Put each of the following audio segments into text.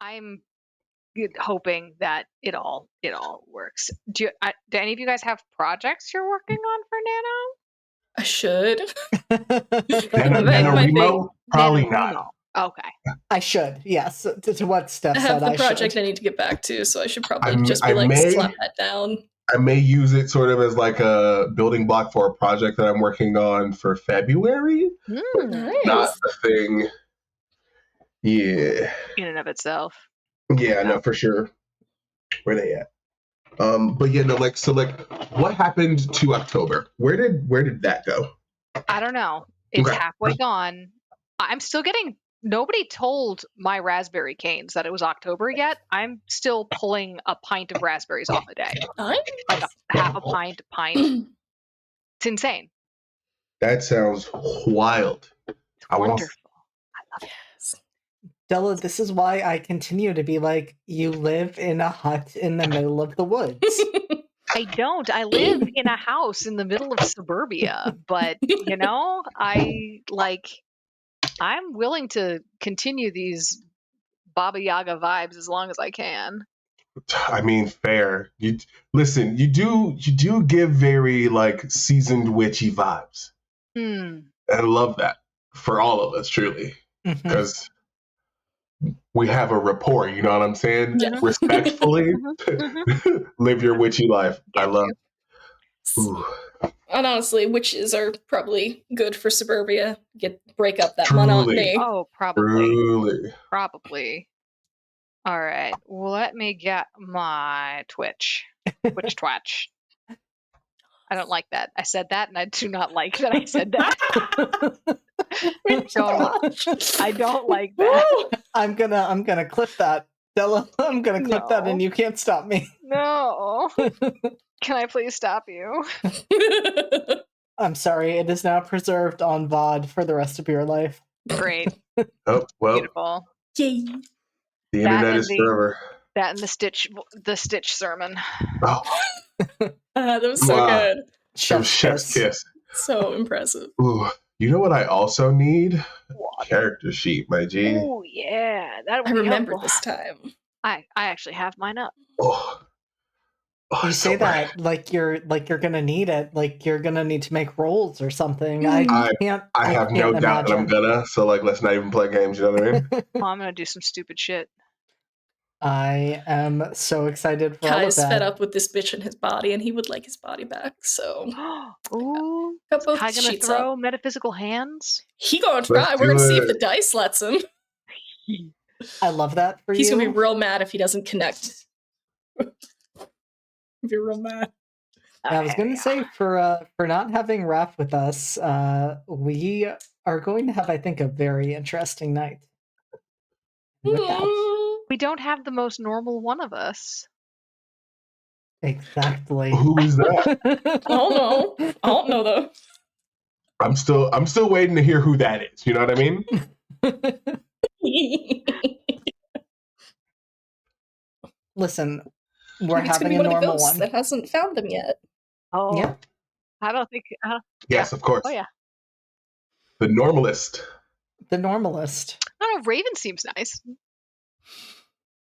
I'm hoping that it all works. Do any of you guys have projects you're working on for I should. NaNoWriMo? Probably not. NaNoWriMo? Okay. I should, yes. To what Steph I said, have the I project should. I need to get back to, so I should probably I slap that down. I may use it sort of as like a building block for a project that I'm working on for February. But Nice. not a thing. Yeah. In and of itself. Yeah, no, for sure. Where they at? But yeah, no, like what happened to October? Where did that go? I don't know. It's Okay. halfway gone. I'm still getting. Nobody told my raspberry canes that it was October yet. I'm still pulling a pint of raspberries off a day, Nice. like half a pint. It's insane. That sounds wild. It's wonderful. I love it. Della, this is why I continue to be like, you live in a hut in the middle of the woods. I don't. I live in a house in the middle of suburbia, but I'm willing to continue these Baba Yaga vibes as long as I can. I mean, fair. You do give very like seasoned witchy vibes. I love that for all of us, truly, because we have a rapport. You know what I'm saying? Yeah. Respectfully, live your witchy life. I love. Ooh. And honestly, witches are probably good for suburbia. Break up that monotony. Oh, probably. Probably. All right. Let me get my Twitch. Twitch. I don't like that. I said that, and I do not like that I said that. I don't like that. I'm gonna clip that, Della. I'm gonna clip that, and you can't stop me. No. Can I please stop you? I'm sorry. It is now preserved on VOD for the rest of your life. Great. Oh well. Beautiful. Yay. The internet is forever. That and the Stitch sermon. Oh. That was so good. Chef's kiss. So impressive. Ooh. You know what I also need? Character sheet, my G. Oh yeah, that would I be remember helpful. this time. I actually have mine up. You say that like you're gonna need it, like you're gonna need to make rolls or something. I have no doubt that I'm gonna. So like, let's not even play games. You know what I mean? I'm gonna do some stupid shit. I am so excited for all of Kai's that. fed up with this bitch in his body, and he would like his body back. So, ooh, got both Kai gonna sheets throw up. Metaphysical hands? He gonna try. We're gonna see if the dice lets him. I love that for He's you. gonna be real mad if he doesn't connect. Be real mad. I was going to say for not having Raph with us, we are going to have, I think, a very interesting night. With that, we don't have the most normal one of us. Exactly. Who is that? I don't know though. I'm still waiting to hear who that is. You know what I mean? Listen, we're Maybe having a normal one that hasn't found them yet. Oh yeah. I don't think. Yes, of course. Oh yeah. The normalist. The normalist. I don't know. Raven seems nice.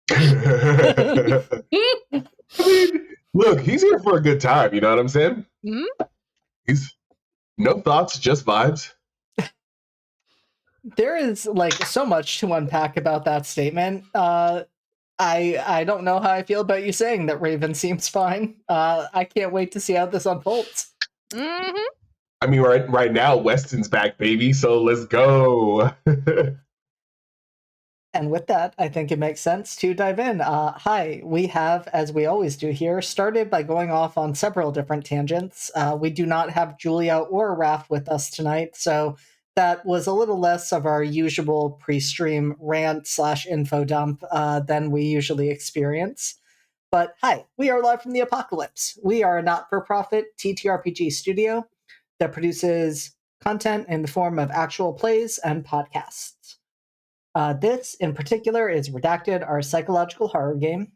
I mean, look, he's here for a good time. You know what I'm saying? Mm-hmm. He's no thoughts, just vibes. There is like so much to unpack about that statement. I don't know how I feel about you saying that Raven seems fine. I can't wait to see how this unfolds. Mm-hmm. I mean, right now, Weston's back, baby. So let's go. And with that, I think it makes sense to dive in. Hi, we have, as we always do here, started by going off on several different tangents. We do not have Julia or Raph with us tonight, so that was a little less of our usual pre-stream rant/info dump than we usually experience. But hi, we are live from the apocalypse. We are a not-for-profit TTRPG studio that produces content in the form of actual plays and podcasts. This, in particular, is Redacted, our psychological horror game.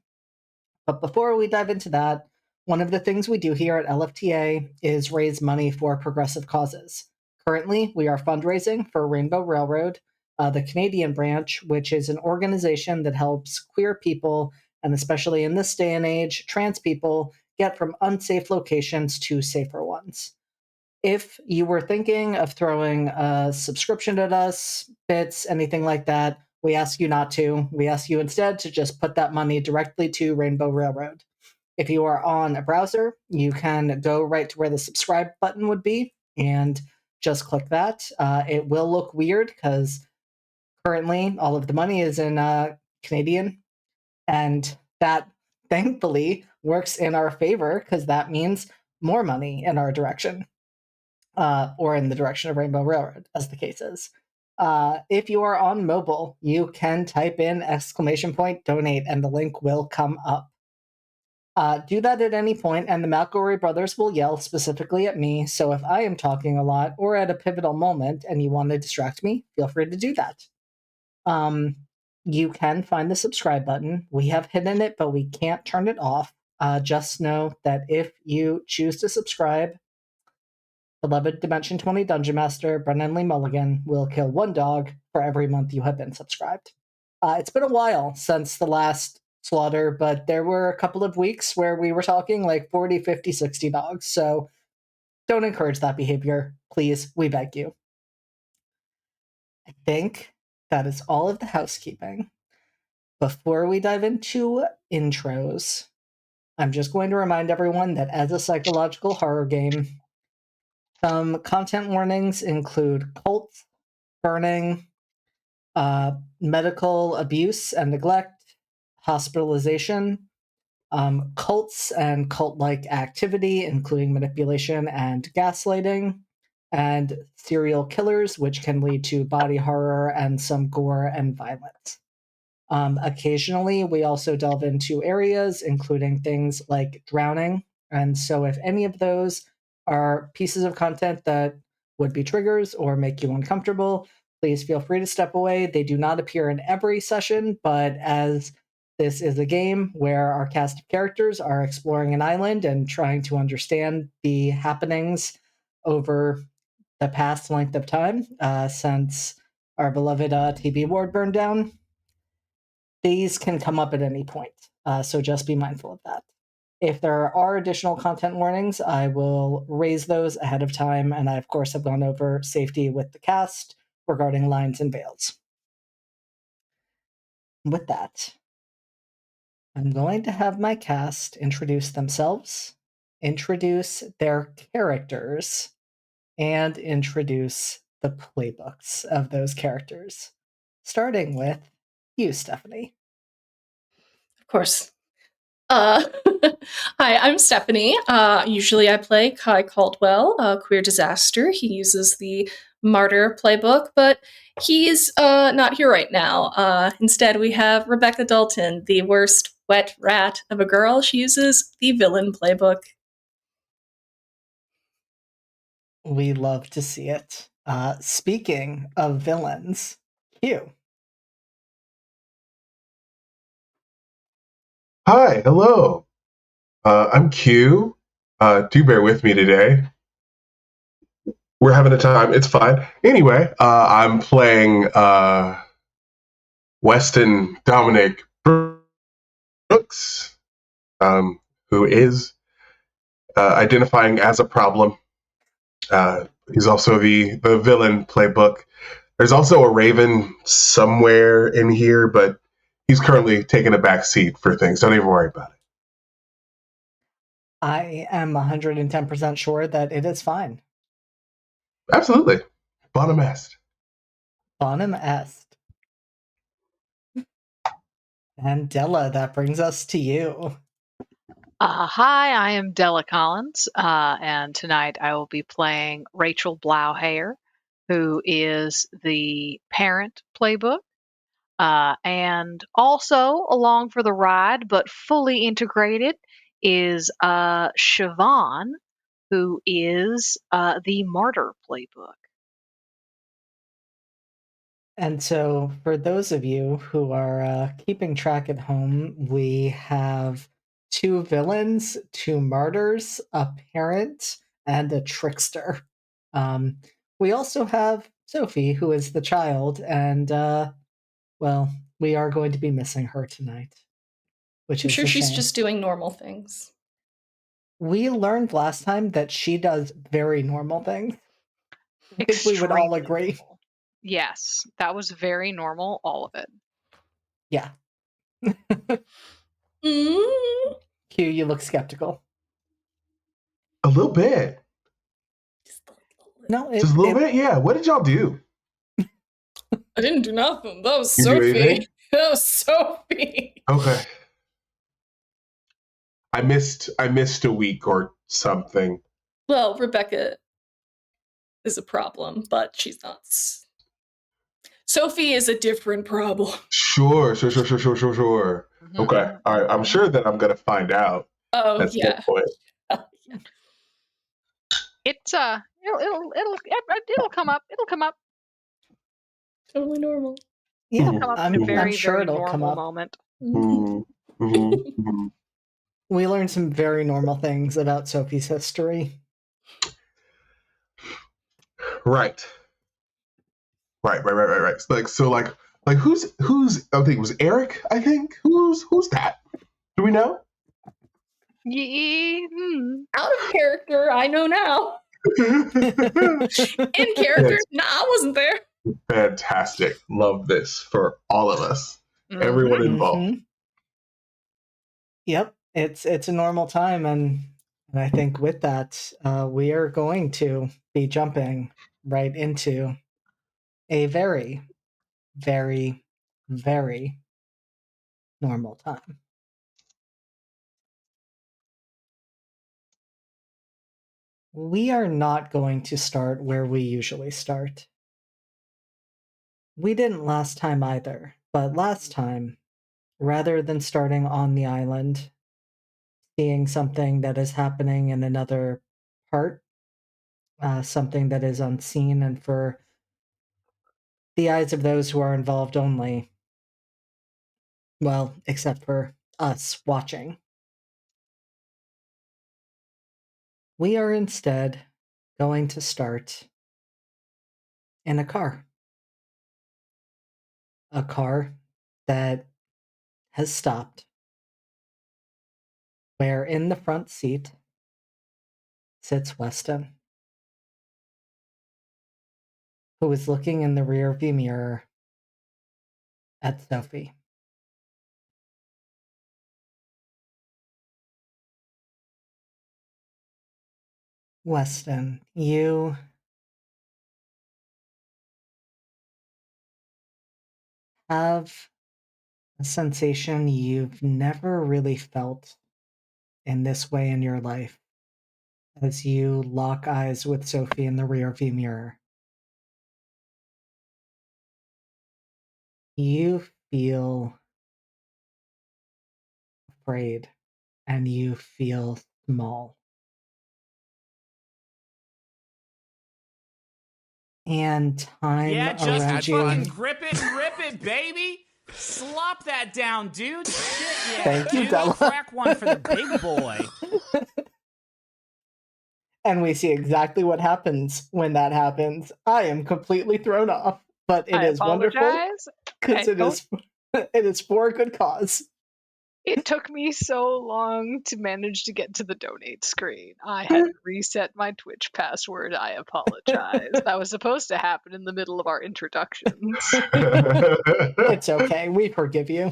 But before we dive into that, one of the things we do here at LFTA is raise money for progressive causes. Currently, we are fundraising for Rainbow Railroad, the Canadian branch, which is an organization that helps queer people, and especially in this day and age, trans people, get from unsafe locations to safer ones. If you were thinking of throwing a subscription at us, bits, anything like that, we ask you not to. We ask you instead to just put that money directly to Rainbow Railroad. If you are on a browser, you can go right to where the subscribe button would be and just click that. It will look weird because currently all of the money is in Canadian, and that thankfully works in our favor because that means more money in our direction, or in the direction of Rainbow Railroad, as the case is. If you are on mobile, you can type in !donate and the link will come up. Do that at any point, and the McElroy brothers will yell specifically at me, so if I am talking a lot or at a pivotal moment and you want to distract me, feel free to do that. You can find the subscribe button. We have hidden it, but we can't turn it off. Just know that if you choose to subscribe, beloved Dimension 20 Dungeon Master Brennan Lee Mulligan will kill one dog for every month you have been subscribed. It's been a while since the last slaughter, but there were a couple of weeks where we were talking like 40, 50, 60 dogs, so don't encourage that behavior. Please, we beg you. I think that is all of the housekeeping. Before we dive into intros, I'm just going to remind everyone that as a psychological horror game, some content warnings include cult, burning, medical abuse and neglect, hospitalization, cults and cult-like activity, including manipulation and gaslighting, and serial killers, which can lead to body horror and some gore and violence. Occasionally, we also delve into areas, including things like drowning. And so if any of those are pieces of content that would be triggers or make you uncomfortable, please feel free to step away. They do not appear in every session, but as this is a game where our cast of characters are exploring an island and trying to understand the happenings over the past length of time since our beloved TB ward burned down, these can come up at any point, so just be mindful of that. If there are additional content warnings, I will raise those ahead of time, and I, of course, have gone over safety with the cast regarding lines and veils. With that, I'm going to have my cast introduce themselves, introduce their characters, and introduce the playbooks of those characters, starting with you, Stephanie. Of course. Hi, I'm Stephanie. Usually I play Kai Caldwell, a queer disaster. He uses the Martyr playbook, but he's not here right now. Instead, we have Rebecca Dalton, the worst wet rat of a girl. She uses the villain playbook. We love to see it. Speaking of villains, Hugh. Hi, hello. I'm Q. Do bear with me today. We're having a time. It's fine. Anyway, I'm playing Weston Dominic Brooks, who is identifying as a problem. He's also the villain playbook. There's also a Raven somewhere in here, but he's currently taking a back seat for things. Don't even worry about it. I am 110% sure that it is fine. Absolutely. Bonham est. Bonham est. And Della, that brings us to you. Hi, I am Della Collins, and tonight I will be playing Rachel Blauhair, who is the parent playbook. And also along for the ride, but fully integrated, is Siobhan, who is the martyr playbook. And so, for those of you who are keeping track at home, we have 2 villains, 2 martyrs, a parent, and a trickster. We also have Sophie, who is the child, and well, we are going to be missing her tonight, which I'm is sure a she's shame. just doing normal things. We learned last time that she does very normal things. I think we would all agree. Normal. Yes, that was very normal, all of it. Yeah. Mm. Q, you look skeptical. A little bit. No, Just a little bit? Yeah. What did y'all do? I didn't do nothing. That was You do Sophie. anything? That was Sophie. Okay. I missed a week or something. Well, Rebecca is a problem, but she's not. Sophie is a different problem. Sure. Mm-hmm. Okay. All right. I'm sure that I'm gonna find out. Oh, at yeah. some point. It's it'll come up. It'll come up. Totally normal. Yeah, It'll come up in a very, I'm sure very it'll come normal up. moment. We learned some very normal things about Sophie's history. Right. So who's I think it was Eric, I think. Who's that? Do we know? Out of character, I know now. In character, nah, I wasn't there. Fantastic. Love this for all of us. Everyone involved. Yep. It's a normal time, and I think with that, we are going to be jumping right into a very, very, very normal time. We are not going to start where we usually start. We didn't last time either, but last time, rather than starting on the island, seeing something that is happening in another part, something that is unseen and for the eyes of those who are involved only, well, except for us watching. We are instead going to start in a car. A car that has stopped, where in the front seat sits Weston, who is looking in the rearview mirror at Sophie. Weston, you have a sensation you've never really felt in this way in your life as you lock eyes with Sophie in the rearview mirror. You feel afraid and you feel small. And time around you. fucking grip it and rip it, baby. Slop that down, dude. Shit, yeah. Thank you, dude. Della. Crack one for the big boy. And we see exactly what happens when that happens. I am completely thrown off, but it is wonderful because it is for a good cause. It took me so long to manage to get to the donate screen. I had to reset my Twitch password. I apologize. That was supposed to happen in the middle of our introductions. It's okay. We forgive you.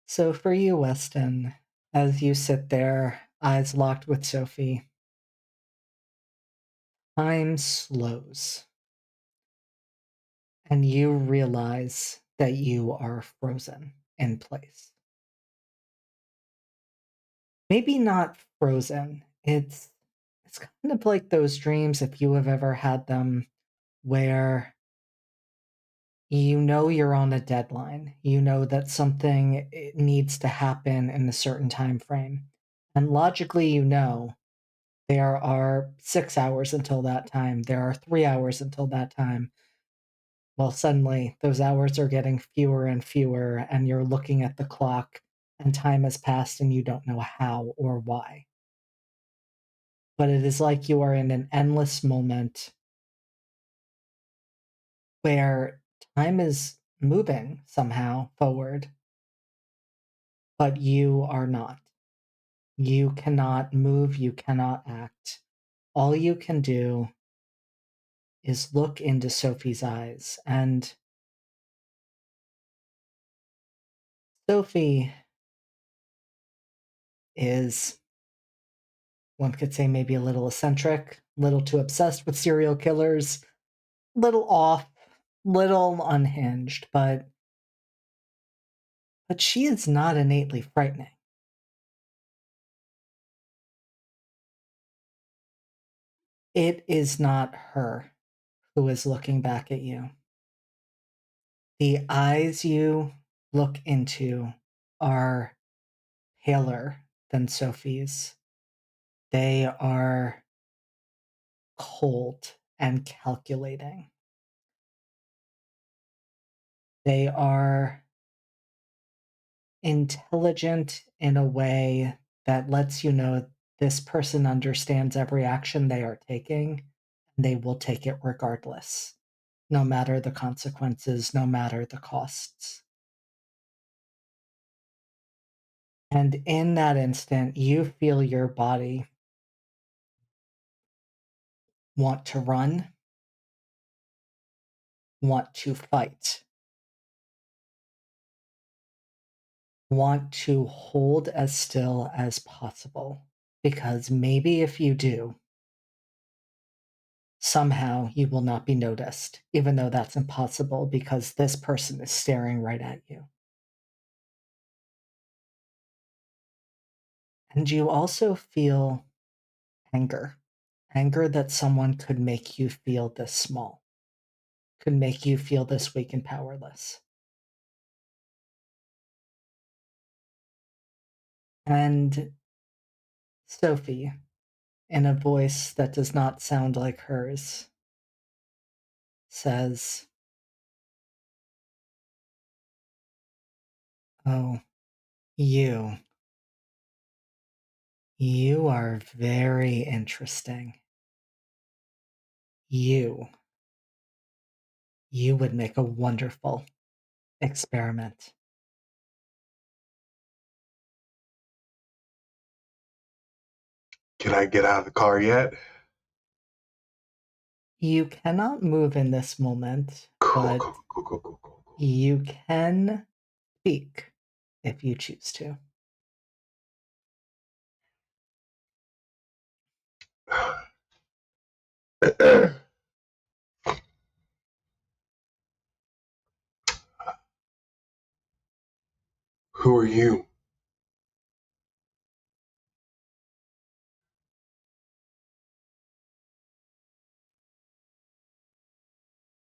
So for you, Weston, as you sit there, eyes locked with Sophie, time slows. And you realize that you are frozen in place. Maybe not frozen. It's kind of like those dreams, if you have ever had them, where you know you're on a deadline. You know that something needs to happen in a certain time frame. And logically, you know there are 6 hours until that time. There are 3 hours until that time. Well, suddenly those hours are getting fewer and fewer, and you're looking at the clock, and time has passed and you don't know how or why. but it is like you are in an endless moment where time is moving somehow forward, but you are not. You cannot move, you cannot act. All you can do is look into Sophie's eyes, and Sophie is, one could say, maybe a little eccentric, a little too obsessed with serial killers, little off, little unhinged, but she is not innately frightening. It is not her who is looking back at you. The eyes you look into are paler than Sophie's. They are cold and calculating. They are intelligent in a way that lets you know this person understands every action they are taking, and they will take it regardless, no matter the consequences, no matter the costs. And in that instant, you feel your body want to run, want to fight, want to hold as still as possible. Because maybe if you do, somehow you will not be noticed, even though that's impossible because this person is staring right at you. And you also feel anger. Anger that someone could make you feel this small, could make you feel this weak and powerless. And Sophie, in a voice that does not sound like hers, says, "Oh, you. You are very interesting. You would make a wonderful experiment." Can I get out of the car yet? You cannot move in this moment, but Cool. you can speak if you choose to. Who are you?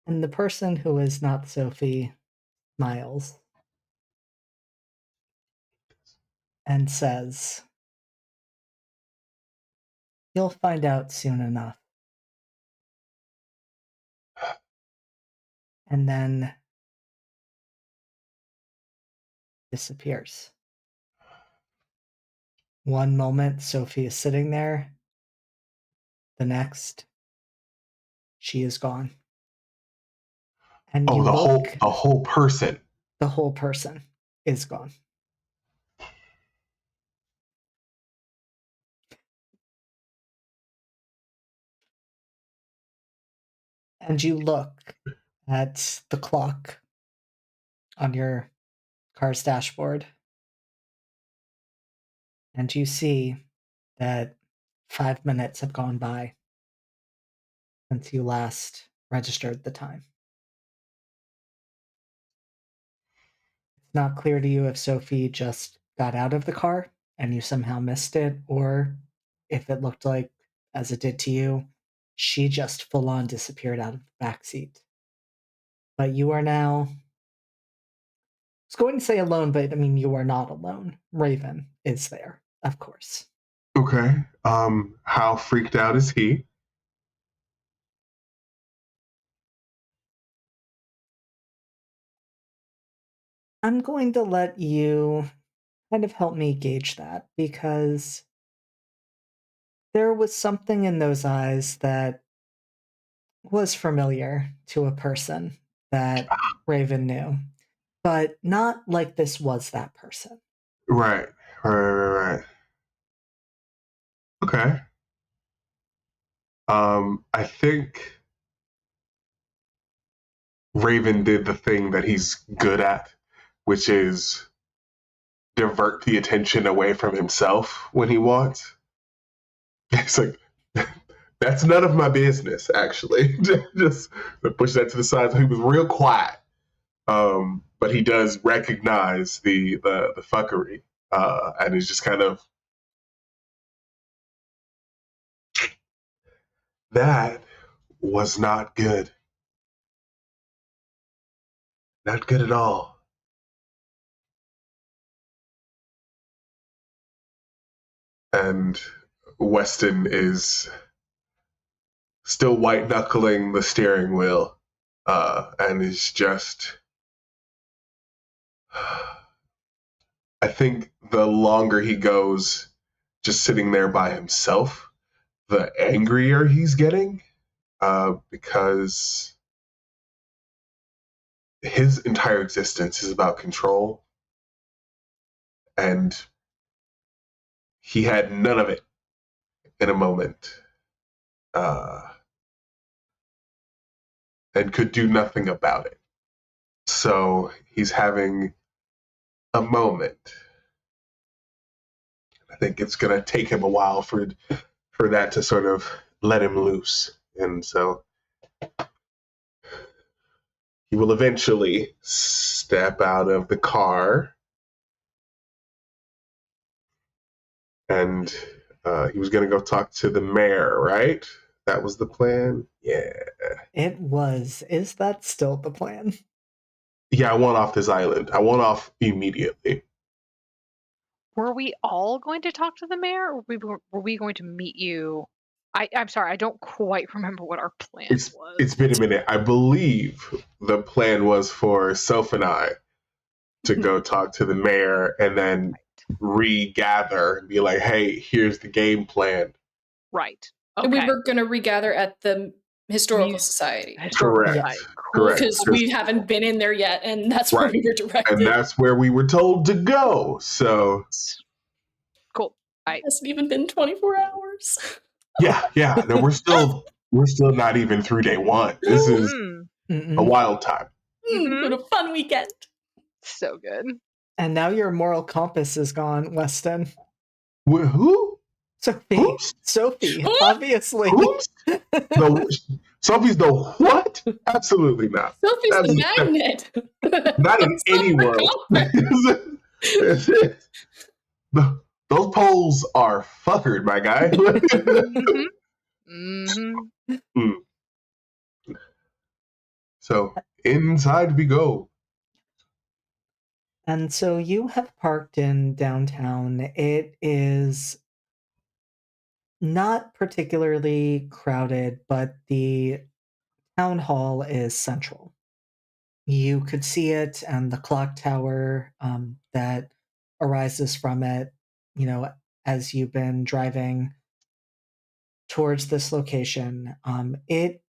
And the person who is not Sophie smiles and says, "You'll find out soon enough." And then disappears. One moment, Sophie is sitting there. The next, she is gone. And Oh, you the look, whole person. the whole person is gone. And you look at the clock on your car's dashboard, and you see that 5 minutes have gone by since you last registered the time. It's not clear to you if Sophie just got out of the car and you somehow missed it, or if it looked like, as it did to you, she just full on disappeared out of the backseat. But you are now, I was going to say alone, but I mean, you are not alone. Raven is there, of course. Okay. How freaked out is he? I'm going to let you kind of help me gauge that because there was something in those eyes that was familiar to a person that Raven knew, but not like this was that person. Right. Right. Okay. I think Raven did the thing that he's good at, which is divert the attention away from himself when he wants. It's like, that's none of my business, actually. Just push that to the side. So he was real quiet. But he does recognize the fuckery, and he's just kind of, that was not good. Not good at all. And Weston is still white knuckling the steering wheel, and is just. I think the longer he goes just sitting there by himself, the angrier he's getting, because his entire existence is about control, and he had none of it in a moment, and could do nothing about it. So he's having a moment. I think it's going to take him a while for that to sort of let him loose. And so he will eventually step out of the car, and he was going to go talk to the mayor, right? That was the plan? Yeah. It was. Is that still the plan? Yeah, I want off this island. I want off immediately. Were we all going to talk to the mayor, or were we going to meet you? I'm sorry, I don't quite remember what our plan was. It's been a minute. I believe the plan was for Soph and I to go talk to the mayor and then regather and be like, hey, here's the game plan. Right. Okay. We were going to regather at the Historical Society. Correct. Because we haven't been in there yet, and that's where we were directed. And that's where we were told to go. So cool. It hasn't even been 24 hours. Yeah. No, we're still not even through day one. This is a wild time. What a fun weekend. So good. And now your moral compass is gone, Weston. Who? Sophie. Oops. Sophie, obviously. Oops. Sophie's the what? Absolutely not. Sophie's the magnet. Not in any world. Those poles are fuckered, my guy. So inside we go. And so you have parked in downtown. It is not particularly crowded, but the town hall is central. You could see it and the clock tower that arises from it, as you've been driving towards this location. It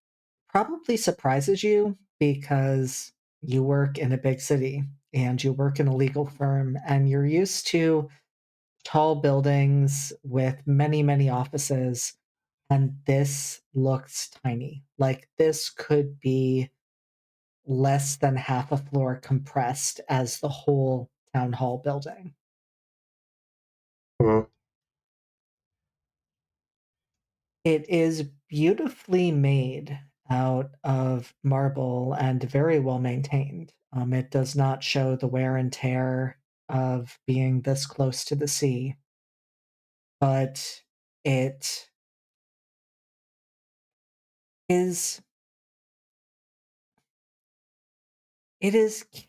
probably surprises you because you work in a big city and you work in a legal firm and you're used to tall buildings with many, many offices. And this looks tiny. Like this could be less than half a floor compressed as the whole town hall building. It is beautifully made out of marble and very well maintained. It does not show the wear and tear of being this close to the sea, but it is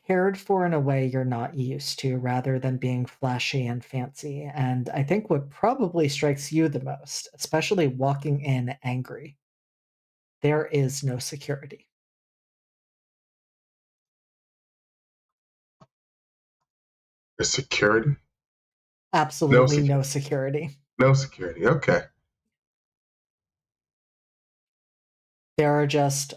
cared for in a way you're not used to, rather than being flashy and fancy. And I think what probably strikes you the most, especially walking in angry, there is no security. There's security? Absolutely no security. No security. Okay. there are just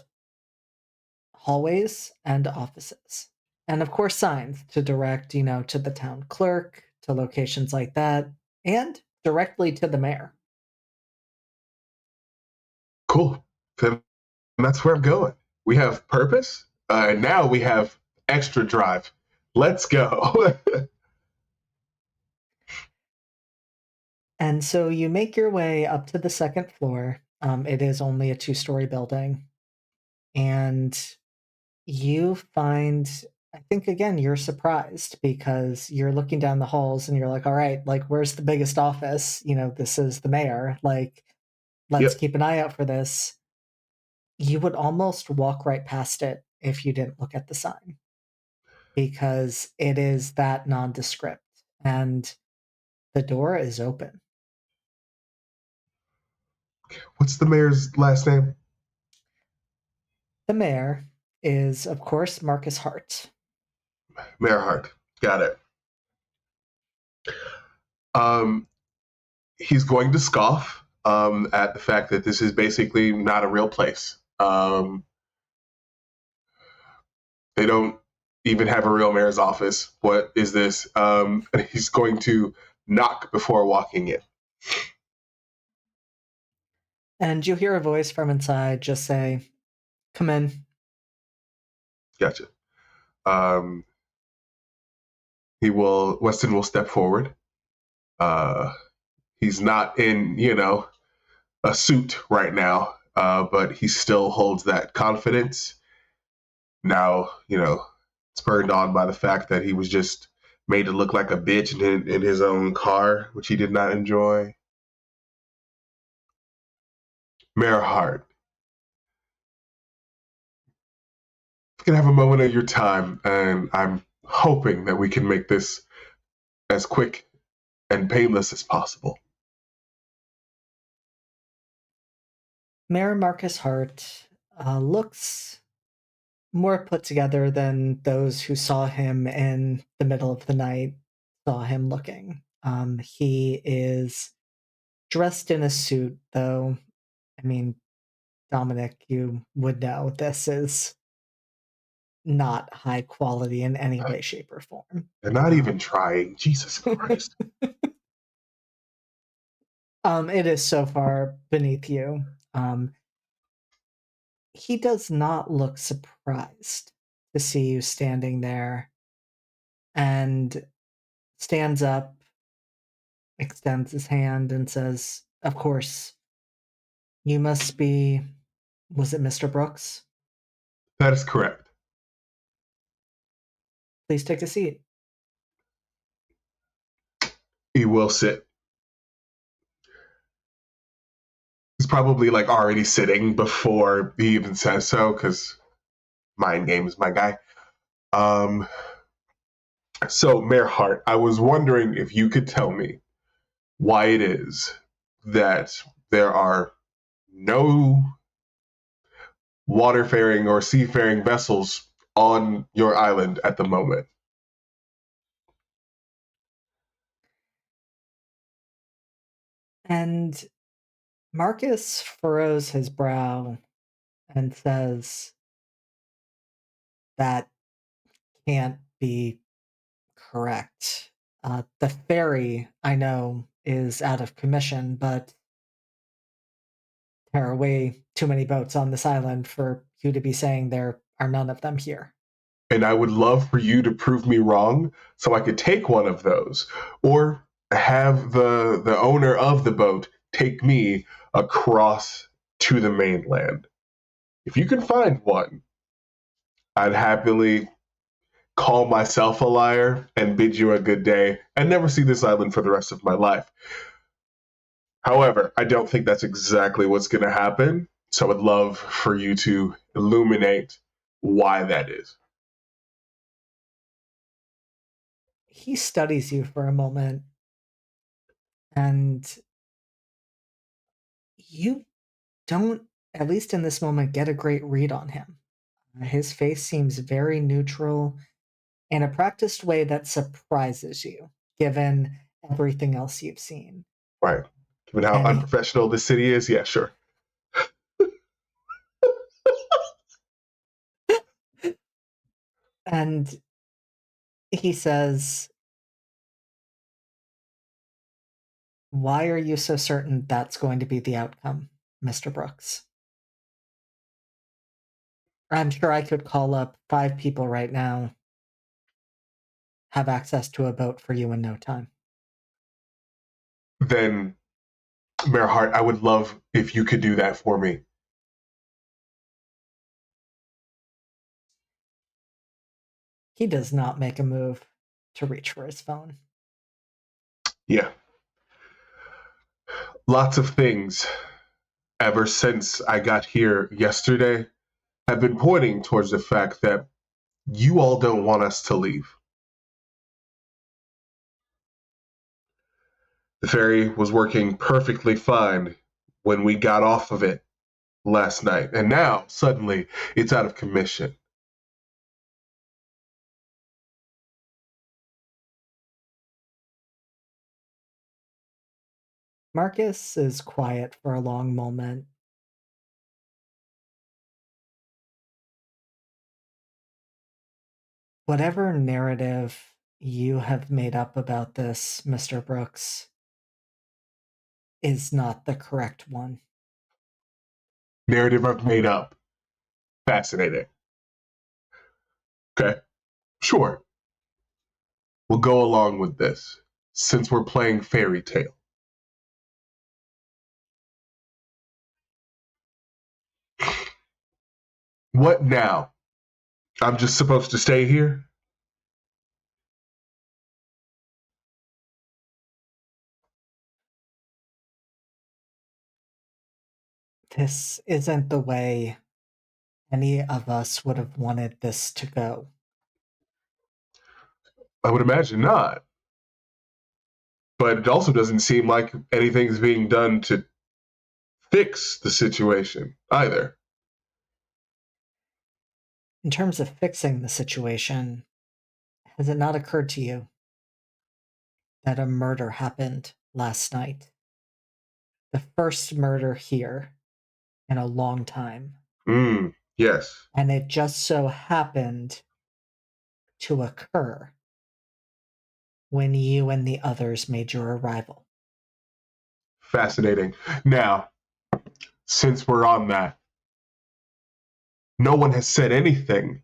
hallways and offices. And of course, signs to direct, to the town clerk, to locations like that, and directly to the mayor. Cool. Then that's where I'm going. We have purpose, and now we have extra drive. Let's go. And so you make your way up to the second floor. It is only a 2-story building. And you find, I think, again, you're surprised because you're looking down the halls and you're like, all right, like, where's the biggest office? This is the mayor. Like, let's keep an eye out for this. You would almost walk right past it if you didn't look at the sign, because it is that nondescript. And the door is open. What's the mayor's last name? The mayor is, of course, Marcus Hart. Mayor Hart. Got it. He's going to scoff at the fact that this is basically not a real place. They don't even have a real mayor's office. What is this? And he's going to knock before walking in. And you hear a voice from inside just say, "Come in." Gotcha. Weston will step forward. He's not in, a suit right now, but he still holds that confidence. Now, spurred on by the fact that he was just made to look like a bitch in his own car, which he did not enjoy. Mayor Hart, you can have a moment of your time, and I'm hoping that we can make this as quick and painless as possible. Mayor Marcus Hart looks more put together than those who saw him in the middle of the night saw him looking. He is dressed in a suit, though. I mean, Dominic, you would know this is not high quality in any way, shape, or form. They're not even trying. Jesus Christ. It is so far beneath you. He does not look surprised to see you standing there, and stands up, extends his hand, and says, "Of course, you must be, was it Mr. Brooks? That is correct. Please take a seat." He will sit. He's probably already sitting before he even says so, because mind game is my guy. So, Mayor Hart, I was wondering if you could tell me why it is that there are no waterfaring or seafaring vessels on your island at the moment. And Marcus furrows his brow and says, "That can't be correct. The ferry, I know, is out of commission, but there are way too many boats on this island for you to be saying there are none of them here." And I would love for you to prove me wrong so I could take one of those, or have the owner of the boat take me across to the mainland. If you can find one, I'd happily call myself a liar and bid you a good day and never see this island for the rest of my life. However, I don't think that's exactly what's going to happen, so I would love for you to illuminate why that is. He studies you for a moment, and you don't, at least in this moment, get a great read on him. His face seems very neutral in a practiced way that surprises you, given everything else you've seen. Right. Given how unprofessional this city is, yeah, sure. And he says, "Why are you so certain that's going to be the outcome, Mr. Brooks? I'm sure I could call up 5 people right now, have access to a boat for you in no time." Then, Mayor Hart, I would love if you could do that for me. He does not make a move to reach for his phone. Yeah. Lots of things ever since I got here yesterday have been pointing towards the fact that you all don't want us to leave. The ferry was working perfectly fine when we got off of it last night, and now, suddenly, it's out of commission. Marcus is quiet for a long moment. Whatever narrative you have made up about this, Mr. Brooks, is not the correct one. Narrative I've made up. Fascinating. Okay, sure. We'll go along with this, since we're playing fairy tale. What now? I'm just supposed to stay here? This isn't the way any of us would have wanted this to go. I would imagine not. But it also doesn't seem like anything's being done to fix the situation either. In terms of fixing the situation, has it not occurred to you that a murder happened last night? The first murder here in a long time. Yes. And it just so happened to occur when you and the others made your arrival. Fascinating. Now, since we're on that, no one has said anything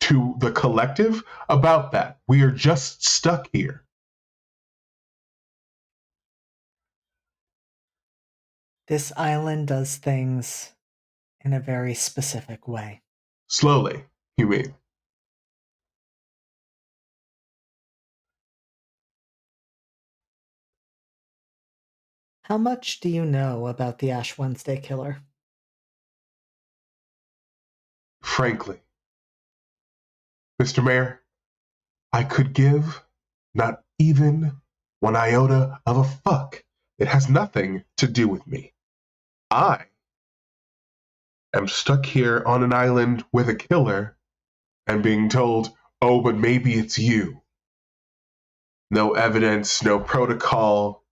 to the collective about that. We are just stuck here. This island does things in a very specific way. Slowly, you mean? How much do you know about the Ash Wednesday killer? Frankly, Mr. Mayor, I could give not even one iota of a fuck. It has nothing to do with me. I am stuck here on an island with a killer and being told, oh, but maybe it's you. No evidence, no protocol,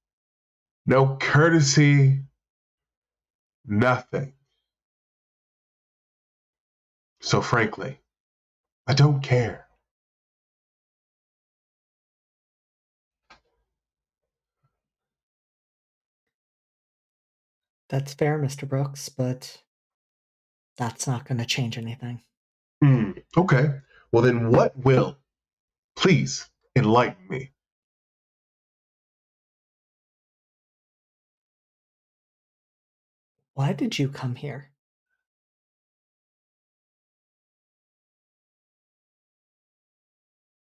no courtesy, nothing. So frankly, I don't care. That's fair, Mr. Brooks, but that's not going to change anything. Okay. Well, then what will? Please enlighten me. Why did you come here?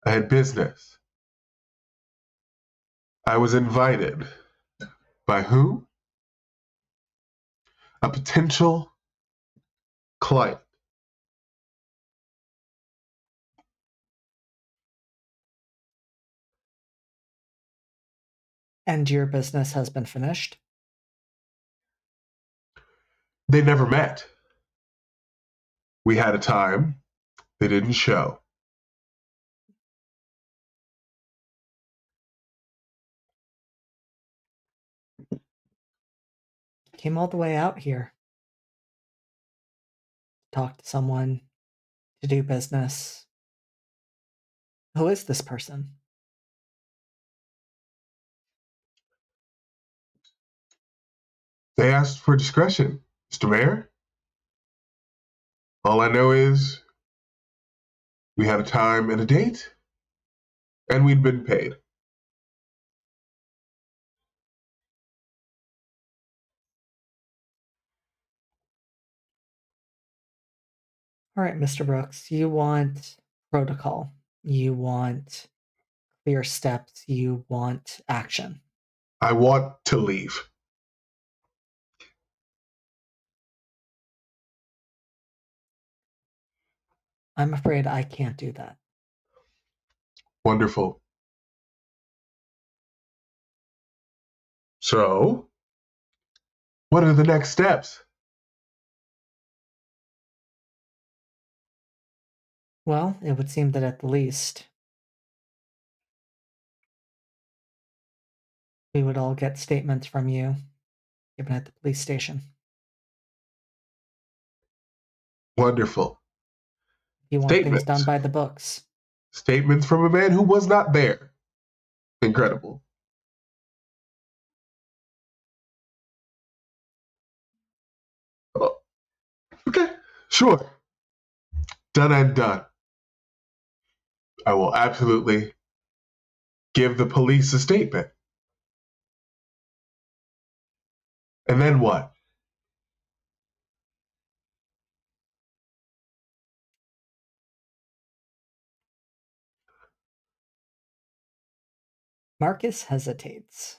I had business. I was invited. By who? A potential client. And your business has been finished? They never met. We had a time. They didn't show. Came all the way out here. Talk to someone, to do business. Who is this person? They asked for discretion, Mr. Mayor. All I know is we had a time and a date, and we'd been paid. All right, Mr. Brooks, you want protocol. You want clear steps. You want action. I want to leave. I'm afraid I can't do that. Wonderful. So, what are the next steps? Well, it would seem that at the least, we would all get statements from you given at the police station. Wonderful. You want things done by the books. Statements from a man who was not there. Incredible. Oh, okay, sure. Done and done. I will absolutely give the police a statement. And then what? Marcus hesitates.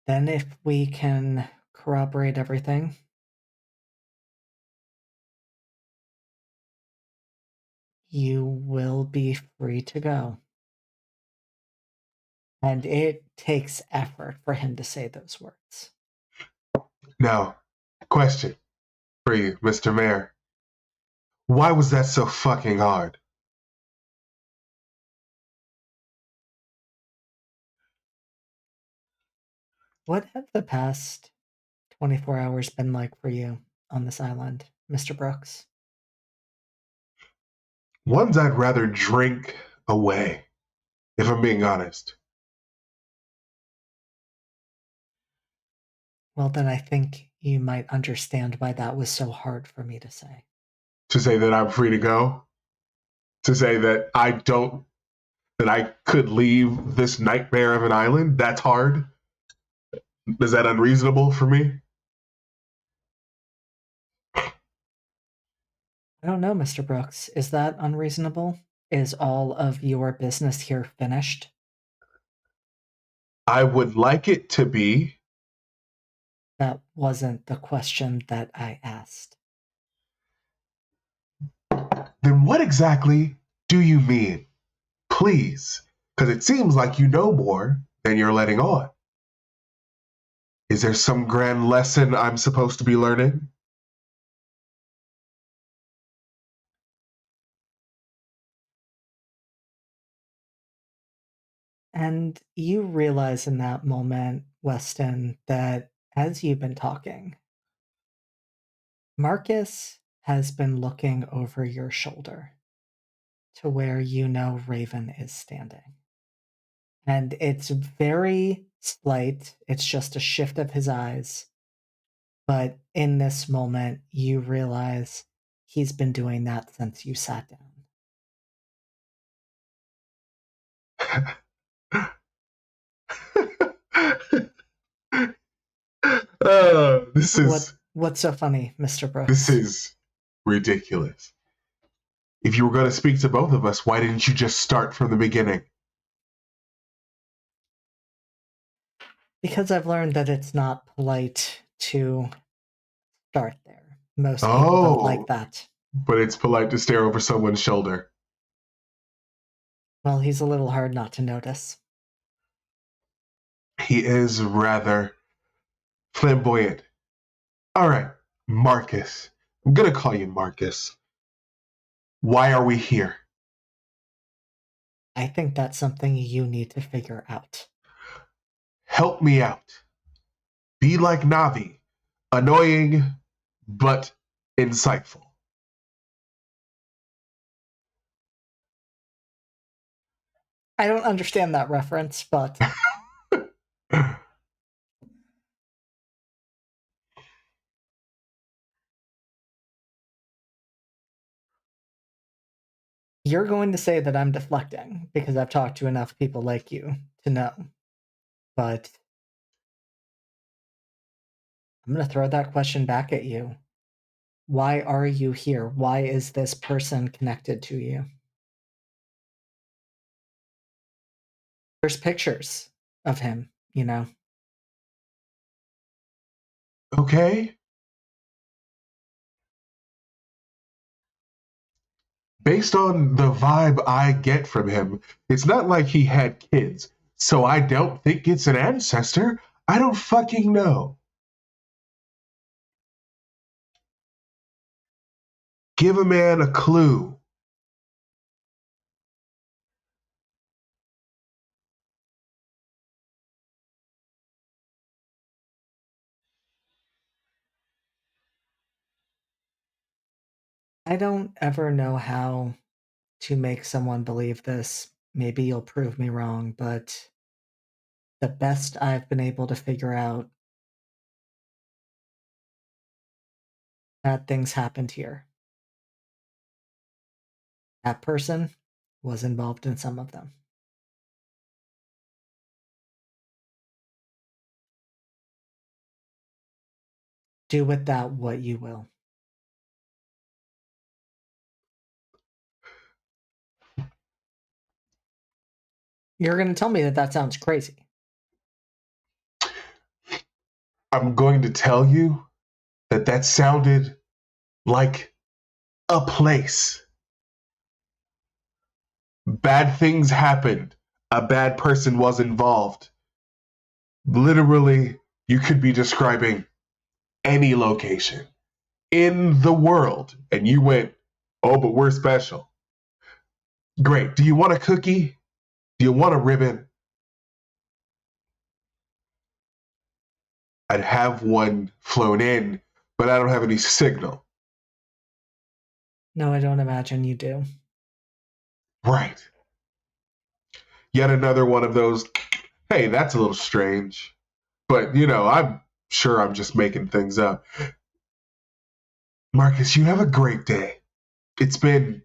Then if we can corroborate everything, you will be free to go. And it takes effort for him to say those words. Now, question for you, Mr. Mayor. Why was that so fucking hard? What have the past 24 hours been like for you on this island, Mr. Brooks? Ones I'd rather drink away, if I'm being honest. Well, then I think you might understand why that was so hard for me to say. To say that I'm free to go? To say that I could leave this nightmare of an island? That's hard? Is that unreasonable for me? I don't know, Mr. Brooks. Is that unreasonable? Is all of your business here finished? I would like it to be. That wasn't the question that I asked. Then what exactly do you mean? Please, because it seems like you know more than you're letting on. Is there some grand lesson I'm supposed to be learning? And you realize in that moment, Weston, that as you've been talking, Marcus has been looking over your shoulder to where you know Raven is standing. And it's very slight, it's just a shift of his eyes. But in this moment, you realize he's been doing that since you sat down. What's so funny, Mr. Brooks? This is ridiculous. If you were going to speak to both of us, why didn't you just start from the beginning? Because I've learned that it's not polite to start there. Most people don't like that. But it's polite to stare over someone's shoulder. Well, he's a little hard not to notice. He is rather flamboyant. All right, Marcus. I'm going to call you Marcus. Why are we here? I think that's something you need to figure out. Help me out. Be like Navi, annoying but insightful. I don't understand that reference, but you're going to say that I'm deflecting because I've talked to enough people like you to know. But I'm going to throw that question back at you. Why are you here? Why is this person connected to you? There's pictures of him, you know. Okay. Based on the vibe I get from him, it's not like he had kids, so I don't think it's an ancestor. I don't fucking know. Give a man a clue. I don't ever know how to make someone believe this. Maybe you'll prove me wrong, but the best I've been able to figure out, bad things happened here. That person was involved in some of them. Do with that what you will. You're going to tell me that that sounds crazy. I'm going to tell you that that sounded like a place. Bad things happened. A bad person was involved. Literally, you could be describing any location in the world, and you went, oh, but we're special. Great. Do you want a cookie? Do you want a ribbon? I'd have one flown in, but I don't have any signal. No, I don't imagine you do. Right. Yet another one of those, hey, that's a little strange. But, you know, I'm sure I'm just making things up. Marcus, you have a great day. It's been...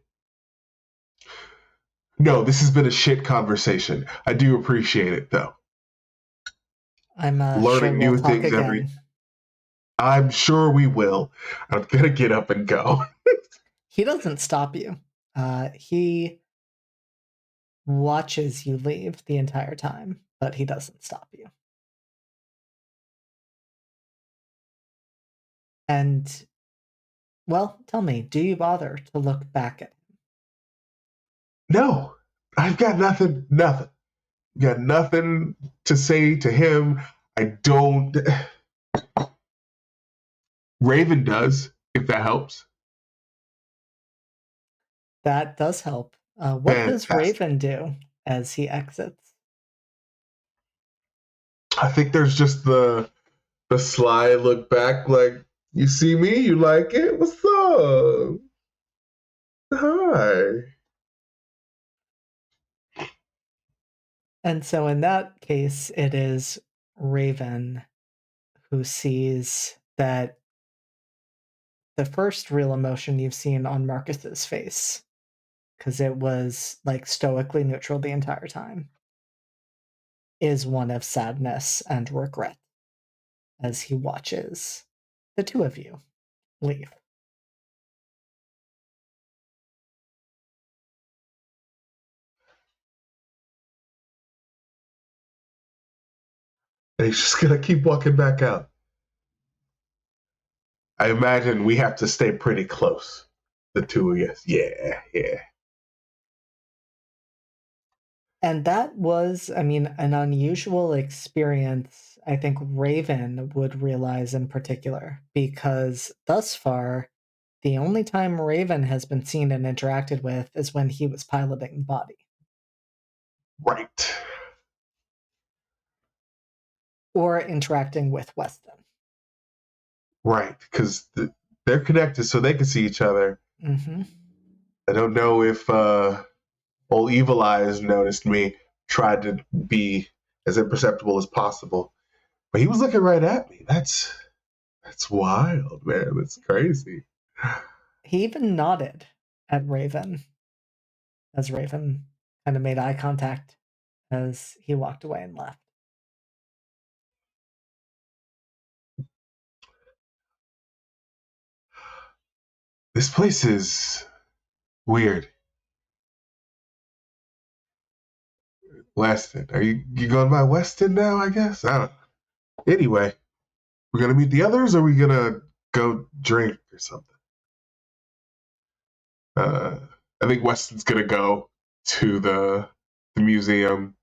No, this has been a shit conversation. I do appreciate it, though. I'm Learning sure new we'll talk things again. I'm sure we will. I'm gonna get up and go. He doesn't stop you. He watches you leave the entire time, but he doesn't stop you. And, well, tell me, do you bother to look back at him? No, I've got nothing. Got nothing to say to him. I don't. Raven does, if that helps. That does help. What does Fantastic. Raven do as he exits? I think there's just the sly look back, like, you see me, you like it? What's up? Hi. And so in that case, it is Raven who sees that the first real emotion you've seen on Marcus's face, because it was like stoically neutral the entire time, is one of sadness and regret as he watches the two of you leave. And he's just gonna keep walking back out. I imagine we have to stay pretty close, the two of us. Yeah. And that was, I mean, an unusual experience, I think Raven would realize in particular, because thus far, the only time Raven has been seen and interacted with is when he was piloting the body. Right. or interacting with Weston. Right, because they're connected so they can see each other. Mm-hmm. I don't know if old Evil Eyes noticed me, tried to be as imperceptible as possible, but he was looking right at me. That's wild, man. That's crazy. He even nodded at Raven as Raven kind of made eye contact as he walked away and left. This place is weird. Weston, are you going by Weston now? I guess. I don't. Anyway, we're gonna meet the others, or are we gonna go drink or something? I think Weston's gonna go to the museum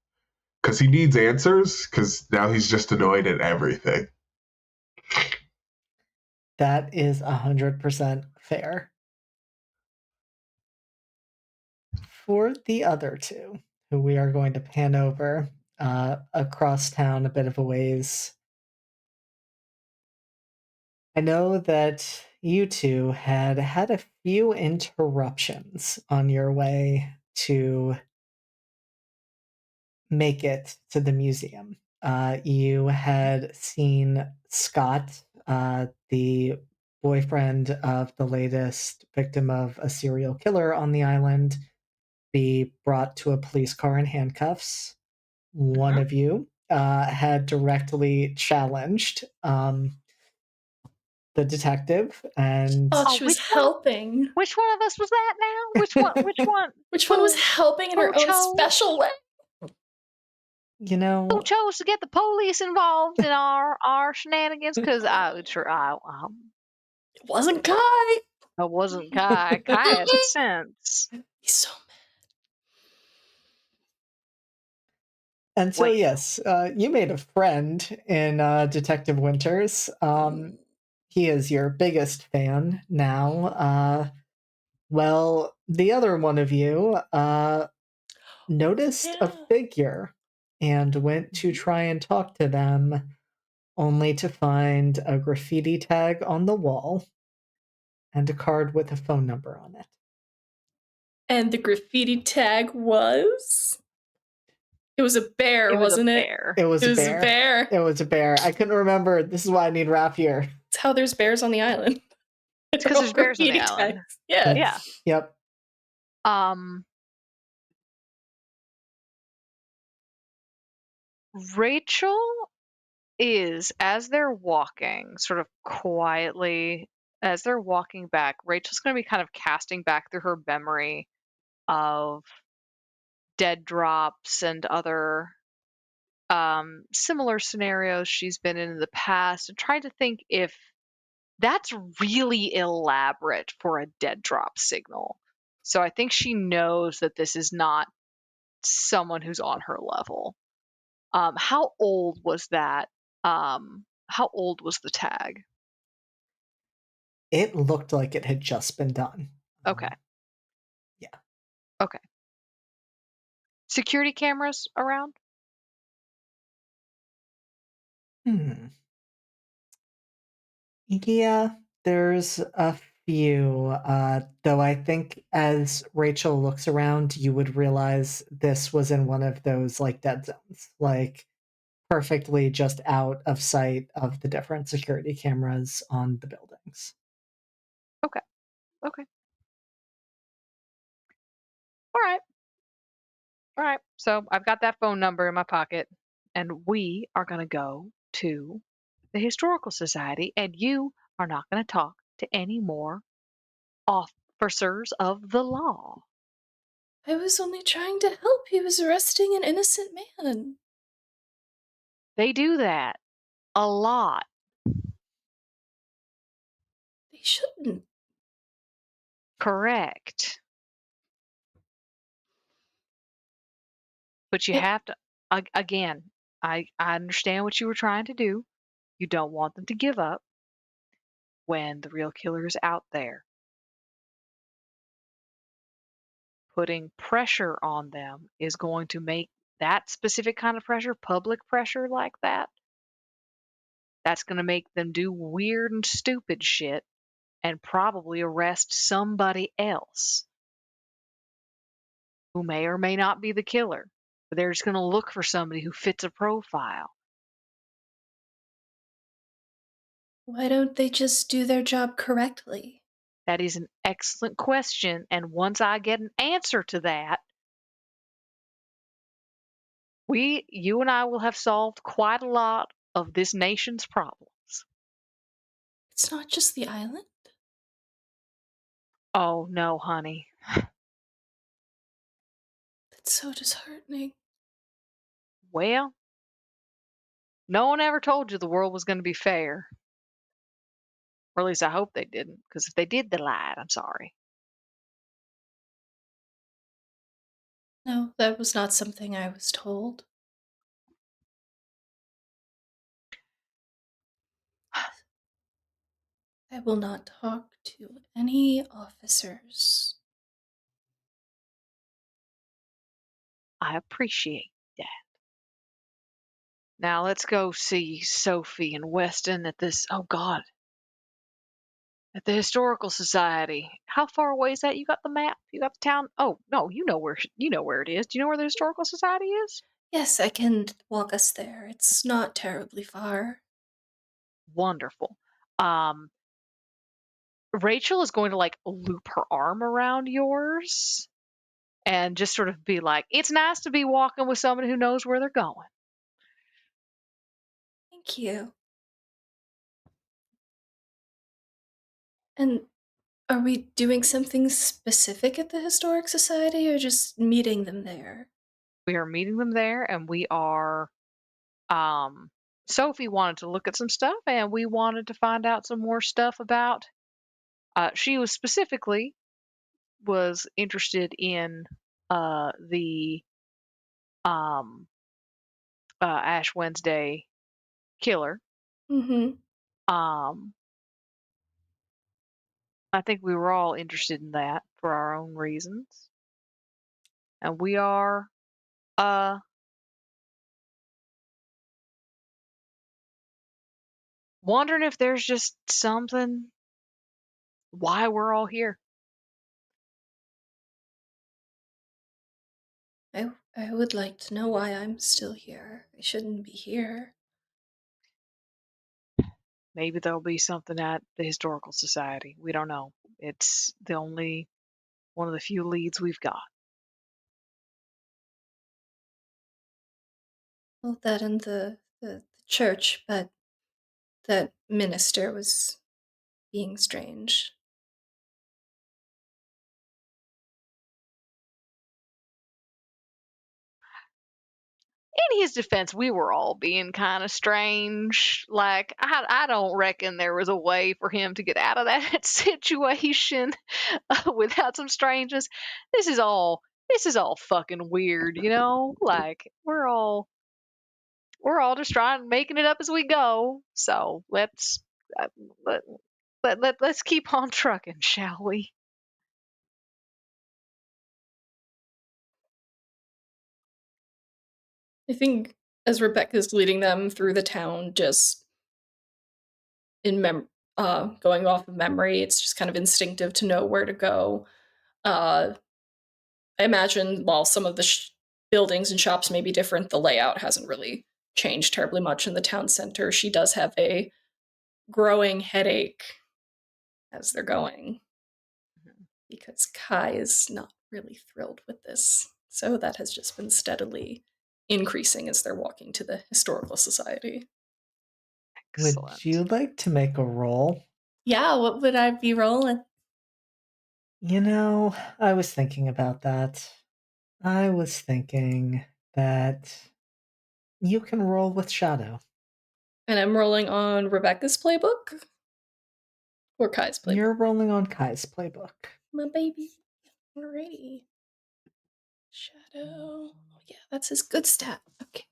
because he needs answers. Because now he's just annoyed at everything. That is 100% fair. For the other two, who we are going to pan over across town a bit of a ways, I know that you two had a few interruptions on your way to make it to the museum. You had seen Scott, the boyfriend of the latest victim of a serial killer on the island, be brought to a police car in handcuffs. One of you had directly challenged the detective, and She was helping. Which one of us was that now? Which one? Which one? Which one was helping in her own special way? You know, Who chose to get the police involved in our shenanigans? Because it wasn't Kai. I wasn't Kai. Kai has sense. He's so and so yes, you made a friend in Detective Winters. He is your biggest fan now. Well, the other one of you noticed a figure and went to try and talk to them, only to find a graffiti tag on the wall and a card with a phone number on it. And the graffiti tag was? It was a bear, wasn't it? It was a bear. It was a bear. I couldn't remember. This is why I need Raph here. It's how there's bears on the island. It's because there's bears on the island. Tags. Yeah. Yeah. Yep. Rachel is, as they're walking, sort of quietly, as they're walking back, Rachel's going to be kind of casting back through her memory of dead drops and other similar scenarios she's been in the past, and trying to think if that's really elaborate for a dead drop signal. So I think she knows that this is not someone who's on her level. How old was that? How old was the tag? It looked like it had just been done. Okay. Yeah. Okay. Security cameras around? Yeah, there's a few. Though I think as Rachel looks around, you would realize this was in one of those like dead zones, like perfectly just out of sight of the different security cameras on the buildings. Okay. Okay. All right. All right. So I've got that phone number in my pocket, and we are going to go to the Historical Society, and you are not going to talk to any more officers of the law. I was only trying to help. He was arresting an innocent man. They do that a lot. They shouldn't. Correct. But you have to, again, I understand what you were trying to do. You don't want them to give up when the real killer is out there. Putting pressure on them is going to make that specific kind of pressure, public pressure like that, That's going to make them do weird and stupid shit and probably arrest somebody else who may or may not be the killer. But they're just going to look for somebody who fits a profile. Why don't they just do their job correctly? That is an excellent question. And once I get an answer to that, you and I will have solved quite a lot of this nation's problems. It's not just the island? Oh, no, honey. That's so disheartening. Well, no one ever told you the world was going to be fair. Or at least I hope they didn't, because if they did, they lied. I'm sorry. No, that was not something I was told. I will not talk to any officers. I appreciate that. Now let's go see Sophie and Weston at this. Oh, God. At the Historical Society. How far away is that? You got the map? You got the town? Oh, no, you know where it is. Do you know where the Historical Society is? Yes, I can walk us there. It's not terribly far. Wonderful. Rachel is going to like loop her arm around yours and just sort of be like, it's nice to be walking with somebody who knows where they're going. Thank you. And are we doing something specific at the Historic Society or just meeting them there? We are meeting them there, and we are Sophie wanted to look at some stuff, and we wanted to find out some more stuff about she was specifically was interested in the Ash Wednesday killer. Mm-hmm. I think we were all interested in that for our own reasons. And we are wondering if there's just something why we're all here. I would like to know why I'm still here. I shouldn't be here. Maybe there'll be something at the Historical Society. We don't know. It's the only one of the few leads we've got. Well, that and the church, but that minister was being strange. In his defense, we were all being kind of strange. Like, I don't reckon there was a way for him to get out of that situation without some strangeness. This is all fucking weird, you know? Like, we're all just trying making it up as we go. So let's uh, let's keep on trucking, shall we? I think as Rebecca's leading them through the town, just going off of memory, it's just kind of instinctive to know where to go. I imagine while some of the buildings and shops may be different, the layout hasn't really changed terribly much in the town center. She does have a growing headache as they're going because Kai is not really thrilled with this. So that has just been steadily increasing as they're walking to the Historical Society. Excellent. Would you like to make a roll? Yeah, what would I be rolling? You know, I was thinking about that. I was thinking that you can roll with Shadow. And I'm rolling on Rebecca's playbook? Or Kai's playbook? You're rolling on Kai's playbook. My baby. Alrighty. Shadow. Oh, yeah, that's his good stat. Okay.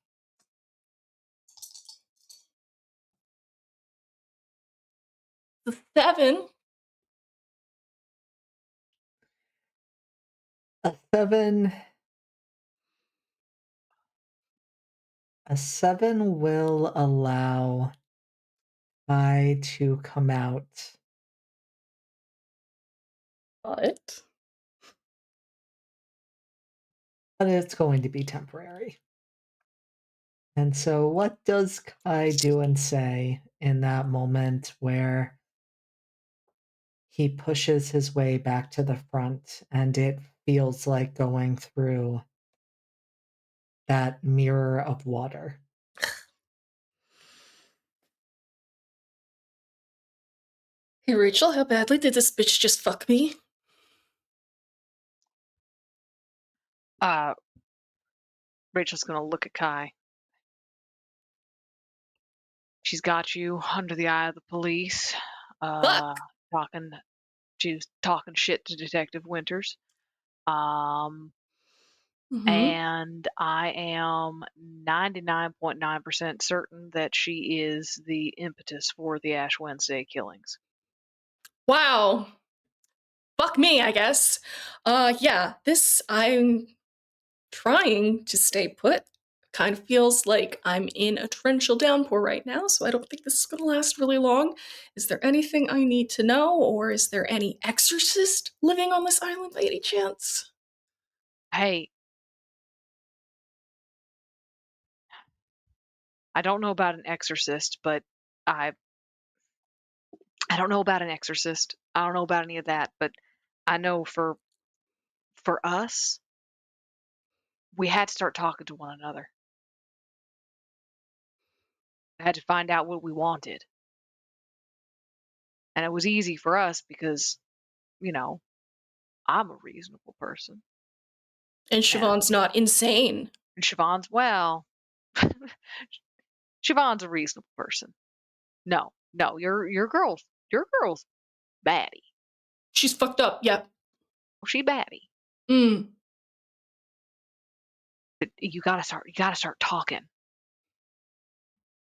The 7. A 7. A 7 will allow Kai to come out. But it's going to be temporary. And so what does Kai do and say in that moment where he pushes his way back to the front and it feels like going through that mirror of water? Hey, Rachel, how badly did this bitch just fuck me? Rachel's gonna look at Kai. She's got you under the eye of the police. Fuck! She was talking shit to Detective Winters. Mm-hmm. And I am 99.9% certain that she is the impetus for the Ash Wednesday killings. Wow. Fuck me, I guess. Yeah, this, I'm trying to stay put. Kind of feels like I'm in a torrential downpour right now, so I don't think this is gonna last really long. Is there anything I need to know, or is there any exorcist living on this island by any chance? Hey, I don't know about an exorcist, but I don't know about an exorcist. I don't know about any of that, but I know for us, we had to start talking to one another. I had to find out what we wanted. And it was easy for us because, you know, I'm a reasonable person. And Siobhan's not insane. And Siobhan's, well, Siobhan's a reasonable person. No, your girl's baddie. She's fucked up, yep. Well, she baddie. Mm. But you gotta start talking.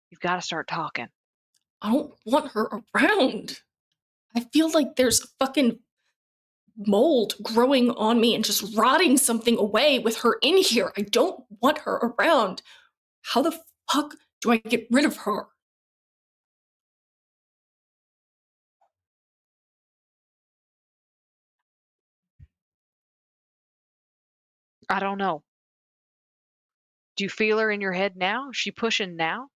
You've gotta start talking. I don't want her around. I feel like there's a fucking mold growing on me and just rotting something away with her in here. I don't want her around. How the fuck do I get rid of her? I don't know. Do you feel her in your head now? Is she pushing now?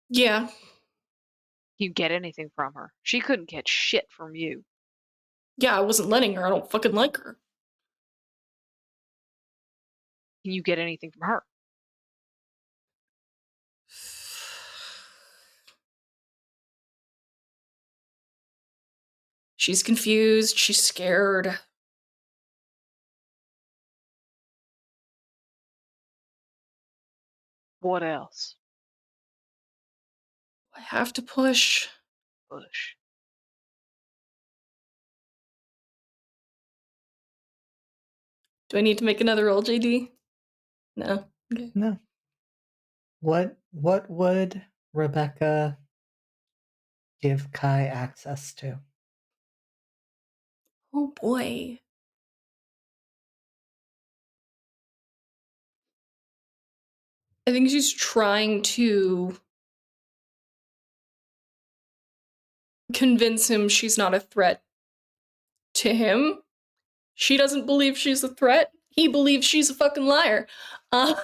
Yeah. Can you get anything from her? She couldn't get shit from you. Yeah, I wasn't letting her. I don't fucking like her. Can you get anything from her? She's confused. She's scared. What else? I have to push. Push. Do I need to make another roll, JD? No. Okay. No. What would Rebecca give Kai access to? Oh boy. I think she's trying to convince him she's not a threat to him. She doesn't believe she's a threat. He believes she's a fucking liar.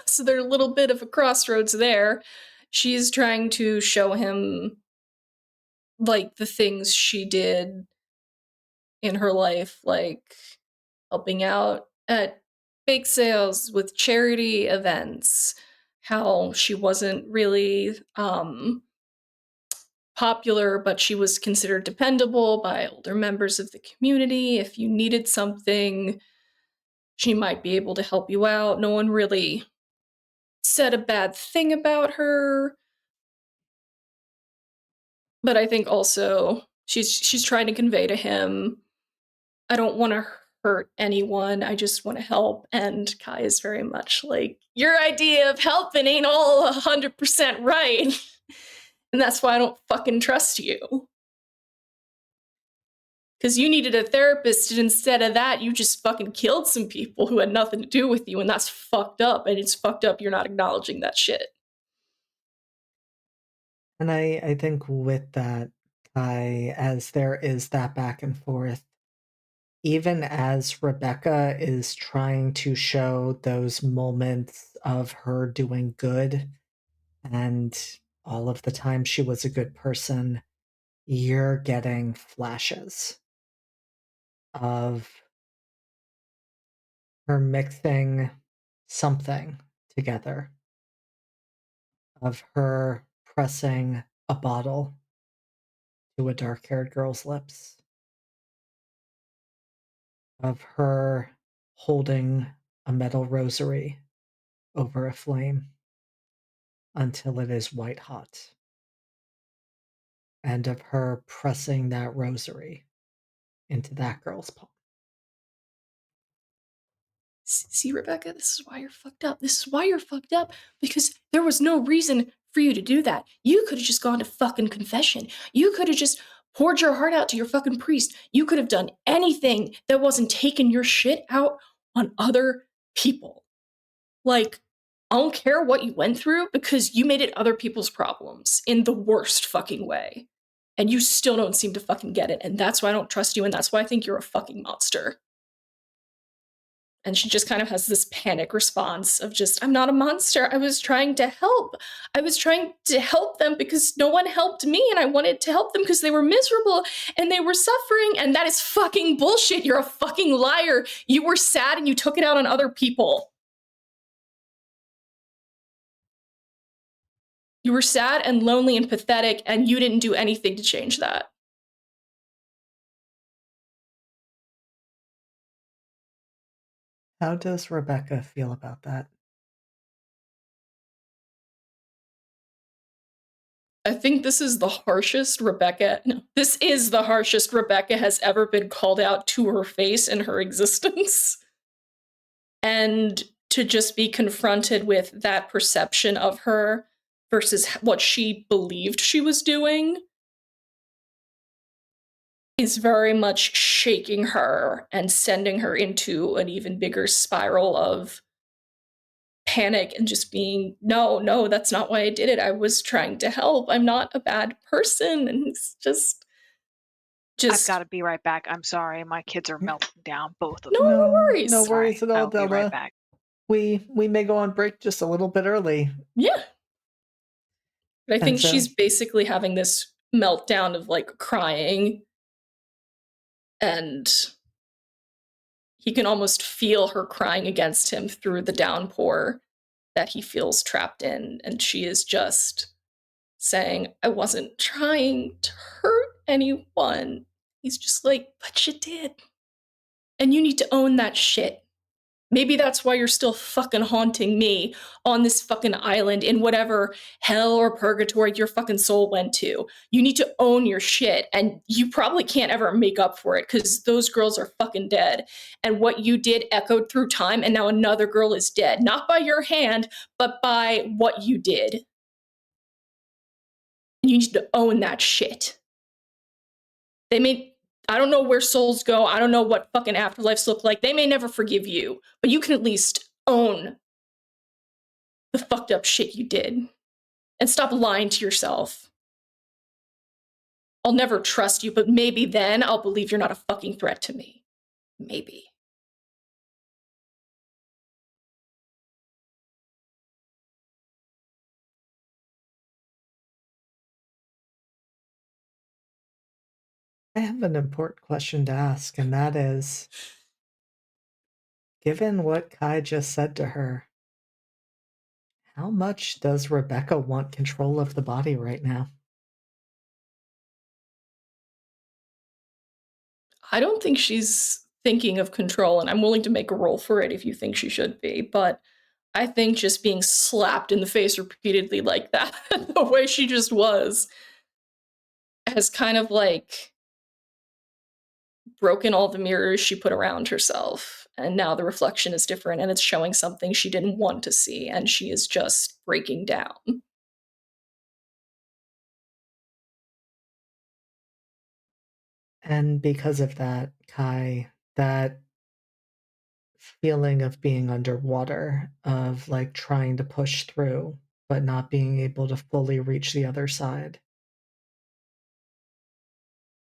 So there's a little bit of a crossroads there. She's trying to show him, like, the things she did in her life, like helping out at bake sales with charity events, how she wasn't really popular, but she was considered dependable by older members of the community. If you needed something, she might be able to help you out. No one really said a bad thing about her. But I think also she's trying to convey to him, I don't want to hurt anyone. I just want to help. And Kai is very much like, your idea of helping ain't all 100% right. And that's why I don't fucking trust you. Because you needed a therapist, and instead of that, you just fucking killed some people who had nothing to do with you, and that's fucked up, and it's fucked up you're not acknowledging that shit. And I think with that, as there is that back and forth, even as Rebecca is trying to show those moments of her doing good and all of the time she was a good person, you're getting flashes of her mixing something together, of her pressing a bottle to a dark-haired girl's lips, of her holding a metal rosary over a flame until it is white hot, and of her pressing that rosary into that girl's palm. See, Rebecca, this is why you're fucked up. This is why you're fucked up, because there was no reason for you to do that. You could have just gone to fucking confession. You could have just poured your heart out to your fucking priest. You could have done anything that wasn't taking your shit out on other people. Like, I don't care what you went through, because you made it other people's problems in the worst fucking way. And you still don't seem to fucking get it. And that's why I don't trust you, and that's why I think you're a fucking monster. And she just kind of has this panic response of just, I'm not a monster. I was trying to help. I was trying to help them because no one helped me, and I wanted to help them because they were miserable and they were suffering. And that is fucking bullshit. You're a fucking liar. You were sad and you took it out on other people. You were sad and lonely and pathetic, and you didn't do anything to change that. How does Rebecca feel about that? I think this is the harshest Rebecca has ever been called out to her face in her existence. And to just be confronted with that perception of her versus what she believed she was doing is very much shaking her and sending her into an even bigger spiral of panic and just being, no, that's not why I did it. I was trying to help. I'm not a bad person. And it's just I've got to be right back. I'm sorry. My kids are melting down, both of them. No worries. No worries at all, I'll be Della. right back. We may go on break just a little bit early. Yeah. But I think she's basically having this meltdown of like crying, and he can almost feel her crying against him through the downpour that he feels trapped in. And she is just saying, I wasn't trying to hurt anyone. He's just like, but you did. And you need to own that shit. Maybe that's why you're still fucking haunting me on this fucking island in whatever hell or purgatory your fucking soul went to. You need to own your shit, and you probably can't ever make up for it because those girls are fucking dead. And what you did echoed through time, and now another girl is dead. Not by your hand, but by what you did. And you need to own that shit. I don't know where souls go. I don't know what fucking afterlives look like. They may never forgive you, but you can at least own the fucked up shit you did and stop lying to yourself. I'll never trust you, but maybe then I'll believe you're not a fucking threat to me. Maybe. I have an important question to ask, and that is, given what Kai just said to her, how much does Rebecca want control of the body right now? I don't think she's thinking of control, and I'm willing to make a roll for it if you think she should be, but I think just being slapped in the face repeatedly like that, the way she just was, has kind of like broken all the mirrors she put around herself. And now the reflection is different, and it's showing something she didn't want to see, and she is just breaking down. And because of that, Kai, that feeling of being underwater, of like trying to push through, but not being able to fully reach the other side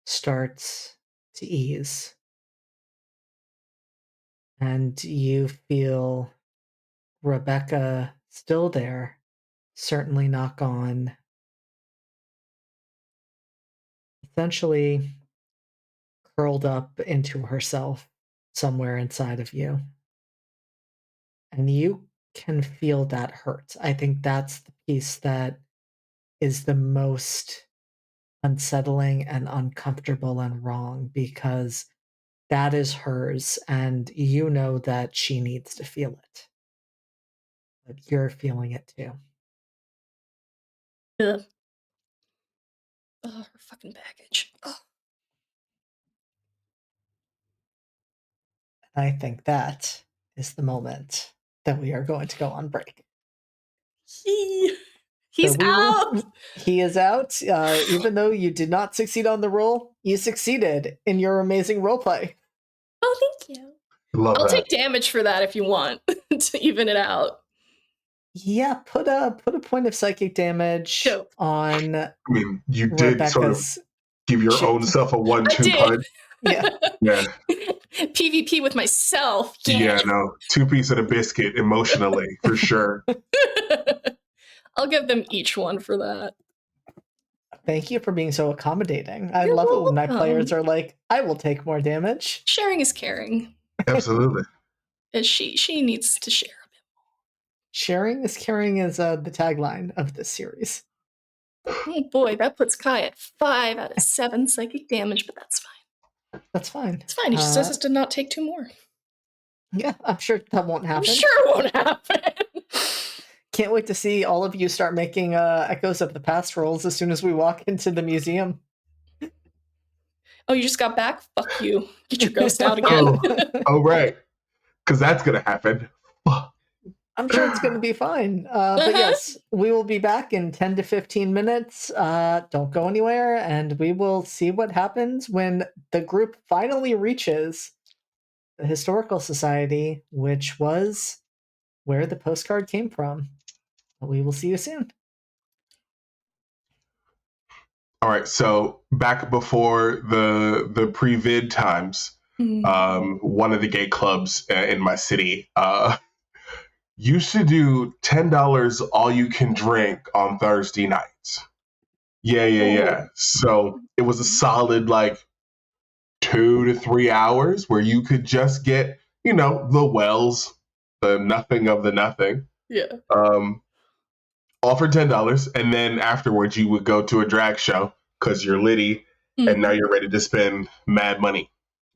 starts to ease. And you feel Rebecca still there, certainly not gone. Essentially curled up into herself somewhere inside of you. And you can feel that hurt. I think that's the piece that is the most unsettling and uncomfortable and wrong, because that is hers, and you know that she needs to feel it. But you're feeling it too. Ugh. Oh, her fucking baggage. Oh. I think that is the moment that we are going to go on break. He's out! He is out. Even though you did not succeed on the roll, you succeeded in your amazing roleplay. Oh, thank you. I'll take damage for that if you want to even it out. Yeah, put a point of psychic damage on. I mean, you Rebecca's did sort of give your own self a 1-2 punch. Yeah. Yeah. PvP with myself. Yeah, no. 2 pieces of the biscuit emotionally, for sure. I'll give them each one for that. Thank you for being so accommodating. I love it when my players are like, I will take more damage. Sharing is caring. Absolutely. And she needs to share a bit more. Sharing is caring is the tagline of this series. Oh boy, that puts Kai at 5 out of 7 psychic damage, but that's fine. That's fine. It's fine. He just says to not take 2 more. Yeah, I'm sure that won't happen. I'm sure it won't happen. Can't wait to see all of you start making echoes of the past rolls as soon as we walk into the museum. Oh, you just got back? Fuck you. Get your ghost out again. Oh, right. Because that's going to happen. I'm sure it's going to be fine. But yes, we will be back in 10 to 15 minutes. Don't go anywhere, and we will see what happens when the group finally reaches the Historical Society, which was where the postcard came from. We will see you soon. All right, so back before the pre-vid times, one of the gay clubs in my city used to do $10 all you can drink on Thursday nights. Yeah. So it was a solid like 2 to 3 hours where you could just get, the wells, the nothing of the nothing. Yeah. All for $10, and then afterwards you would go to a drag show because you're litty, and now you're ready to spend mad money.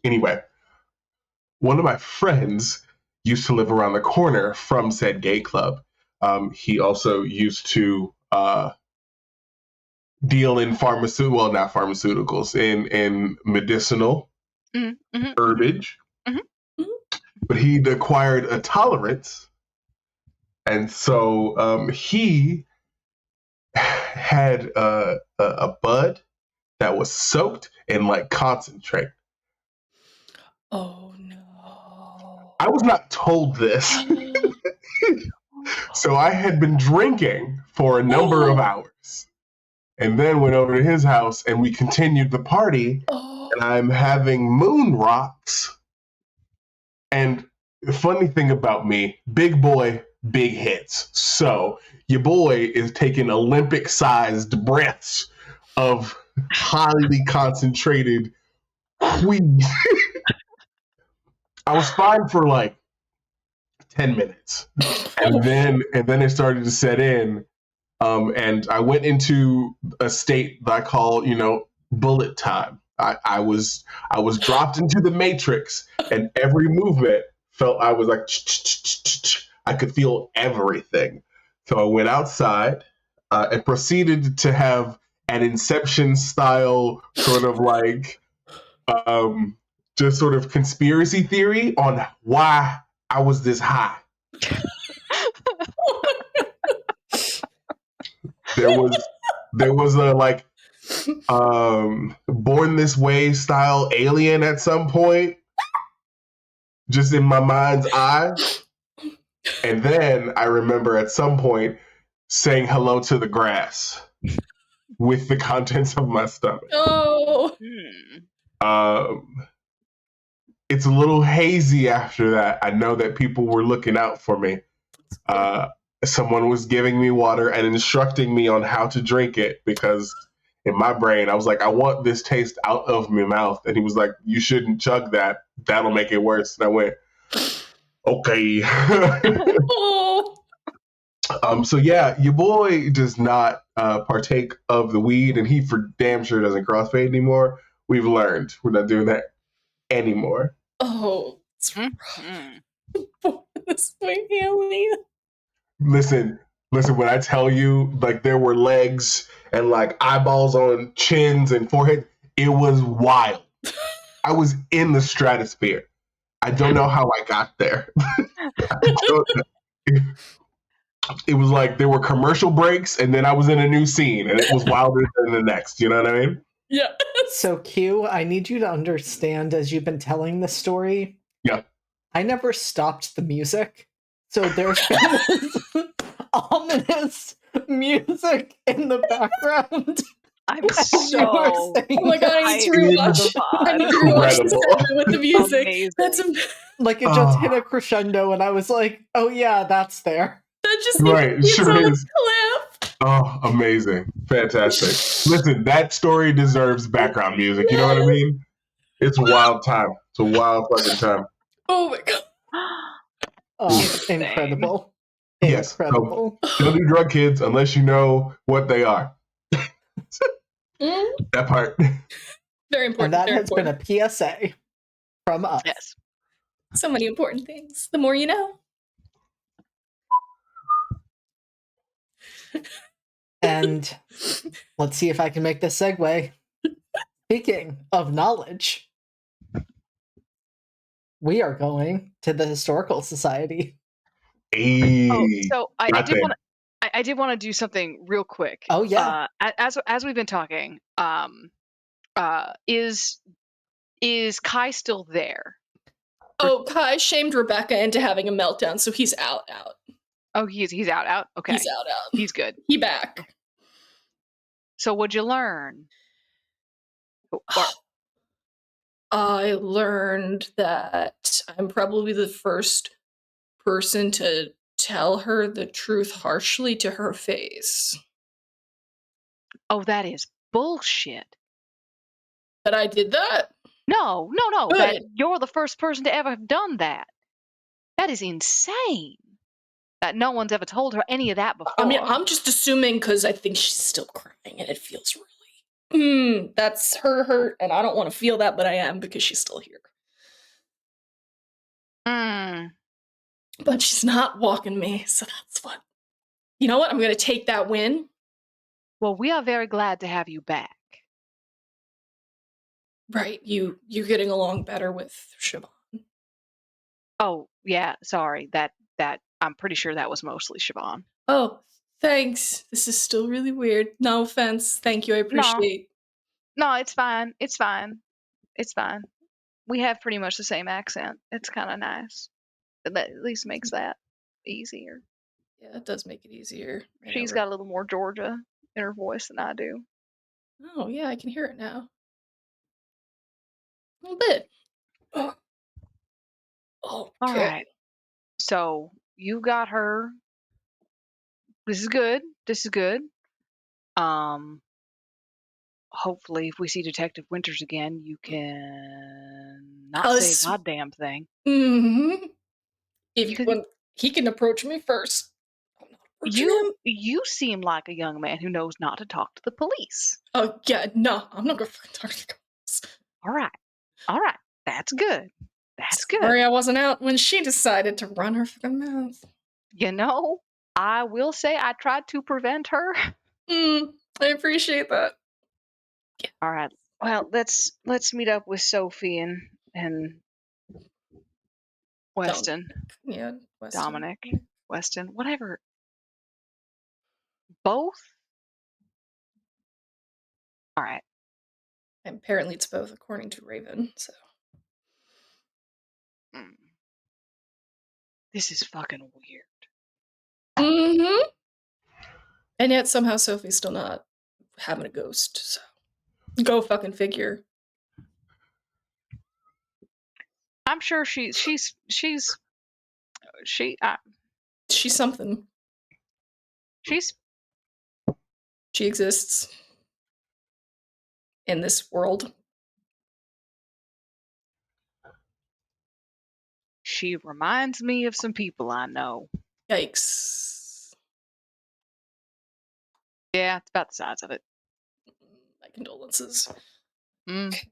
Anyway, one of my friends used to live around the corner from said gay club. He also used to deal in not pharmaceuticals, in medicinal herbage, but he'd acquired a tolerance. And so he had a bud that was soaked in like concentrate. Oh no. I was not told this. So I had been drinking for a number of hours and then went over to his house and we continued the party. And I'm having moon rocks. And the funny thing about me, big boy, big hits. So your boy is taking Olympic-sized breaths of highly concentrated weed. I was fine for like 10 minutes. And then it started to set in. And I went into a state that I call, bullet time. I was dropped into the matrix, and every movement felt I was like, I could feel everything. So I went outside and proceeded to have an Inception style sort of like just sort of conspiracy theory on why I was this high. There was a like Born This Way style alien at some point, just in my mind's eye. And then I remember at some point saying hello to the grass with the contents of my stomach. Oh. It's a little hazy after that. I know that people were looking out for me. Someone was giving me water and instructing me on how to drink it, because in my brain, I was like, I want this taste out of my mouth. And he was like, you shouldn't chug that. That'll make it worse. And I went, okay. Oh. So yeah, your boy does not partake of the weed, and he for damn sure doesn't crossfade anymore. We've learned we're not doing that anymore. Oh. This my family. Listen, when I tell you, like, there were legs and like eyeballs on chins and forehead, it was wild. I was in the stratosphere. I don't know how I got there. It was like there were commercial breaks and then I was in a new scene and it was wilder than the next. You know what I mean? Yeah. So, Q, I need you to understand, as you've been telling this story, Yeah. I never stopped the music. So there's been this ominous music in the background. I'm so. Oh my god, I need to rewatch. I need to rewatch this segment with the music. Amazing. That's Like, it just hit a crescendo, and I was like, "Oh yeah, that's there." that just Right, it sure on is. the clip. Oh, amazing. Fantastic. Listen, that story deserves background music. You know what I mean? It's a wild time. It's a wild fucking time. Oh my god. Oh, incredible. Yes. Incredible. So don't do drug, kids, unless you know what they are. That part. Very important. And that very has important. been a PSA from us. Yes. So many important things. The more you know. And let's see if I can make this segue. Speaking of knowledge, we are going to the Historical Society. Hey, Oh, so I got did there. want to. I did want to do something real quick. Oh, yeah. As we've been talking, is Kai still there? Oh, Kai shamed Rebecca into having a meltdown, so he's out. Oh, he's out. Okay, He's out. he's good. He back. So what'd you learn? I learned that I'm probably the first person to tell her the truth harshly to her face. Oh, that is bullshit. That I did that? No. Good. That you're the first person to ever have done that. That is insane. That no one's ever told her any of that before. I mean, I'm just assuming because I think she's still crying and it feels really. That's her hurt, and I don't want to feel that, but I am because she's still here. But she's not walking me, so that's fun. You know what? I'm going to take that win. Well, we are very glad to have you back. Right, you're getting along better with Siobhan. Oh, yeah, sorry. That I'm pretty sure that was mostly Siobhan. Oh, thanks. This is still really weird. No offense. Thank you. I appreciate. No, it's fine. It's fine. We have pretty much the same accent. It's kind of nice. That at least makes that easier. Yeah, it does make it easier. She's got a little more Georgia in her voice than I do. Oh, yeah, I can hear it now. A little bit. Oh. Okay. All right. So you got her. This is good. Hopefully, if we see Detective Winters again, you can not say a goddamn thing. Mm-hmm. He can approach me first. You seem like a young man who knows not to talk to the police. Oh yeah, no, I'm not gonna fucking talk to the police. All right, that's good. Sorry, I wasn't out when she decided to run her fucking mouth. You know, I will say I tried to prevent her. I appreciate that. All right. Well, let's meet up with Sophie and Weston. Yeah, Weston. Dominic. Weston. Whatever. Both? All right. And apparently it's both, according to Raven, so. This is fucking weird. Mm-hmm. And yet somehow Sophie's still not having a ghost. So go fucking figure. I'm sure she's something. She exists in this world. She reminds me of some people I know. Yikes. Yeah, it's about the size of it. My condolences. Okay.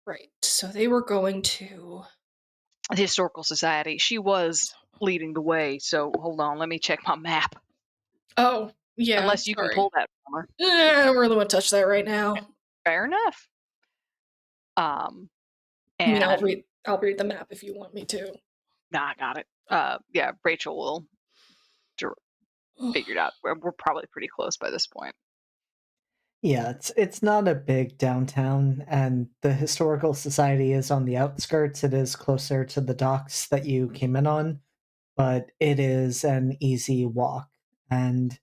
Right. So they were going to the Historical Society. She was leading the way, so hold on, let me check my map. Oh, yeah. Unless you can pull that from her. I don't really want to touch that right now. Fair enough. And I'll read the map if you want me to. Nah, I got it. Yeah, Rachel will figure it out. We're probably pretty close by this point. Yeah, it's not a big downtown, and the Historical Society is on the outskirts. It is closer to the docks that you came in on, but it is an easy walk. And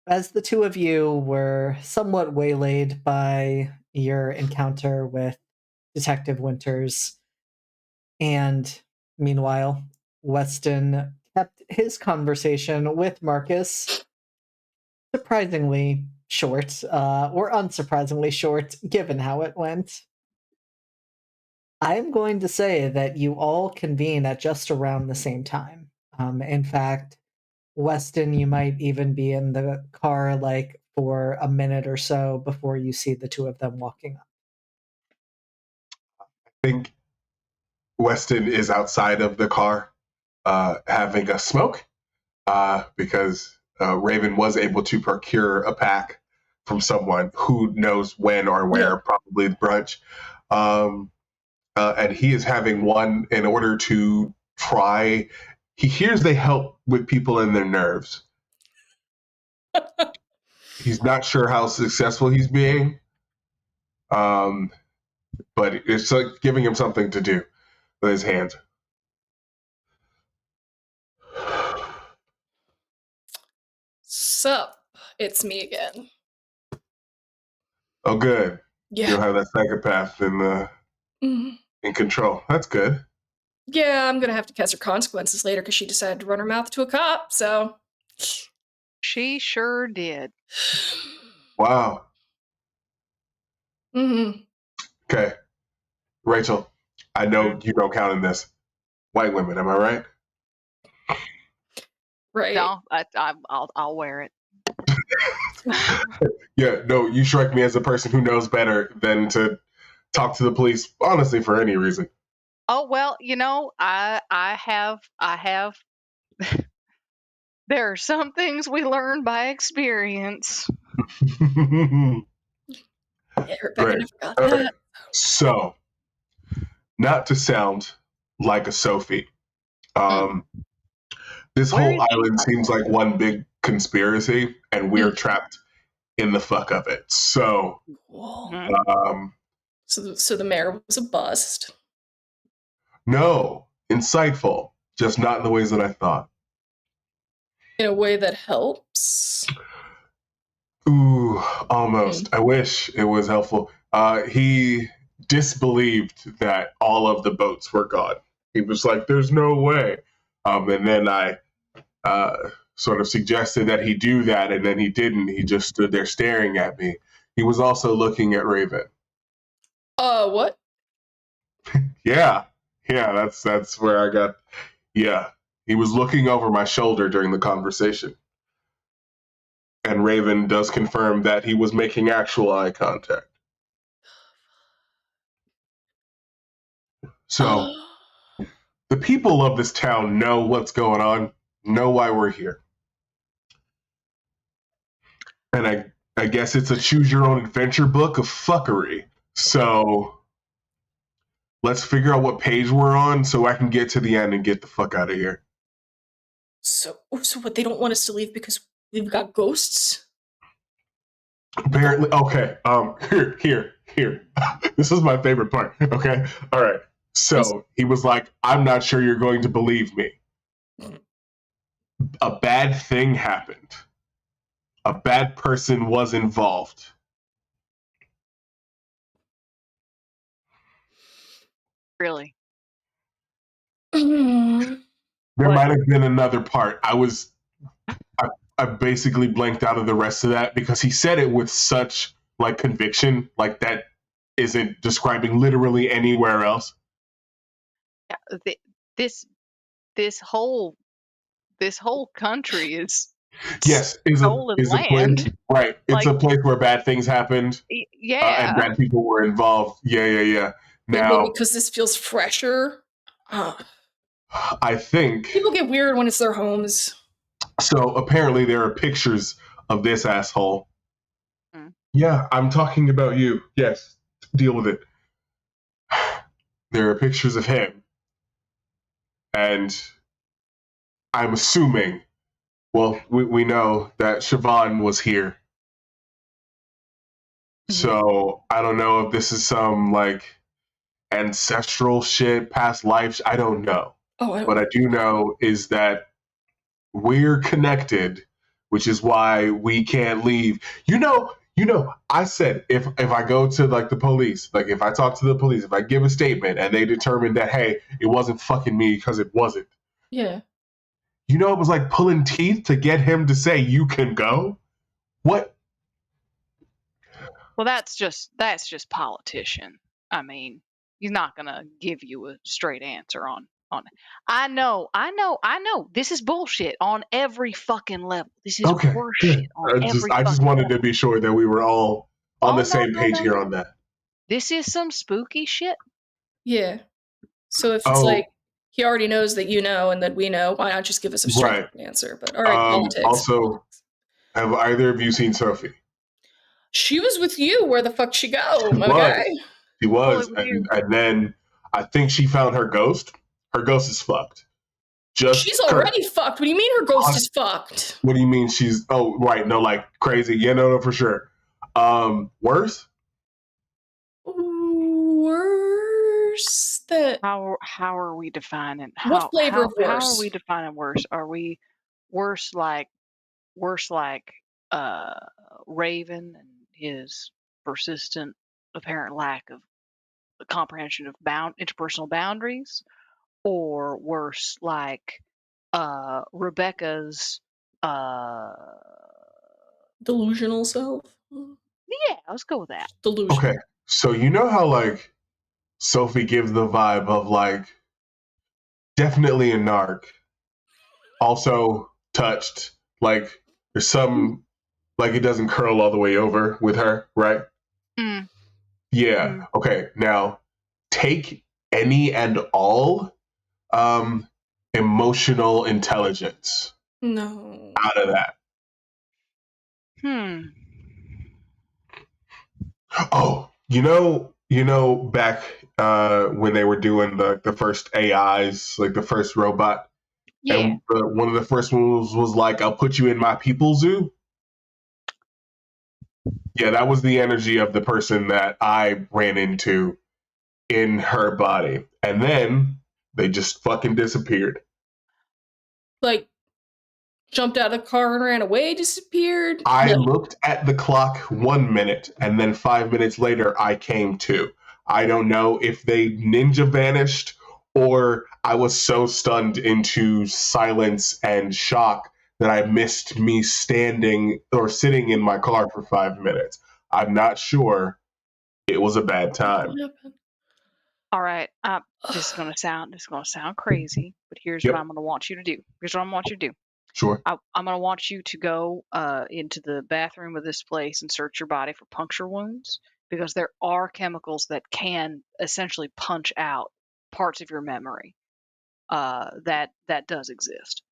as the two of you were somewhat waylaid by your encounter with Detective Winters, and meanwhile, Weston kept his conversation with Marcus surprisingly short, or unsurprisingly short, given how it went. I'm going to say that you all convene at just around the same time. In fact, Weston, you might even be in the car for a minute or so before you see the two of them walking up. I think Weston is outside of the car having a smoke because Raven was able to procure a pack from someone who knows when or where, probably brunch. And he is having one in order to try. He hears they help with people in their nerves. He's not sure how successful he's being, but it's like giving him something to do with his hands. Sup, it's me again. Oh, good. Yeah. You'll have that psychopath in control. That's good. Yeah, I'm gonna have to catch her consequences later because she decided to run her mouth to a cop, so. She sure did. Wow. Mm-hmm. Okay. Rachel, I know you don't count in this. White women, am I right? Right. No, I'll wear it. Yeah, no, you strike me as a person who knows better than to talk to the police, honestly, for any reason. Oh, well, I have there are some things we learn by experience. Yeah, Rebecca forgot that. Right. So, not to sound like a Sophie, this whole island seems like one big conspiracy, and we're trapped in the fuck of it. So, so the mayor was a bust. No, insightful, just not in the ways that I thought. In a way that helps? Ooh, almost. I wish it was helpful. He disbelieved that all of the boats were gone. He was like, there's no way. And then I sort of suggested that he do that, and then he didn't. He just stood there staring at me. He was also looking at Raven. What? Yeah, that's where I got. Yeah, he was looking over my shoulder during the conversation. And Raven does confirm that he was making actual eye contact. So, the people of this town know what's going on, know why we're here. And I guess it's a choose your own adventure book of fuckery. So, let's figure out what page we're on so I can get to the end and get the fuck out of here. So what, they don't want us to leave because we've got ghosts? Apparently, okay. Here. This is my favorite part. Okay, all right. So he was like, "I'm not sure you're going to believe me. A bad thing happened. a bad person was involved. Really? There What? might have been another part. I basically blanked out of the rest of that because he said it with such like conviction, like that isn't describing literally anywhere else. This this whole country is Yes, stolen is a place, land. right? It's Like, a place where bad things happened and yeah. bad people were involved. Yeah. Now, because this feels fresher. I think People get weird when it's their homes. so. Apparently, there are pictures of this asshole. Yeah, I'm talking about you. Yes, deal with it. There are pictures of him, and I'm assuming. Well, we know that Siobhan was here. So I don't know if this is some like ancestral shit, past lives. I don't know. What I do know is that we're connected, which is why we can't leave. You know, I said if I go to like the police, like if I talk to the police, if I give a statement and they determine that, hey, it wasn't fucking me because it wasn't. Yeah. You know, it was like pulling teeth to get him to say you can go. What? Well, that's just politician. I mean, he's not gonna give you a straight answer on it. I know. This is bullshit on every fucking level. This is Okay, horseshit good. on every I just fucking wanted level. to be sure that we were all on the same page here on that. This is some spooky shit. Yeah. So if it's like he already knows that you know and that we know, why not just give us a straight answer? But all right, politics. Also, have either of you seen Sophie? She was with you. Where the fuck she go, my guy? She was, and then I think she found her ghost. Her ghost is fucked. She's already fucked. What do you mean her ghost is fucked? What do you mean she's? Oh, right. No, like crazy. Yeah, no, for sure. Worse. Worse. That how are we defining? What flavor of worse? How are we defining worse? Are we worse like Raven and his persistent apparent lack of the comprehension of interpersonal boundaries, or worse like Rebecca's delusional self? Yeah, let's go with that. Delusion. Okay, so you know how like Sophie gives the vibe of like definitely a narc, also touched, like there's some like it doesn't curl all the way over with her, right? Yeah. Okay. Now take any and all emotional intelligence out of that. Oh, you know back when they were doing the first AIs, like the first robot. Yeah. And one of the first moves was like, I'll put you in my people zoo. Yeah, that was the energy of the person that I ran into in her body. And then they just fucking disappeared. Like, jumped out of the car and ran away, disappeared? I looked at the clock 1 minute, and then 5 minutes later, I came to. I don't know if they ninja vanished or I was so stunned into silence and shock that I missed me standing or sitting in my car for 5 minutes. I'm not sure. It was a bad time. All right. This is gonna sound crazy, but here's what I'm gonna want you to do. Sure. I'm gonna want you to go into the bathroom of this place and search your body for puncture wounds, because there are chemicals that can essentially punch out parts of your memory. That does exist.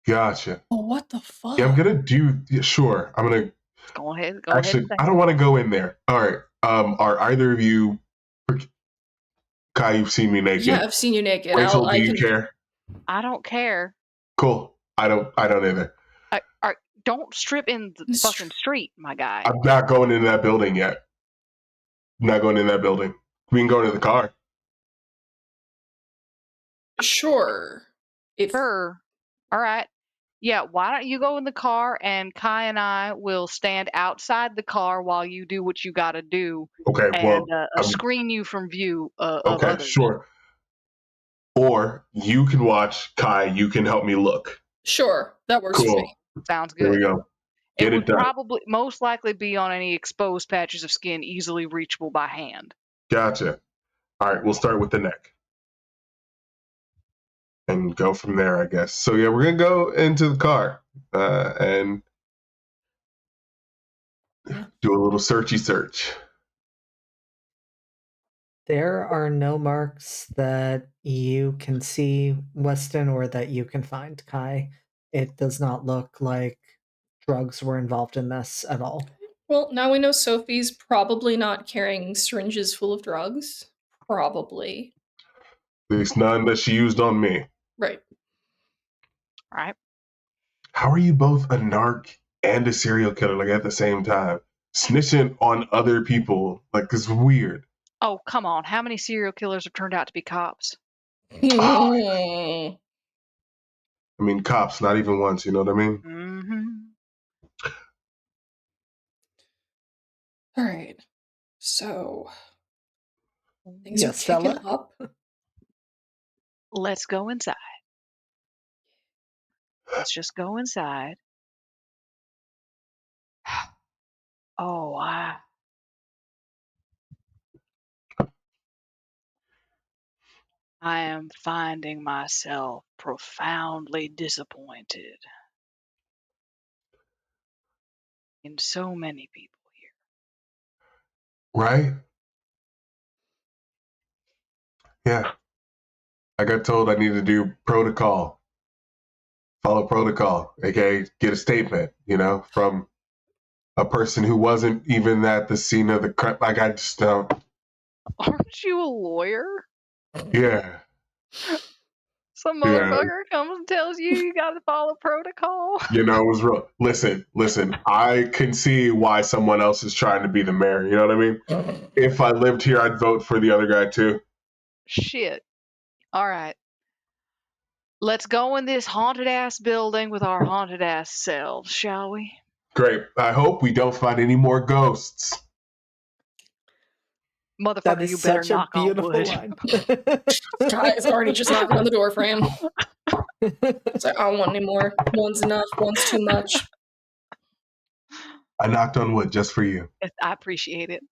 Gotcha. Oh, what the fuck? Yeah, I'm gonna do. Sure, I'm gonna. Go ahead. Actually, I don't want to go in there. All right. Are either of you? Kai, you've seen me naked. Yeah, I've seen you naked. Rachel, do you care? I don't care. Cool. I don't either. Don't strip in the fucking street, my guy. I'm not going into that building yet. I'm not going in that building. We can go to the car. Sure. Sure. All right. Yeah, why don't you go in the car and Kai and I will stand outside the car while you do what you got to do, Okay, and well, screen you from view of okay, others. sure. Or you can watch Kai. You can help me look. Sure, that works for Cool. me. Sounds Here we good. go. It Get it would done. probably most likely be on any exposed patches of skin easily reachable by hand. Gotcha. All right, we'll start with the neck and go from there, I guess. So yeah, we're gonna go into the car and do a little searchy search. There are no marks that you can see, Weston, or that you can find, Kai. It does not look like drugs were involved in this at all. Well, now we know Sophie's probably not carrying syringes full of drugs. Probably. At least none that she used on me. Right. Right. How are you both a narc and a serial killer like at the same time? Snitching on other people, like, it's weird. Oh, come on. How many serial killers have turned out to be cops? I mean, cops, not even once, you know what I mean? Mm-hmm. All right. So things Yeah, are picking Stella? up. Let's go inside. Let's just go inside. Oh, I am finding myself profoundly disappointed in so many people here. Right? Yeah. I got told I needed to do protocol, follow protocol, aka get a statement, from a person who wasn't even at the scene of the crime. Like, I just don't. Aren't you a lawyer? Yeah. Some Yeah. motherfucker comes and tells you gotta follow protocol. It was real. Listen, I can see why someone else is trying to be the mayor. You know what I mean? If I lived here, I'd vote for the other guy too. Shit. All right. Let's go in this haunted ass building with our haunted ass selves, shall we? Great. I hope we don't find any more ghosts. That Motherfucker, is you better such a knock on beautiful wood. line. Guy's already just knocking on the door frame. It's like, I don't want any more. One's enough. One's too much. I knocked on wood just for you. I appreciate it.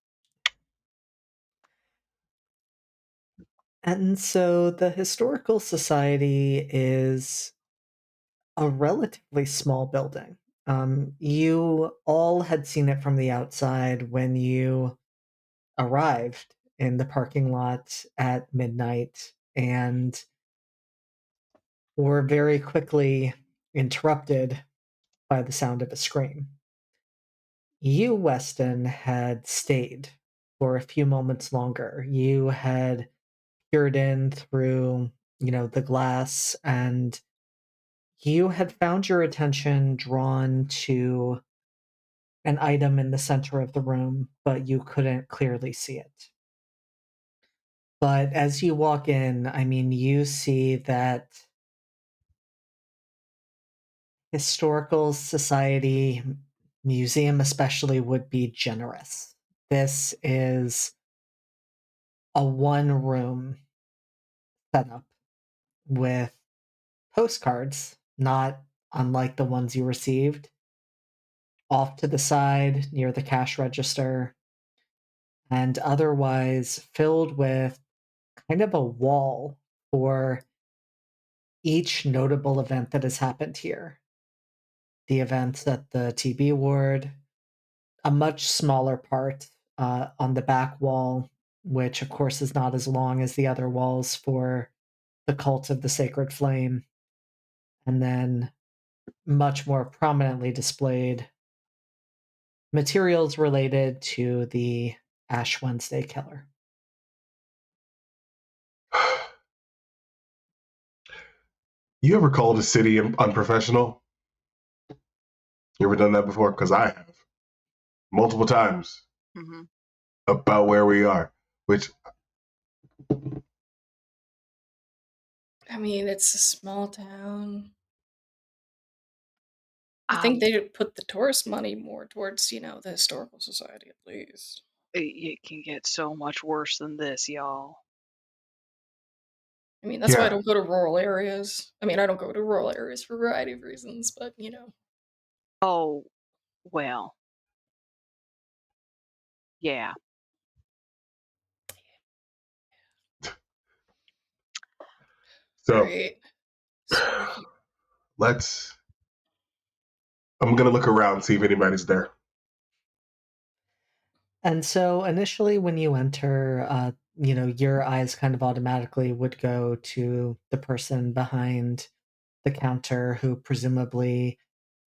And so the Historical Society is a relatively small building. You all had seen it from the outside when you arrived in the parking lot at midnight and were very quickly interrupted by the sound of a scream. You, Weston, had stayed for a few moments longer. You had peered in through, the glass, and you had found your attention drawn to an item in the center of the room, but you couldn't clearly see it. But as you walk in, you see that Historical Society Museum especially would be generous. This is a one-room setup with postcards, not unlike the ones you received, off to the side near the cash register, and otherwise filled with kind of a wall for each notable event that has happened here. The events at the TB ward, a much smaller part on the back wall, which of course is not as long as the other walls for the Cult of the Sacred Flame, and then much more prominently displayed materials related to the Ash Wednesday killer. You ever called a city unprofessional? You ever done that before? Because I have. Multiple times. Mm-hmm. About where we are. Which, I mean, it's a small town. I think they put the tourist money more towards, the historical society at least. It can get so much worse than this, y'all. I mean, that's why I don't go to rural areas. I mean, I don't go to rural areas for a variety of reasons, but Oh, well. Yeah. So Right. So I'm gonna look around, see if anybody's there. And so initially when you enter, your eyes kind of automatically would go to the person behind the counter who presumably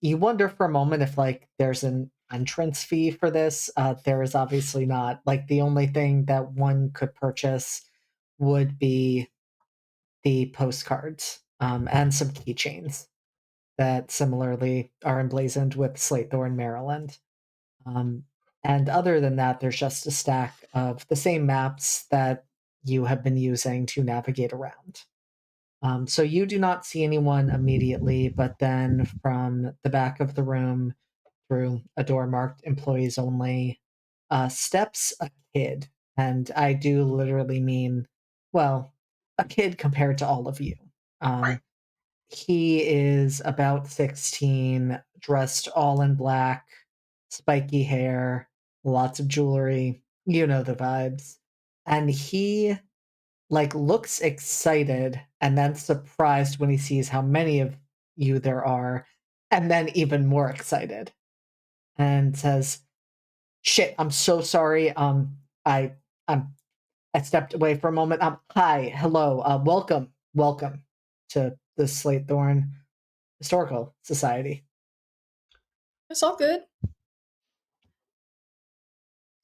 you wonder for a moment if like there's an entrance fee for this. There is obviously not. Like the only thing that one could purchase would be the postcards and some keychains that similarly are emblazoned with Slatethorn, Maryland. Um, and other than that, there's just a stack of the same maps that you have been using to navigate around. So you do not see anyone immediately, but then from the back of the room through a door marked employees only steps a kid. And I do literally mean, well, a kid compared to all of you. Right. He is about 16, dressed all in black, spiky hair, lots of jewelry. You know the vibes. And he like looks excited and then surprised when he sees how many of you there are, and then even more excited and says, "Shit, I'm so sorry. I'm I stepped away for a moment. Hi, hello, welcome to the Slatethorn Historical Society." it's all good.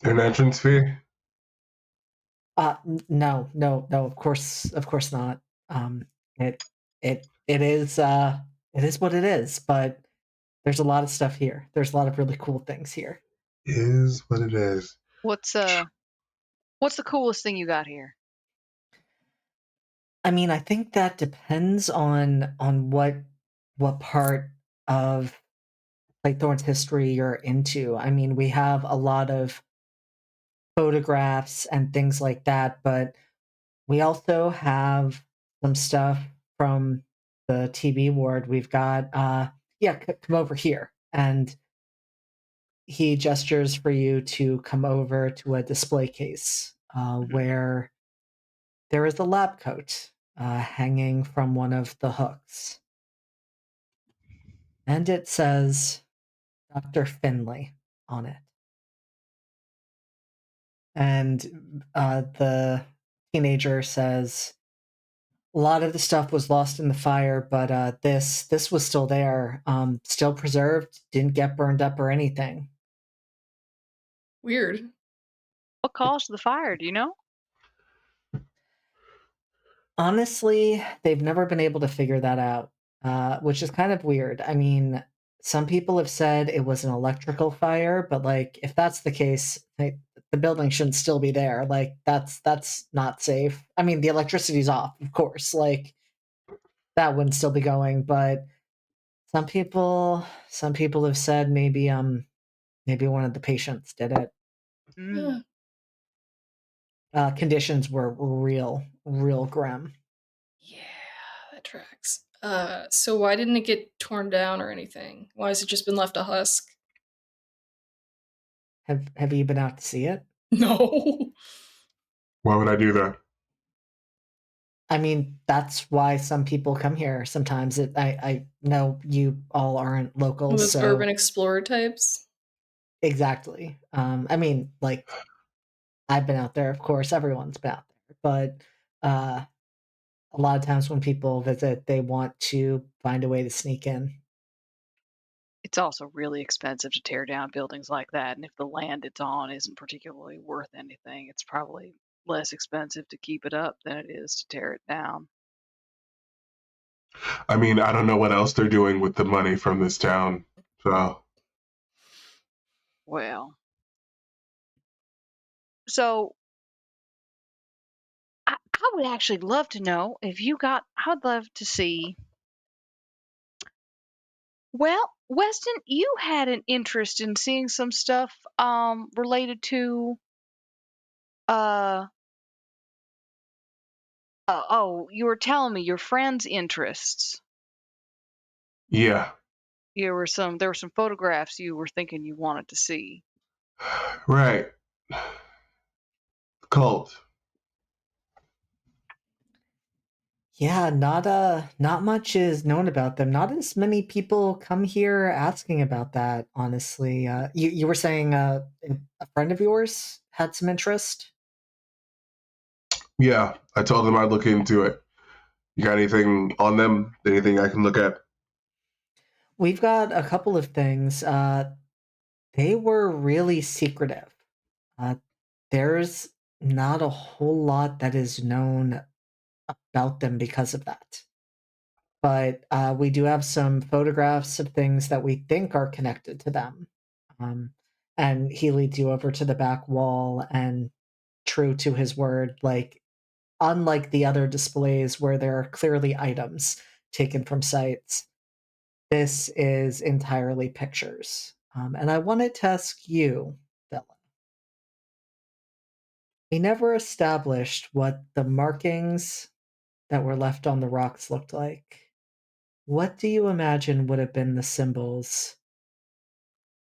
An entrance fee? No, of course not. It it is what it is, but there's a lot of stuff here. There's a lot of really cool things here. Is what it is. What's the coolest thing you got here? I mean, I think that depends on what part of Thorn's history you're into. I mean, we have a lot of photographs and things like that, but we also have some stuff from the TV ward. We've got come over here. And he gestures for you to come over to a display case where there is a lab coat hanging from one of the hooks. And it says Dr. Finley on it. And the teenager says, a lot of the stuff was lost in the fire, but this was still there, still preserved, didn't get burned up or anything. Weird. What caused the fire? Do you know? Honestly, they've never been able to figure that out, which is kind of weird. I mean, some people have said it was an electrical fire, but like if that's the case, the building shouldn't still be there. Like that's not safe. I mean, the electricity's off, of course. Like that wouldn't still be going, but some people have said maybe one of the patients did it. Mm. Conditions were real grim. Yeah, that tracks. So why didn't it get torn down or anything? Why has it just been left a husk? Have you been out to see it? No. Why would I do that? I mean, that's why some people come here. Sometimes I know you all aren't locals, Those so urban explorer types. exactly. I mean, like I've been out there, of course, everyone's been out there, but a lot of times when people visit, they want to find a way to sneak in. It's also really expensive to tear down buildings like that, and if the land it's on isn't particularly worth anything, it's probably less expensive to keep it up than it is to tear it down. I mean, I don't know what else they're doing with the money from this town. So Well, so I would actually love to know if you got. I would love to see. Well, Weston, you had an interest in seeing some stuff related to you were telling me your friend's interests. Yeah. There were some photographs you were thinking you wanted to see. Right. Cult. Yeah, not much is known about them. Not as many people come here asking about that, honestly. You were saying a friend of yours had some interest? Yeah, I told them I'd look into it. You got anything on them? Anything I can look at? We've got a couple of things. They were really secretive. Uh, there's not a whole lot that is known about them because of that. But we do have some photographs of things that we think are connected to them. And he leads you over to the back wall, and true to his word, like, unlike the other displays where there are clearly items taken from sites, this is entirely pictures. And I wanted to ask you, Bella. We never established what the markings that were left on the rocks looked like. What do you imagine would have been the symbols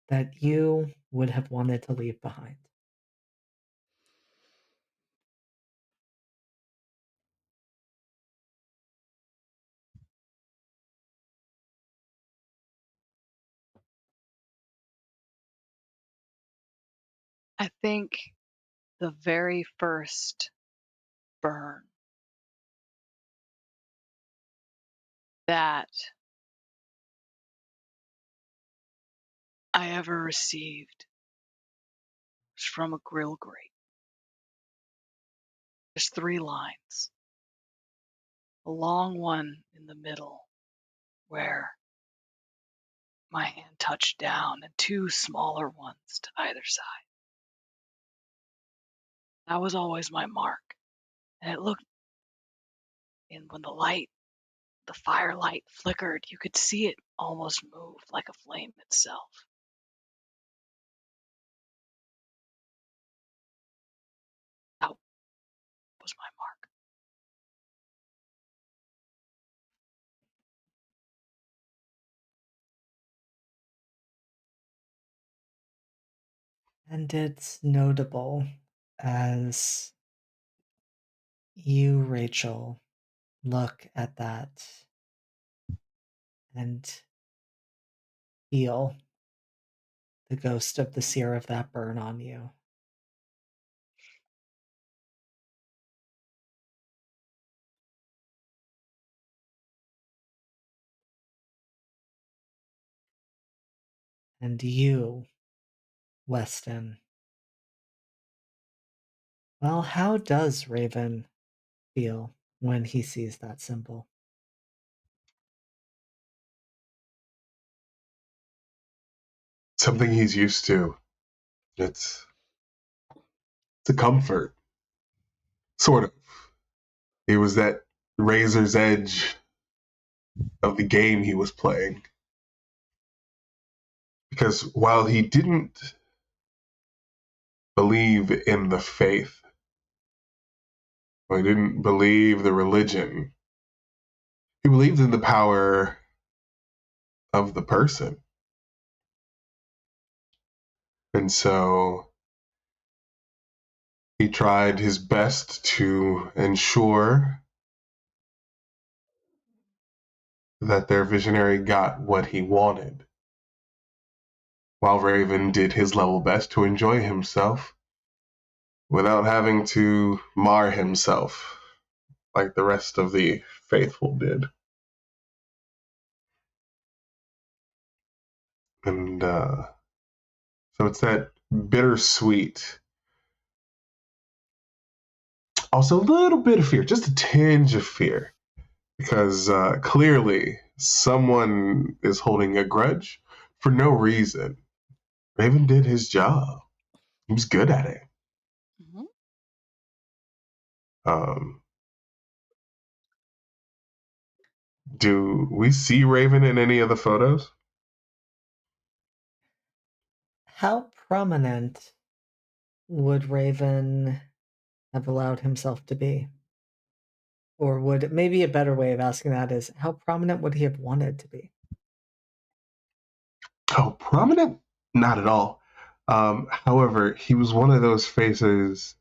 that you would have wanted to leave behind? I think the very first burn that I ever received was from a grill grate. There's 3 lines. A long one in the middle where my hand touched down, and 2 smaller ones to either side. That was always my mark. And it looked, and when the firelight flickered, you could see it almost move like a flame itself. That was my mark. And it's notable as you, Rachel, look at that and feel the ghost of the seer of that burn on you. And you, Weston. Well, how does Raven feel when he sees that symbol? Something he's used to. It's a comfort. Sort of. It was that razor's edge of the game he was playing. Because while he didn't believe in the faith, or he didn't believe the religion, he believed in the power of the person. And so he tried his best to ensure that their visionary got what he wanted, while Raven did his level best to enjoy himself without having to mar himself like the rest of the faithful did. And so it's that bittersweet, also a little bit of fear, just a tinge of fear, because clearly someone is holding a grudge for no reason. Raven did his job. He was good at it. Mm-hmm. Do we see Raven in any of the photos? How prominent would Raven have allowed himself to be? Or would maybe a better way of asking that is, how prominent would he have wanted to be? Oh, prominent? Not at all. However, he was one of those faces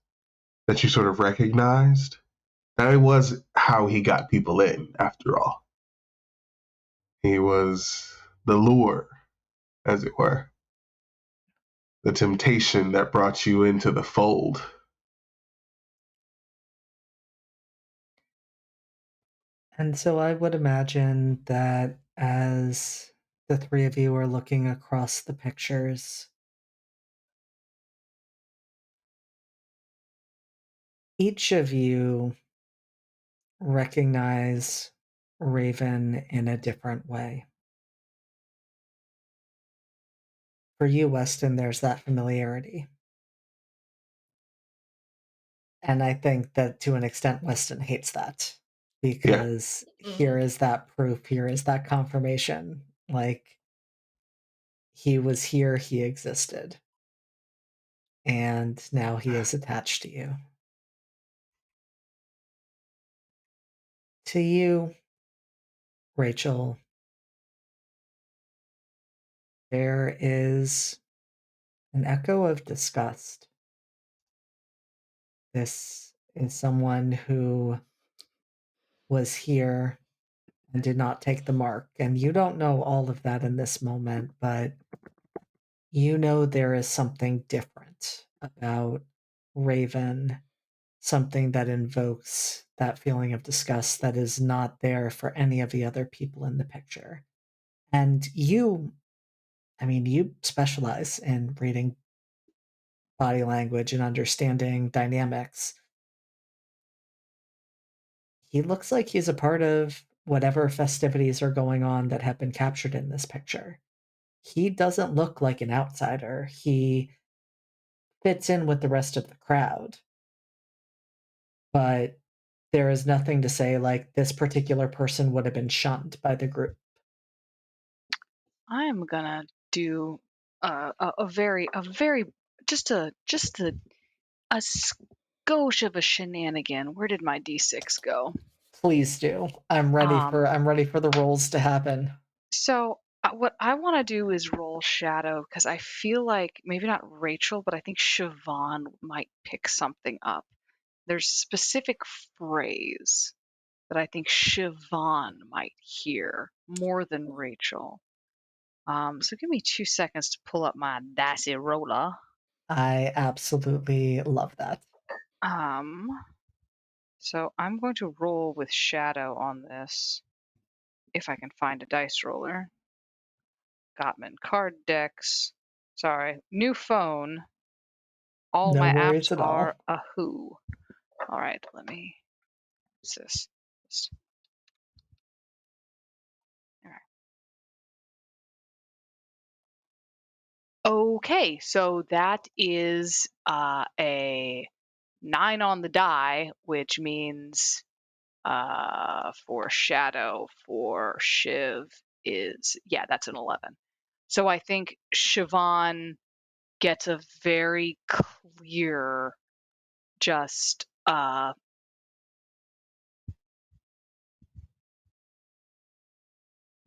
that you sort of recognized. That was how he got people in, after all. He was the lure, as it were, the temptation that brought you into the fold. And so I would imagine that as the three of you are looking across the pictures, each of you recognize Raven in a different way. For you, Weston, there's that familiarity. And I think that to an extent, Weston hates that because here is that proof, here is that confirmation. Like, he was here, he existed. And now he is attached to you. To you, Rachel, there is an echo of disgust. This is someone who was here and did not take the mark. And you don't know all of that in this moment, but you know there is something different about Raven, something that invokes that feeling of disgust that is not there for any of the other people in the picture. And you specialize in reading body language and understanding dynamics. He looks like he's a part of whatever festivities are going on that have been captured in this picture. He doesn't look like an outsider. He fits in with the rest of the crowd. But there is nothing to say like this particular person would have been shunned by the group. I'm gonna do a very just a skosh of a shenanigan. Where did my D6 go? Please do. I'm ready for the rolls to happen. So what I want to do is roll shadow because I feel like maybe not Rachel, but I think Siobhan might pick something up. There's specific phrase that I think Siobhan might hear more than Rachel. So give me 2 seconds to pull up my dicey roller. I absolutely love that. So I'm going to roll with shadow on this, if I can find a dice roller. Gottman card decks. Sorry, new phone. All No my worries apps at are all. a who. All right, let me. What's this? All right. Okay, so that is a 9 on the die, which means for shadow for Shiv is that's an 11. So I think Siobhan gets a very clear just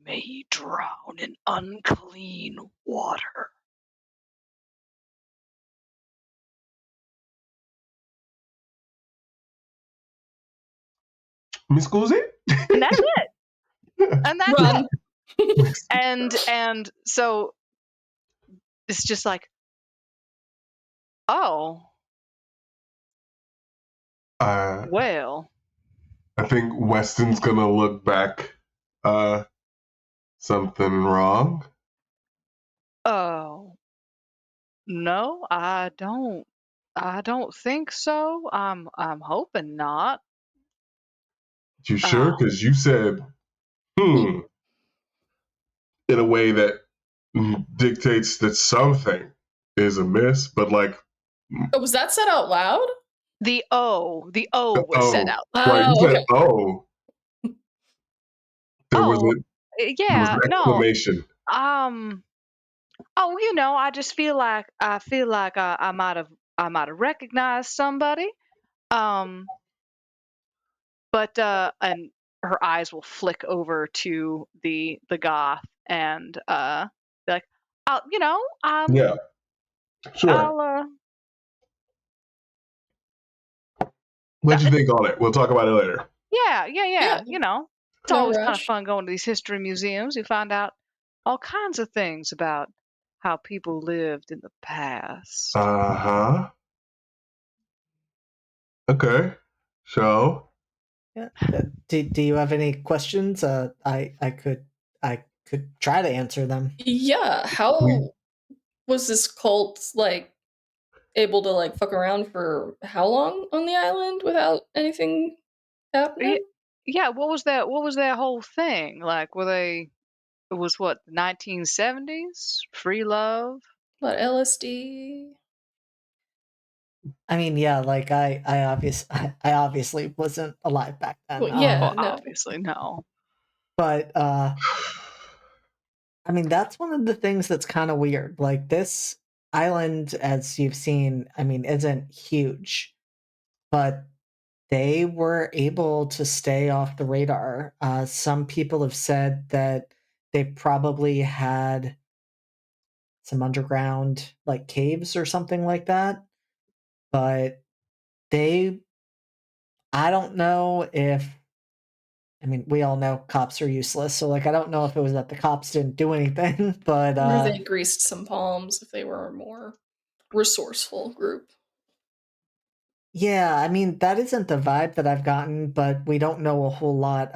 may he drown in unclean water. Miss Scusi? And that's it. And that's Run. it. And so it's just like, oh, well. I think Weston's gonna look back. Something wrong? Oh, no, I don't. I don't think so. I'm hoping not. You sure? Because you said, in a way that dictates that something is amiss, but like. Oh, was that said out loud? The O was said out loud. Right, you said, okay. There was an Yeah, no. exclamation. Oh, I just feel like I might have recognized somebody. Um, but and her eyes will flick over to the goth and be like, "Oh, Yeah, sure. I'll What you think on it? We'll talk about it later. yeah, Yeah. It's No always kind of rush. fun going to these history museums. You find out all kinds of things about how people lived in the past." Uh-huh. Okay. So, Yeah. Do you have any questions? I could try to answer them. Yeah, we, how was this cult able to fuck around for how long on the island without anything Yeah, happening? yeah, what was that? What was that whole thing like? Were they? It was what, 1970s? Free love? About LSD? I mean, yeah, like I obviously wasn't alive back then. Well, yeah, Well, no. obviously no. But I mean, that's one of the things that's kind of weird. Like this island, as you've seen, I mean, isn't huge, but they were able to stay off the radar. Some people have said that they probably had some underground like caves or something like that, but they I don't know if I mean, we all know cops are useless, so like I don't know if it was that the cops didn't do anything, but Or they greased some palms if they were a more resourceful group. yeah, I mean, that isn't the vibe that I've gotten, but we don't know a whole lot.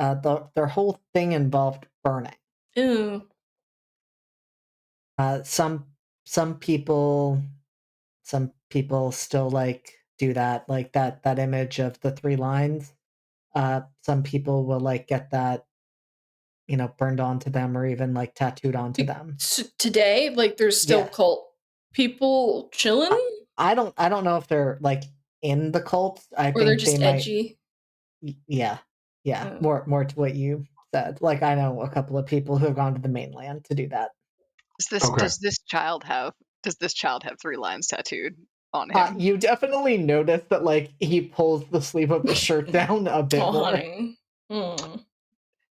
Their whole thing involved burning. Ew. Uh, some some people some people still like do that, like that image of the three lines. Some people will like get that, burned onto them or even like tattooed onto them. Today, there's still Yeah. cult people chilling? I don't know if they're like in the cult. I Or they're think they just might. edgy? Yeah, yeah. Oh. More to what you said. Like I know a couple of people who have gone to the mainland to do that. okay. Does this child have 3 lines tattooed on him? You definitely notice that like he pulls the sleeve of his shirt down a bit Oh, more. honey. Hmm.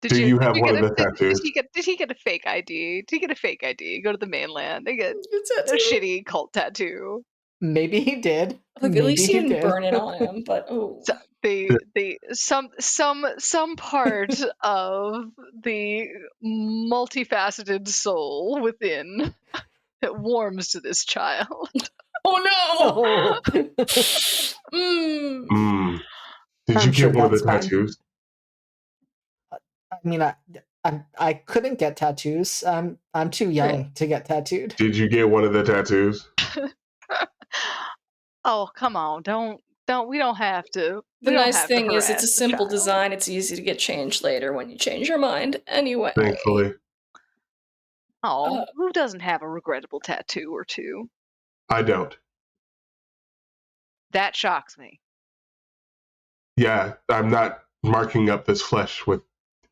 Do you have one of the Did tattoos? he get a fake ID? Did he get a fake ID? Go to the mainland. They get Good a tattoo. shitty cult tattoo. Maybe he did. At least Maybe he he didn't did. burn it on him, but oh. So some part of the multifaceted soul within that warms to this child. Oh no! Oh. Mm. Mm. Did I'm you sure get one of the that's fine. tattoos? I mean, I couldn't get tattoos. I'm too young to get tattooed. Did you get one of the tattoos? Oh, come on. We don't have to. The We don't nice have to thing is it's a harass the simple child. design. It's easy to get changed later when you change your mind. Anyway. Thankfully. Oh, Uh, who doesn't have a regrettable tattoo or two? I don't. That shocks me. Yeah, I'm not marking up this flesh with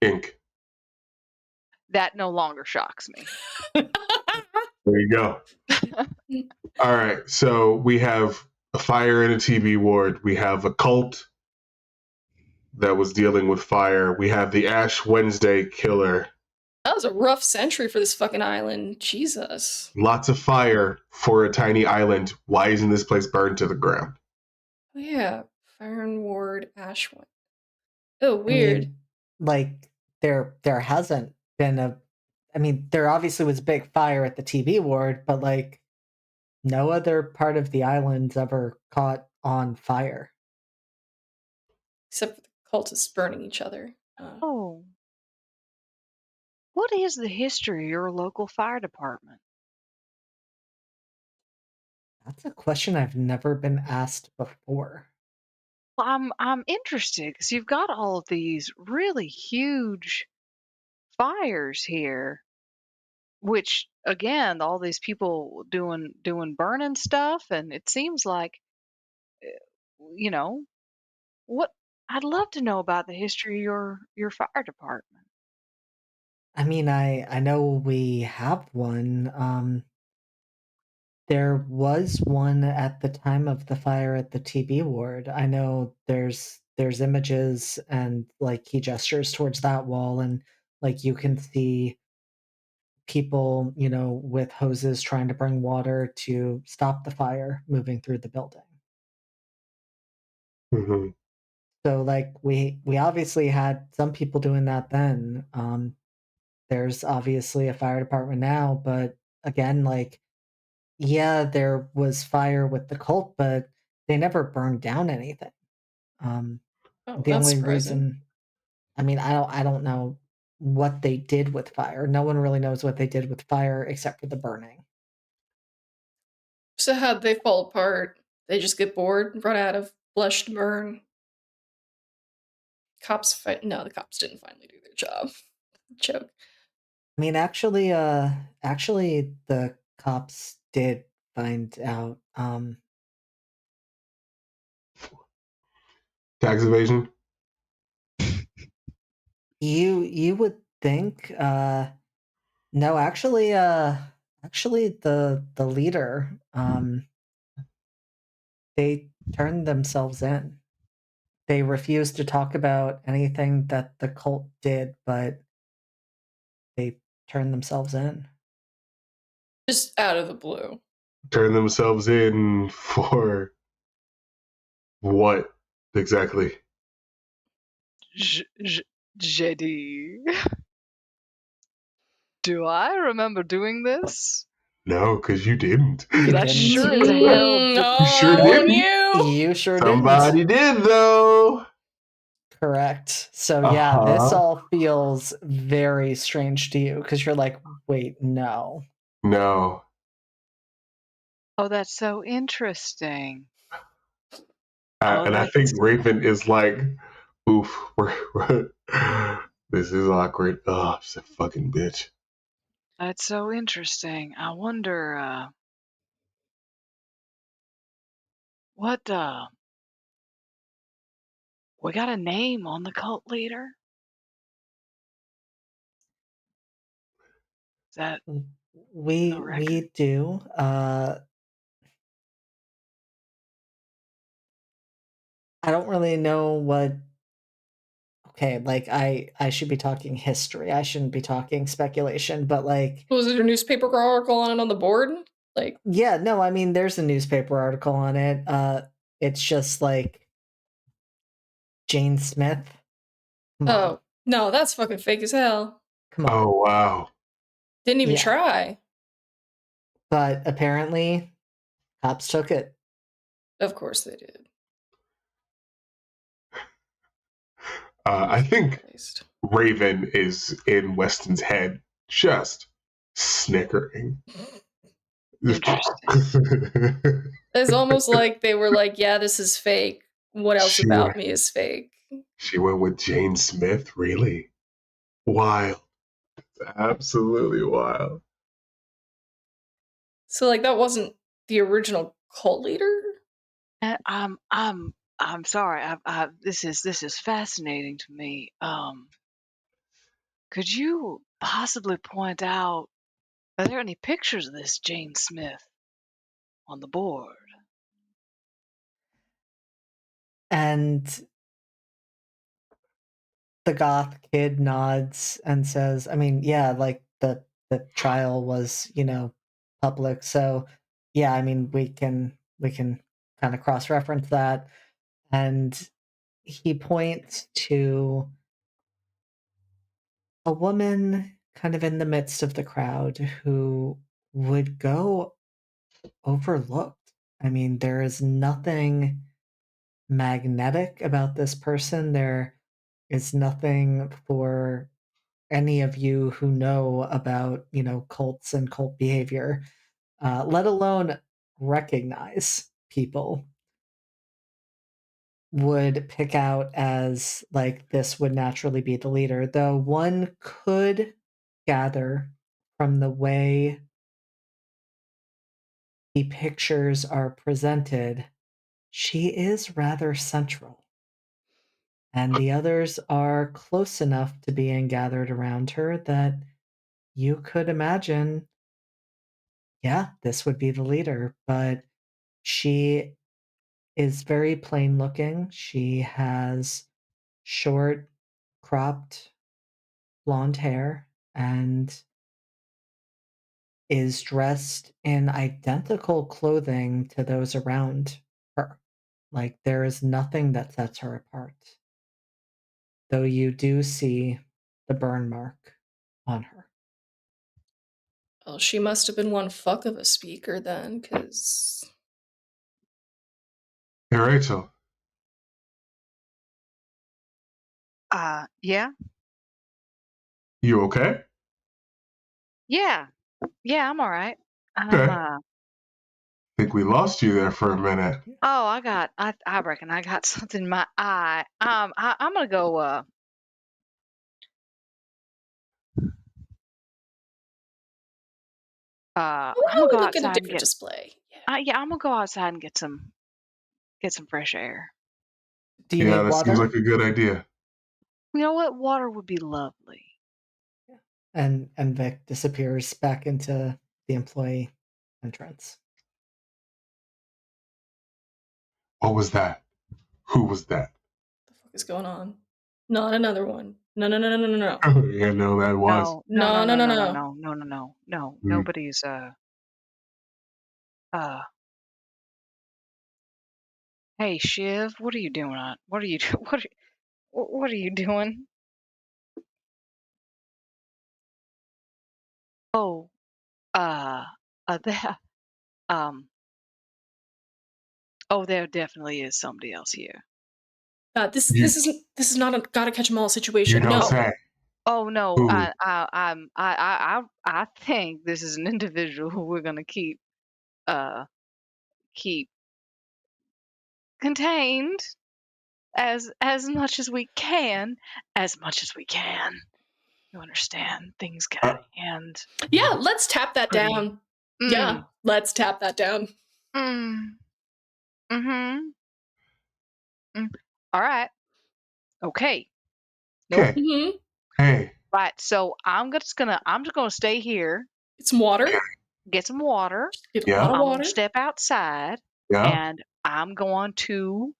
ink. That no longer shocks me. There you go. All right, so we have a fire in a TV ward. We have a cult that was dealing with fire. We have the Ash Wednesday killer. That was a rough century for this fucking island. Jesus. Lots of fire for a tiny island. Why isn't this place burned to the ground? Oh, yeah. Fire and Ward Ashwin. Oh, I weird. mean, like there hasn't been a. I mean, there obviously was a big fire at the TV ward, but like no other part of the island's ever caught on fire. Except for the cultists burning each other. Oh. What is the history of your local fire department? That's a question I've never been asked before. Well, I'm interested because you've got all of these really huge fires here, which again, all these people doing burning stuff, and it seems like, you know, what I'd love to know about the history of your fire department. I mean, I know we have one. There was one at the time of the fire at the TB ward. I know there's images and like he gestures towards that wall, and like you can see people, with hoses trying to bring water to stop the fire moving through the building. Mm-hmm. So like we obviously had some people doing that then. There's obviously a fire department now, but again, like, yeah, there was fire with the cult, but they never burned down anything. Oh, The that's only surprising. reason, I mean, I don't know what they did with fire. No one really knows what they did with fire except for the burning. So how'd they fall apart? They just get bored, run out of flesh to burn. No, the cops didn't finally do their job. Joke. I mean, actually, the cops did find out. Tax evasion. You would think, no, actually, the leader, they turned themselves in. They refused to talk about anything that the cult did, but they turned themselves in. Just out of the blue. Turn themselves in for what exactly? JD. Do I remember doing this? No, because you didn't. You I didn't. sure as hell No, did. You sure didn't? You sure Somebody didn't. did though. Correct. So yeah, this Uh-huh. all feels very strange to you because you're like, wait, no. No. Oh, that's so interesting. And I think Raven is like, oof, we're this is awkward. Oh, she's a fucking bitch. That's so interesting. I wonder, what, we got a name on the cult leader? Is that the record? We do. I don't really know what. Okay, like I should be talking history. I shouldn't be talking speculation, but like, was it a newspaper article on it on the board? Like, yeah, no, I mean, there's a newspaper article on it. It's just like Jane Smith. Come on. oh no, that's fucking fake as hell. Come on. Oh wow. Didn't even Yeah. try. But apparently, cops took it. Of course they did. I think Christ. Raven is in Weston's head, just snickering. Interesting. It's almost like they were like, yeah, this is fake. What else about me is fake? She went with Jane Smith, really? Wild. Absolutely wild. So like that wasn't the original cult leader? I'm sorry. This is fascinating to me. Could you possibly point out, are there any pictures of this Jane Smith on the board? And the goth kid nods and says, I mean, yeah, like the trial was, public. So yeah, I mean, we can kind of cross-reference that. And he points to a woman kind of in the midst of the crowd who would go overlooked. I mean, there is nothing magnetic about this person. There is nothing for any of you who know about, cults and cult behavior, let alone recognize people, would pick out as like this would naturally be the leader. Though one could gather from the way the pictures are presented, she is rather central. And the others are close enough to being gathered around her that you could imagine, yeah, this would be the leader, but she is very plain looking. She has short, cropped blonde hair and is dressed in identical clothing to those around her. Like, there is nothing that sets her apart. Though you do see the burn mark on her. Well, she must have been one fuck of a speaker then, because... Hey, Rachel. Yeah? You okay? Yeah. Yeah, I'm alright. Okay. Think we lost you there for a minute. Oh, I reckon I got something in my eye. I'm gonna go, I'm Why gonna don't go we look at a outside and different display? Yeah. yeah, I'm gonna go outside and get some fresh air. Do you Yeah, need that water? seems like a good idea. You know what? Water would be lovely. And Vic disappears back into the employee entrance. What was that? Who was that? What the fuck is going on? Not another one. No. Yeah, no, that was. No. Nobody's hey Shiv, what are you doing? What are you what are you doing? Oh, there there definitely is somebody else here. This You, is not a gotta catch 'em all you situation. don't No. say. Oh no, Who? I think this is an individual who we're gonna keep keep contained as much as we can, You understand? Things get out of hand. Yeah, let's tap that Pretty. down. Yeah, let's tap that down. Mm-hmm. All right. Okay. Nope. Okay. Mm-hmm. Hey. Right. So I'm just gonna stay here, Get some water. get some water. Get a Yeah. lot of I'm water. gonna step outside Yeah. and I'm going to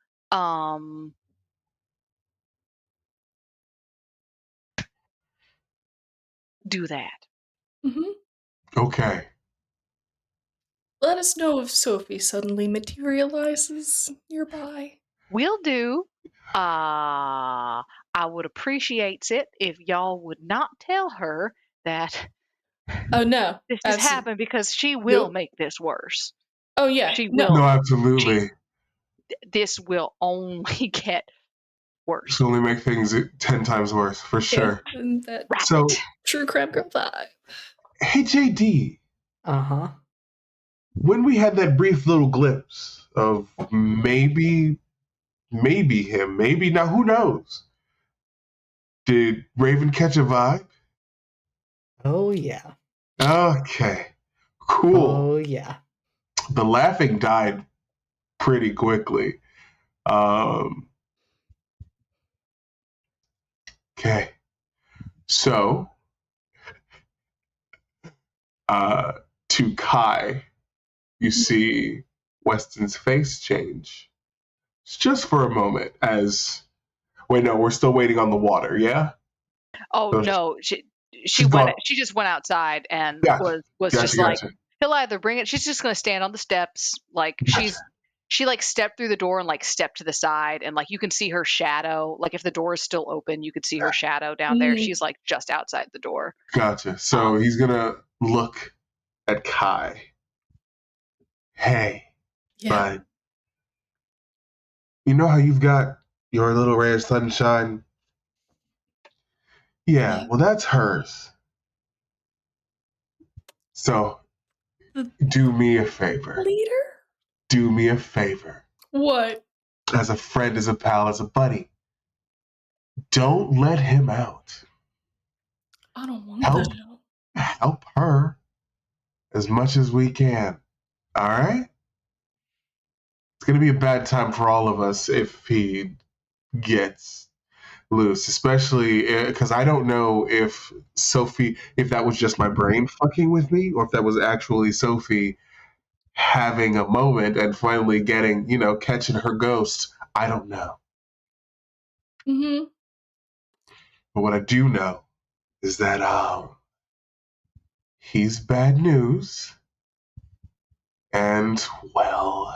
do that. Mm-hmm. Okay. Let us know if Sophie suddenly materializes nearby. Will do. I would appreciate it if y'all would not tell her that Oh no. this has happened because she will make this worse. Oh yeah. She No. will. No, absolutely. This will only get worse. This will only make things 10 times worse, for sure. That So, true crab girl vibe. hey, JD. Uh-huh. When we had that brief little glimpse of maybe him, maybe now, who knows? Did Raven catch a vibe? Oh yeah. Okay. Cool. Oh yeah. The laughing died pretty quickly. Okay. So, to Kai, you see Weston's face change. It's just for a moment as... Wait, no, we're still waiting on the water, yeah? Oh So no, she gone. she just went outside and Gotcha. was Gotcha, just like, gotcha. he'll either bring it, she's just gonna stand on the steps, like she like stepped through the door and like stepped to the side and like you can see her shadow, like if the door is still open you could see her shadow down there. She's like just outside the door. Gotcha. So he's gonna look at Kai. Hey, bud. You know how you've got your little ray of sunshine? Yeah, well, that's hers. So, do me a favor. Leader? Do me a favor. What? As a friend, as a pal, as a buddy. Don't let him out. I don't want that. Help her as much as we can. All right? It's going to be a bad time for all of us if he gets loose, especially because I don't know if that was just my brain fucking with me, or if that was actually Sophie having a moment and finally getting, catching her ghost. I don't know. Mm-hmm. But what I do know is that he's bad news. And, well,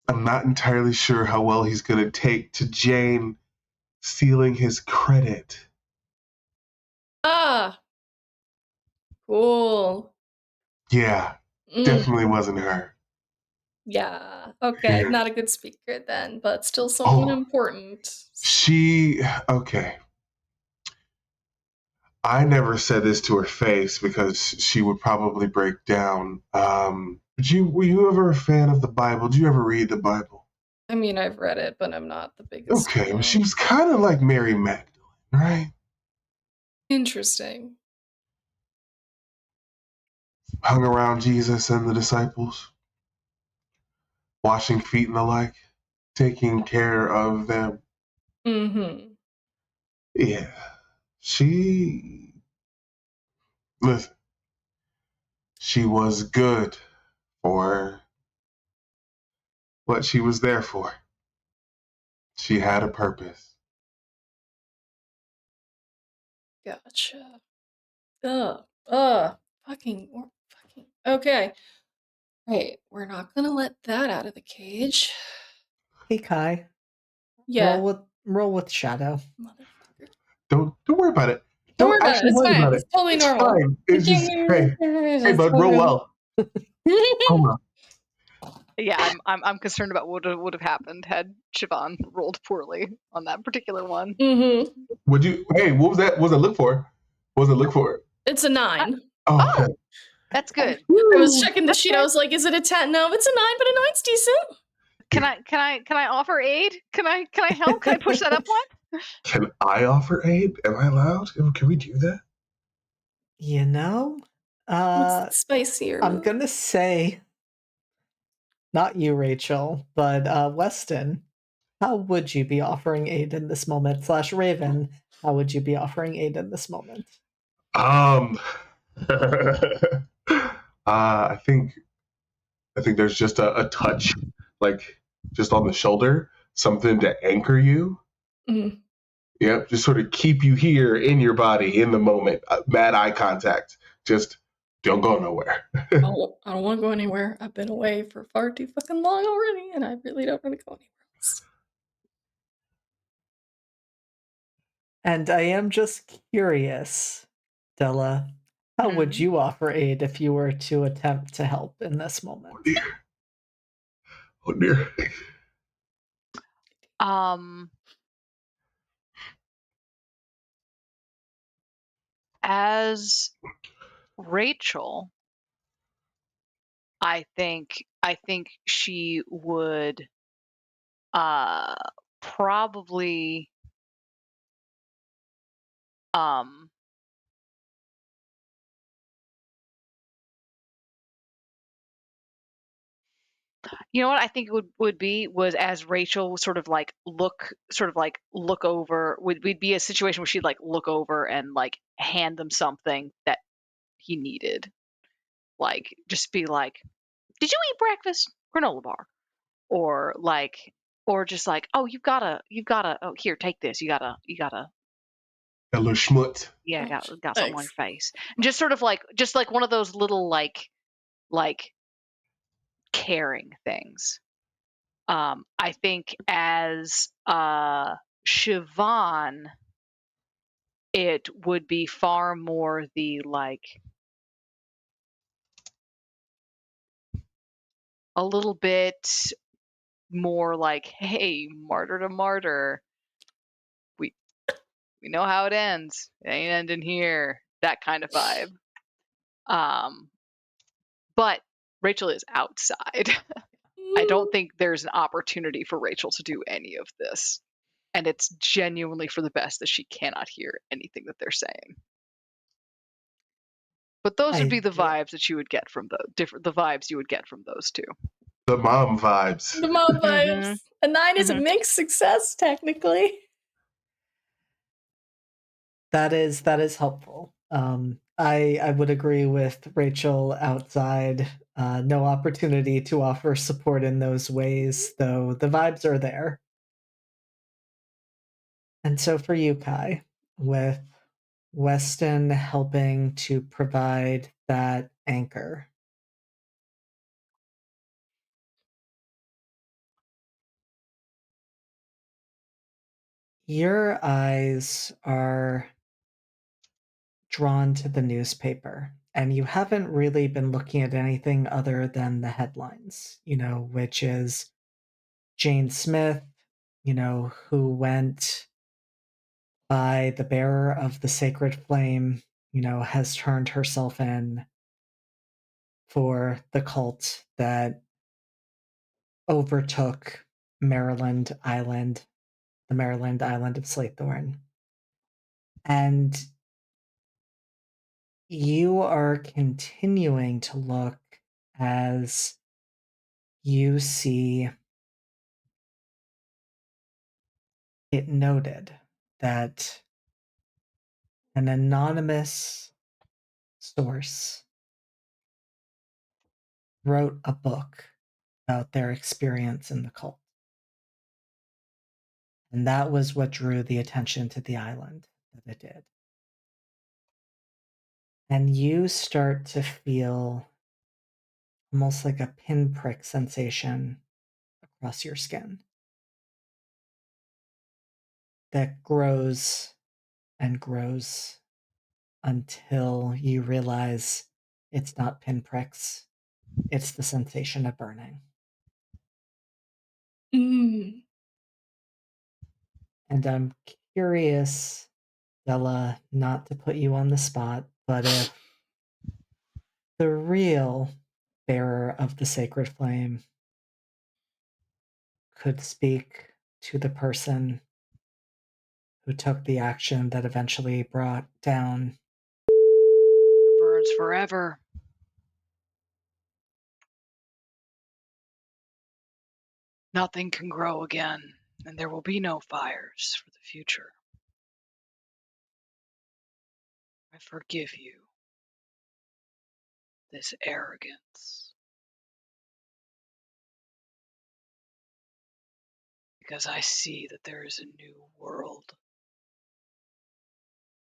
I'm not entirely sure how well he's going to take to Jane stealing his credit. Ah, cool. Yeah, definitely wasn't her. Yeah, okay, Yeah. not a good speaker then, but still someone important. Okay. I never said this to her face because she would probably break down. Were you ever a fan of the Bible? Did you ever read the Bible? I mean, I've read it, but I'm not the biggest Okay, well, fan. she was kind of like Mary Magdalene, right? Interesting. Hung around Jesus and the disciples, washing feet and the like, taking care of them. Mm-hmm. Yeah. Listen, she was good for what she was there for. She had a purpose. Gotcha. Fucking. Okay. Right, we're not gonna let that out of the cage. Hey Kai, Yeah. roll with Shadow. Motherfucker. Don't worry about it. Don't worry about it. Actually It's worry fine. about It's it. totally It's normal. fine. It's just hey bud, roll well. Roll well. Yeah, I'm concerned about what would have happened had Siobhan rolled poorly on that particular one. Mm-hmm. What was that? What was I look for? What was I look for? It's a 9. Oh, okay. That's good. I was checking the sheet. I was like, is it a 10? No, it's a 9, but a 9's decent. Can I offer aid? Can I help? Can I push that up one? Can I offer aid? Am I allowed? Can we do that? What's spicier? I'm gonna say, not you, Rachel, but Weston. How would you be offering aid in this moment? / Raven, how would you be offering aid in this moment? I think there's just a touch, like just on the shoulder, something to anchor you. Mm. Yep, just sort of keep you here in your body in the moment. Mad eye contact. Just don't go nowhere. I don't want to go anywhere. I've been away for far too fucking long already, and I really don't want to go anywhere else. And I am just curious, Della, how would you offer aid if you were to attempt to help in this moment? Oh dear. As Rachel, I think she would probably you know what I think it would be was as Rachel sort of like look over, we'd be a situation where she'd like look over and like hand them something that he needed. Like just be like, did you eat breakfast? Granola bar. Or just like, oh, you've gotta, oh, here, take this. You gotta, A little schmutz. yeah, got something on your face. And just sort of like, one of those little like caring things. I think as Siobhan, it would be far more the like a little bit more like, hey, martyr to martyr, we know how it ends. It ain't ending here. That kind of vibe. But Rachel is outside. I don't think there's an opportunity for Rachel to do any of this. And it's genuinely for the best that she cannot hear anything that they're saying. But those would be the vibes that you would get from the vibes you would get from those two. The mom vibes. The mom vibes. A 9 is a mixed success, technically. That is helpful. I would agree with Rachel outside. No opportunity to offer support in those ways, though the vibes are there. And so for you, Kai, with Weston helping to provide that anchor, your eyes are drawn to the newspaper, and you haven't really been looking at anything other than the headlines, which is Jane Smith, who went by the bearer of the sacred flame, has turned herself in for the cult that overtook Maryland Island, the Maryland Island of Slaythorn. And you are continuing to look as you see it noted that an anonymous source wrote a book about their experience in the cult. And that was what drew the attention to the island that it did. And you start to feel almost like a pinprick sensation across your skin that grows and grows until you realize it's not pinpricks, it's the sensation of burning. Mm. And I'm curious, Della, not to put you on the spot, but if the real bearer of the sacred flame could speak to the person who took the action that eventually brought down Burns forever. Nothing can grow again, and there will be no fires for the future. I forgive you this arrogance, because I see that there is a new world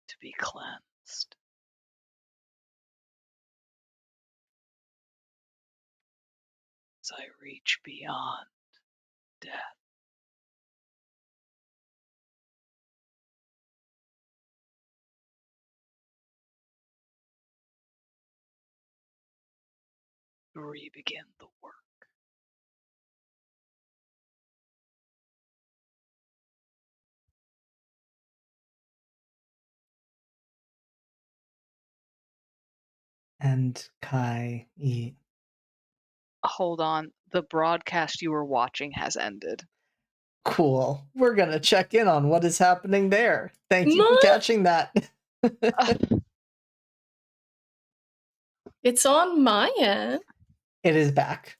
to be cleansed. As I reach beyond death. Re-begin the work. and Kai. Hold on, the broadcast you were watching has ended. Cool. We're going to check in on what is happening there. Thank you for catching that. It's on my end. It is back.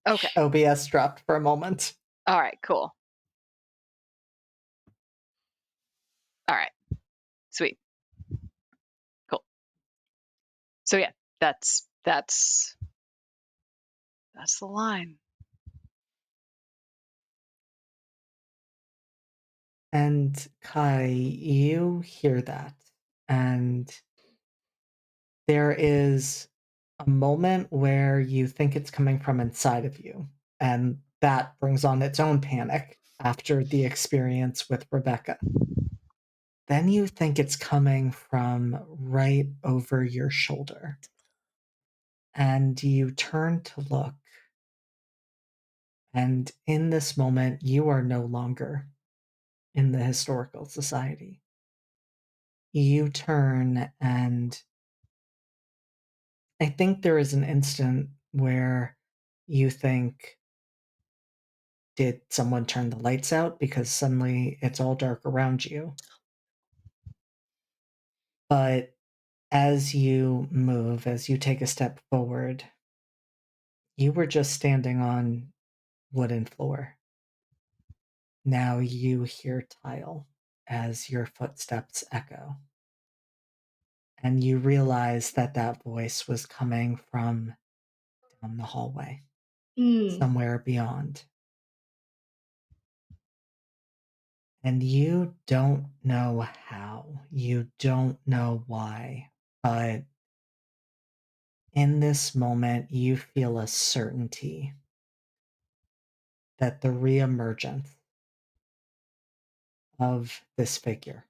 Okay. OBS dropped for a moment. All right, cool. All right. Sweet. Cool. So yeah, that's the line. And Kai, you hear that, and there is a moment where you think it's coming from inside of you, and that brings on its own panic after the experience with Rebecca. Then you think it's coming from right over your shoulder, and you turn to look, and in this moment, you are no longer in the historical society. You turn, and I think there is an instant where you think, did someone turn the lights out? Because suddenly it's all dark around you. But as you move, as you take a step forward, you were just standing on wooden floor. Now you hear tile as your footsteps echo. And you realize that voice was coming from down the hallway, somewhere beyond. And you don't know how, you don't know why, but in this moment, you feel a certainty that the reemergence of this figure,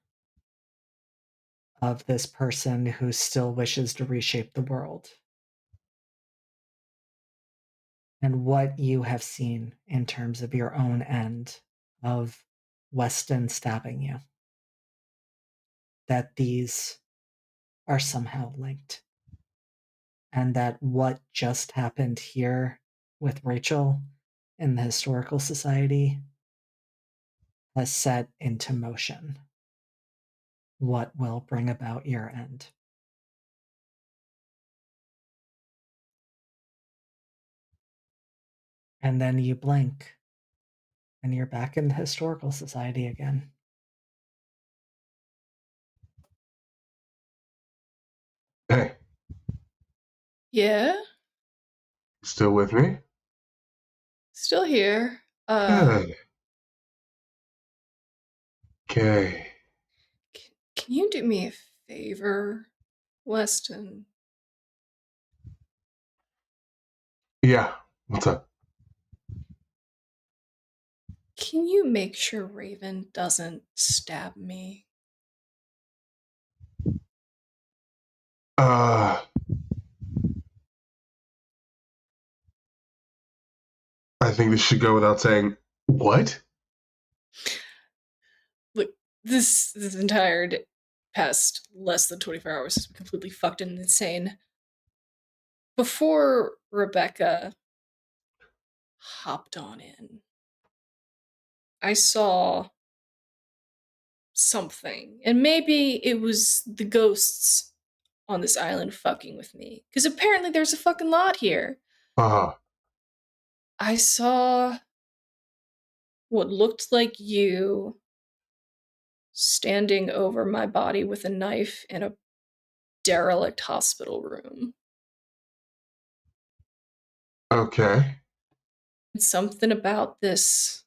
of this person who still wishes to reshape the world, and what you have seen in terms of your own end of Weston stabbing you, that these are somehow linked. And that what just happened here with Rachel in the Historical Society has set into motion what will bring about your end. And then you blink, and you're back in the Historical Society again. Hey. Yeah? Still with me? Still here. Good. Okay. Can you do me a favor, Weston? Yeah. What's up? Can you make sure Raven doesn't stab me? I think this should go without saying. What? Look, this entire past less than 24 hours has been completely fucked and insane. Before Rebecca hopped on in, I saw something, and maybe it was the ghosts on this island fucking with me, because apparently there's a fucking lot here. I saw what looked like you standing over my body with a knife in a derelict hospital room. Okay. And something about this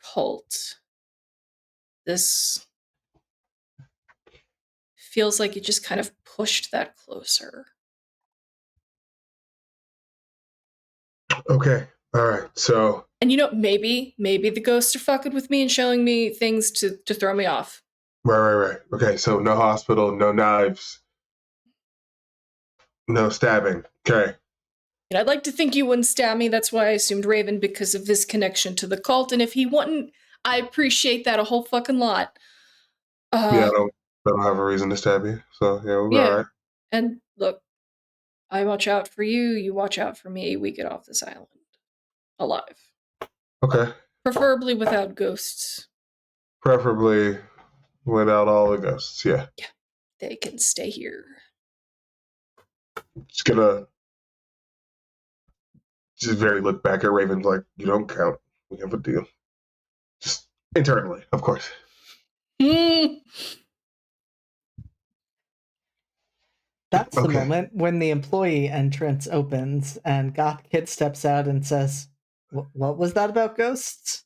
cult, this feels like it just kind of pushed that closer. Okay. All right. So. And maybe the ghosts are fucking with me and showing me things to throw me off. Right. Okay. So no hospital, no knives, no stabbing. Okay. And I'd like to think you wouldn't stab me. That's why I assumed Raven, because of his connection to the cult. And if he wouldn't, I appreciate that a whole fucking lot. Yeah, I don't have a reason to stab you. So yeah, we'll be all right. And look, I watch out for you. You watch out for me. We get off this island alive. Okay. Preferably without ghosts. Preferably without all the ghosts. Yeah. Yeah. They can stay here. Just gonna very look back at Raven like, you don't count. We have a deal. Just internally, of course. That's the moment when the employee entrance opens and Goth Kid steps out and says, what was that about ghosts?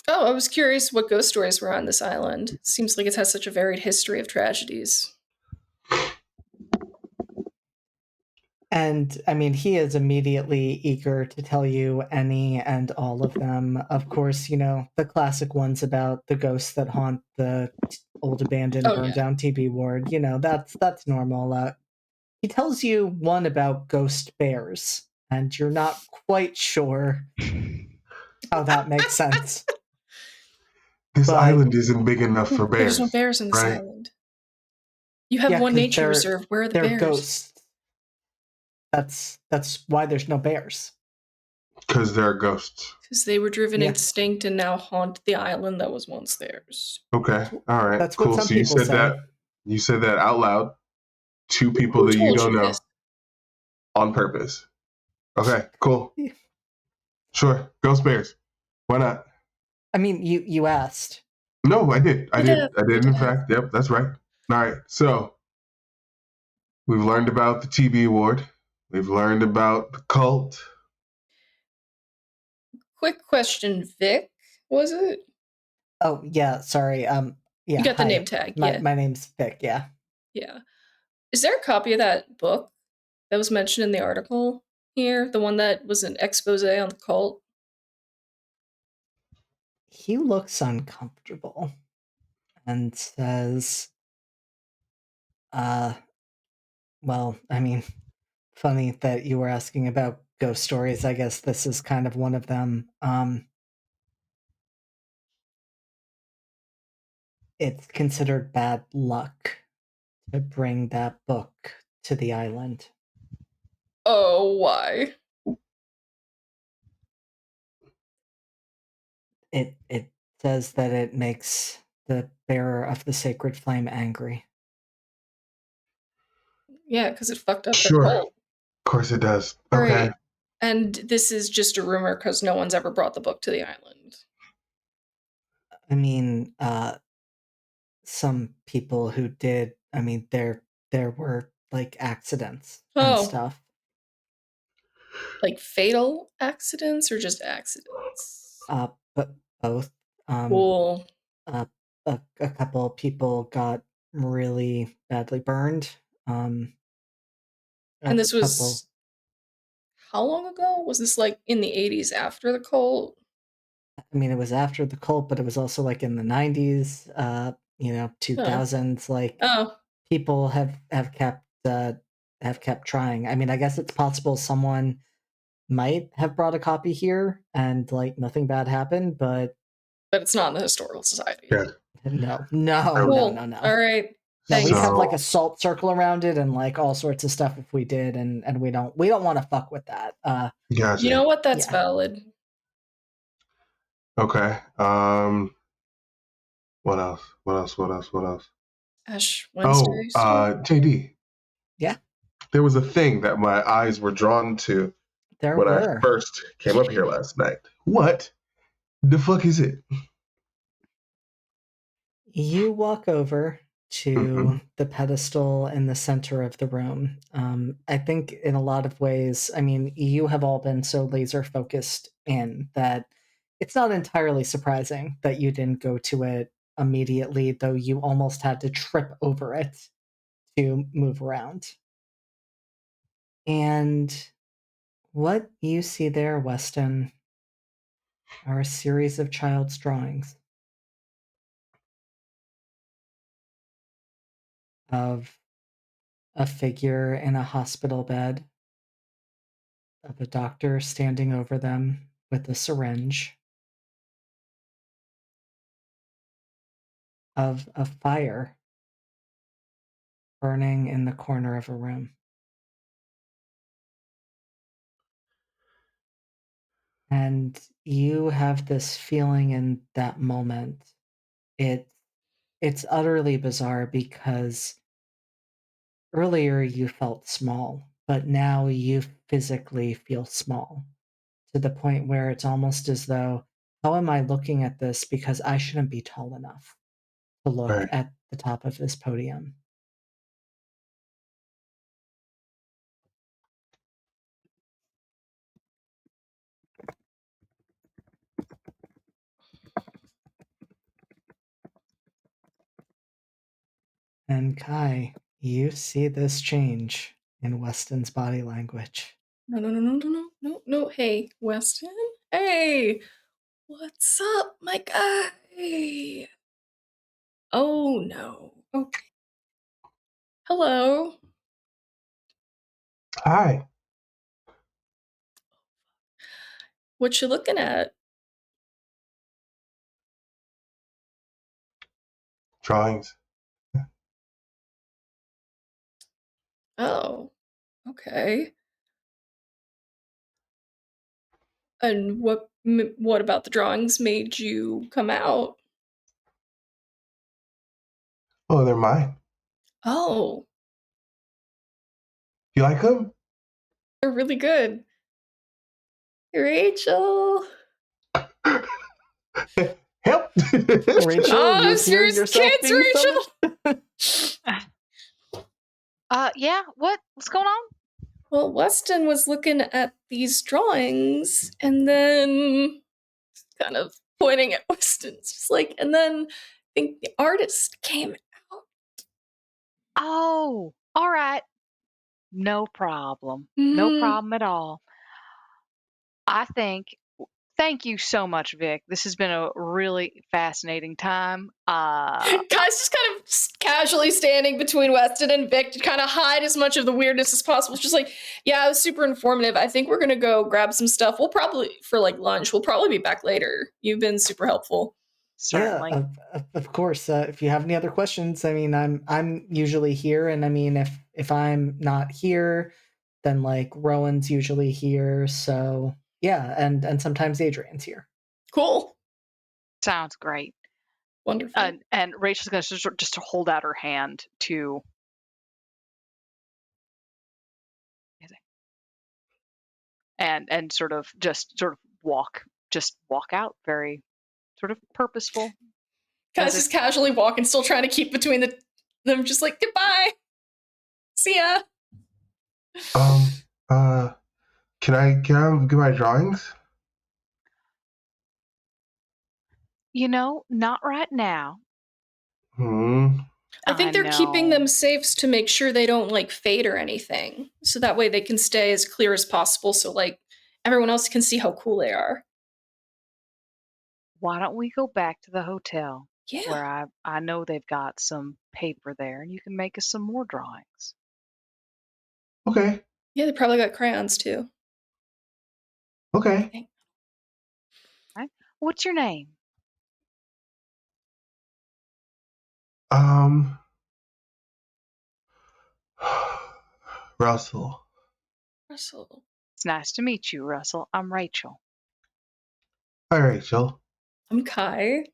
Oh, I was curious what ghost stories were on this island. Seems like it has such a varied history of tragedies. And, I mean, he is immediately eager to tell you any and all of them. Of course, the classic ones about the ghosts that haunt the old abandoned, burned down TB ward. That's normal. He tells you one about ghost bears, and you're not quite sure how that makes sense. This island isn't big enough for bears. There's no bears on this island. You have one nature reserve. Where are the bears? They're ghosts. That's why there's no bears. Because they're ghosts. Because they were driven extinct and now haunt the island that was once theirs. Okay, all right, that's cool. What some so you people said say. that. You said that out loud. Two people that you don't know. On purpose. Okay, cool. Yeah. Sure, ghost bears. Why not? I mean, you asked. No, I did. I did. In fact. Yep, that's right. All right, so we've learned about the TB award. We've learned about the cult. Quick question, Vic, was it? Oh, yeah, sorry. Yeah, You got the hi. name tag, My yeah. name's Vic, yeah. Yeah. Is there a copy of that book that was mentioned in the article here? The one that was an expose on the cult? He looks uncomfortable and says, well, I mean, funny that you were asking about ghost stories. I guess this is kind of one of them. It's considered bad luck to bring that book to the island. Oh, why? It says that it makes the bearer of the sacred flame angry. Yeah, because it fucked up the Sure. cult. Of course it does. All Okay. right. And this is just a rumor because no one's ever brought the book to the island. I mean, some people who did. I mean, there were like accidents and stuff. Like fatal accidents or just accidents? But both. Cool. A couple of people got really badly burned. And this was how long ago? Was this like in the 80s after the cult? I mean, it was after the cult, but it was also like in the 90s, 2000s. Like, people have kept trying. I mean, I guess it's possible someone might have brought a copy here and like nothing bad happened, but it's not in the historical society. Yeah. No. Cool. All right. No, we have like a salt circle around it and like all sorts of stuff if we did, and we don't want to fuck with that. Gotcha. You know what? That's valid. Okay. What else? Ash Wednesday. JD. Yeah. There was a thing that my eyes were drawn to when I first came up here last night. What the fuck is it? You walk over to the pedestal in the center of the room. I think in a lot of ways, I mean, you have all been so laser focused in that it's not entirely surprising that you didn't go to it immediately, though you almost had to trip over it to move around. And what you see there, Weston, are a series of child's drawings of a figure in a hospital bed, of a doctor standing over them with a syringe, of a fire burning in the corner of a room. And you have this feeling in that moment. It's utterly bizarre because earlier you felt small, but now you physically feel small to the point where it's almost as though, how am I looking at this because I shouldn't be tall enough to look at the top of this podium? And Kai, you see this change in Weston's body language. No. Hey, Weston. Hey, what's up, my guy? Oh no. Okay. Hello. Hi. What you looking at? Drawings. Oh, okay. And what about the drawings made you come out? Oh, they're mine. Oh. You like them? They're really good. Rachel. Help! Rachel, you hear yourself kids, being Rachel. summoned? Yeah. What's going on? Well, Weston was looking at these drawings and then kind of pointing at Weston. It's just like, and then I think the artist came out. Oh, all right. No problem. No problem at all. Thank you so much, Vic. This has been a really fascinating time. Kai's just kind of casually standing between Weston and Vic to kind of hide as much of the weirdness as possible. It's just like, yeah, it was super informative. I think we're going to go grab some stuff. We'll probably, for like lunch, we'll probably be back later. You've been super helpful. Certainly. Yeah, of course. If you have any other questions, I mean, I'm usually here, and I mean, if I'm not here, then like Rowan's usually here. So yeah, and sometimes Adrian's here. Cool. Sounds great. Wonderful. And Rachel's going to just to hold out her hand to. And sort of walk out, very sort of purposeful. Kai's just casually walking, still trying to keep between them, just like, goodbye. See ya. Can I get my drawings? Not right now. I think they're keeping them safe to make sure they don't like fade or anything. So that way they can stay as clear as possible. So like everyone else can see how cool they are. Why don't we go back to the hotel? Yeah. Where I know they've got some paper there, and you can make us some more drawings. Okay. Yeah, they probably got crayons too. Okay. Right. What's your name? Russell. It's nice to meet you, Russell. I'm Rachel. Hi, Rachel. I'm Kai.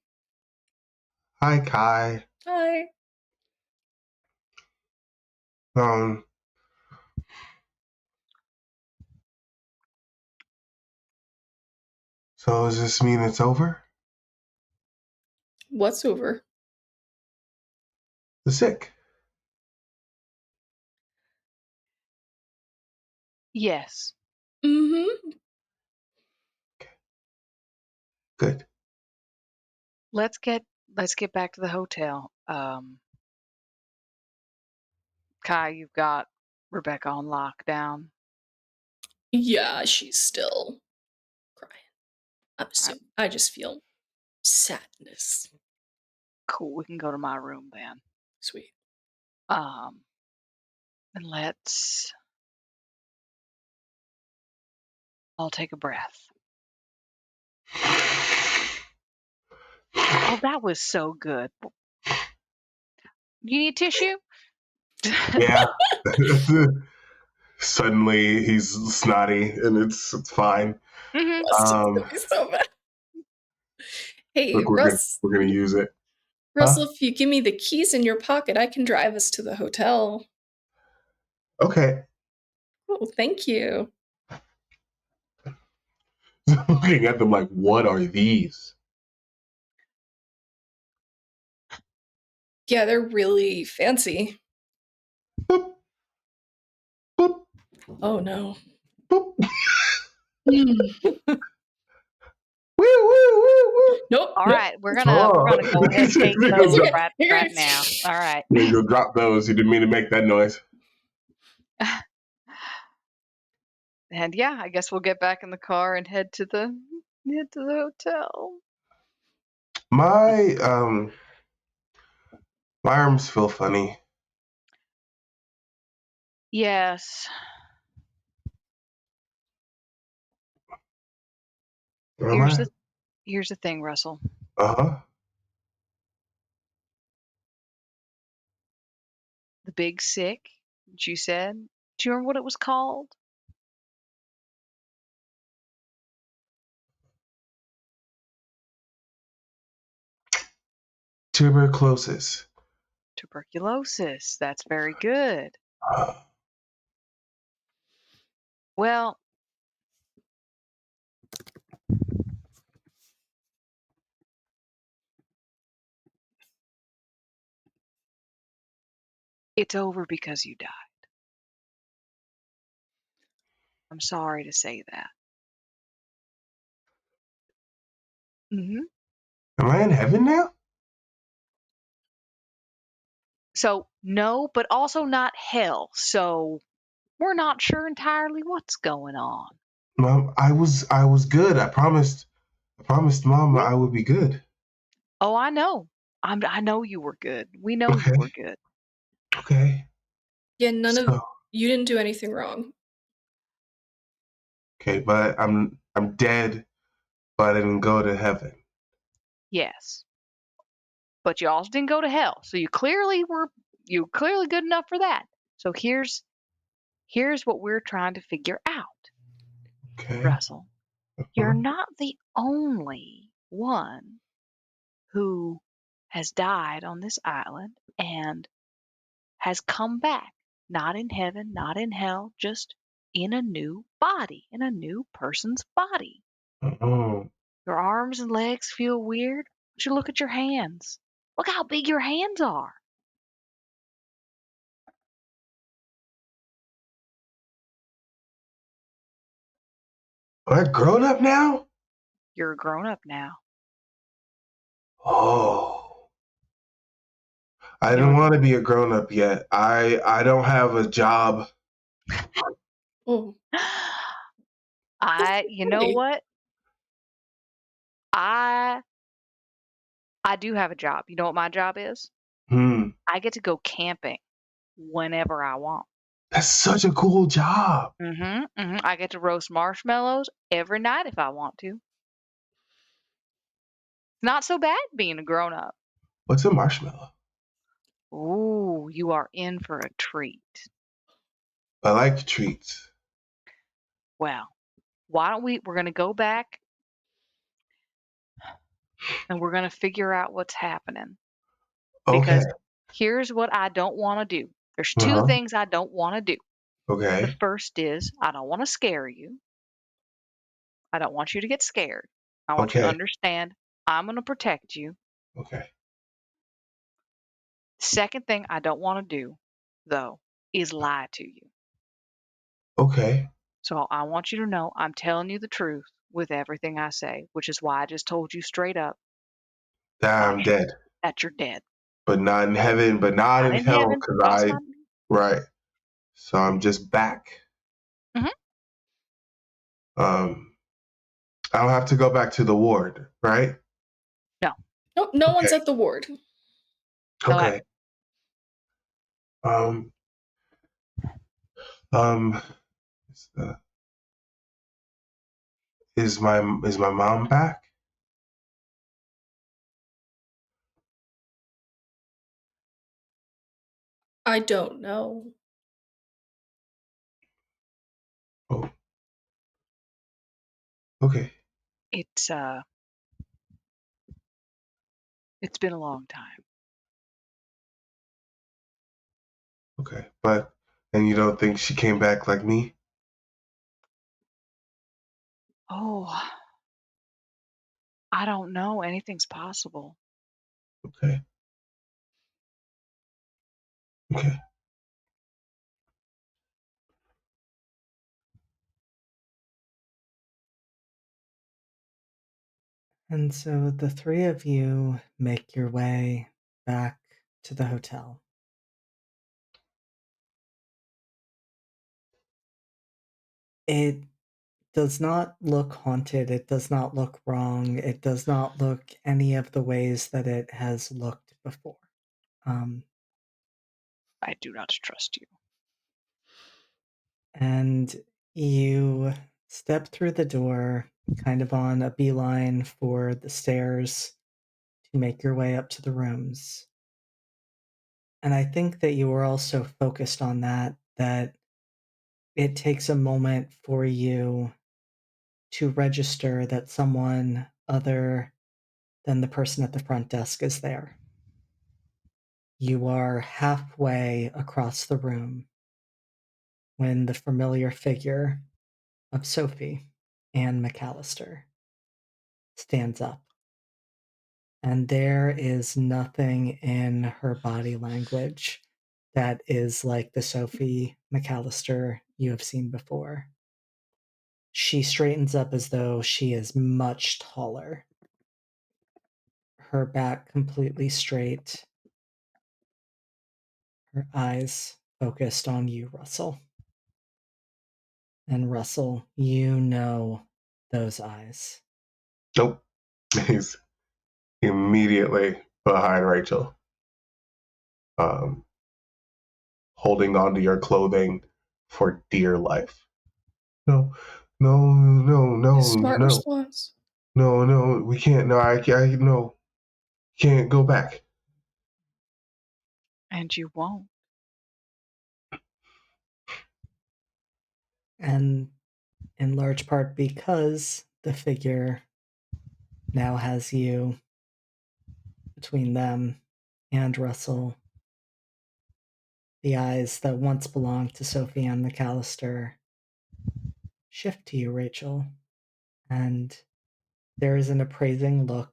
Hi, Kai. Hi. So does this mean it's over? What's over? The sick. Yes. Mm-hmm. Okay. Good. Let's get back to the hotel. Kai, you've got Rebecca on lockdown. Yeah, she's still crying. I just feel sadness. Cool. We can go to my room then. Sweet. And let's all take a breath. Oh, that was so good. You need tissue? Yeah. Suddenly he's snotty and it's fine. Mm-hmm. So bad. Hey, look, we're gonna use it. Russell, if you give me the keys in your pocket, I can drive us to the hotel. Okay. Oh, thank you. Looking at them like, what are these? Yeah, they're really fancy. Boop. Boop. Oh no. Boop. Woo, woo, woo, woo. Nope. All right, we're gonna go ahead and take those right now. All right. You're gonna go drop those. You didn't mean to make that noise. And yeah, I guess we'll get back in the car and head to the hotel. My arms feel funny. Yes. Here's the thing, Russell. Uh-huh. The big sick, that you said. Do you remember what it was called? Tuberculosis. Tuberculosis. That's very good. Well, It's over because you died. I'm sorry to say that. Hmm. Am I in heaven now? So, no, but also not hell. So, we're not sure entirely what's going on. Mom, I was good. I promised Mom I would be good. Oh, I know. I know you were good. We know you Okay. were good. Okay. Yeah, So, you didn't do anything wrong. okay, but I'm dead, but I didn't go to heaven. Yes. But you also didn't go to hell. So you clearly good enough for that. So here's what we're trying to figure out. Okay. Russell, you're not the only one who has died on this island and has come back, not in heaven, not in hell, just in a new body, in a new person's body. Oh. Your arms and legs feel weird. But you look at your hands. Look how big your hands are. Am I grown up now? You're a grown up now. Oh. I You know didn't what? want to be a grown up yet. I don't have a job. Oh, You know what? I do have a job. You know what my job is? I get to go camping whenever I want. That's such a cool job. I get to roast marshmallows every night if I want to. Not so bad being a grown up. What's a marshmallow? Ooh, you are in for a treat. I like treats. Well, why don't we're going to go back and we're going to figure out what's happening. Okay. Because here's what I don't want to do. There's two things I don't want to do. Okay. The first is I don't want to scare you. I don't want you to get scared. I want you to understand I'm going to protect you. Okay. Second thing I don't want to do, though, is lie to you. Okay. So I want you to know I'm telling you the truth with everything I say, which is why I just told you straight up That I'm dead. that you're dead. But not in heaven, but not in hell, heaven. because right. So I'm just back. Mhm. I don't have to go back to the ward, right? No. Nope, no one's at the ward. Okay. Is my mom back? I don't know. Oh. Okay. It's been a long time. Okay. And you don't think she came back like me? Oh, I don't know. Anything's possible. Okay. Okay. And so the three of you make your way back to the hotel. It does not look haunted. It does not look wrong. It does not look any of the ways that it has looked before. I do not trust you. And you step through the door, kind of on a beeline for the stairs to make your way up to the rooms. And I think that you were also focused on that it takes a moment for you to register that someone other than the person at the front desk is there. You are halfway across the room when the familiar figure of Sophie, Anne McAllister, stands up. And there is nothing in her body language that is like the Sophie McAllister you have seen before. She straightens up as though she is much taller. Her back completely straight. Her eyes focused on you, Russell. And Russell, you know those eyes. Nope. He's immediately behind Rachel. Holding onto your clothing for dear life. No. Smart response. No, we can't. No, I no. Can't go back. And you won't. And in large part because the figure now has you between them and Russell. The eyes that once belonged to Sophie Ann McAllister shift to you, Rachel, and there is an appraising look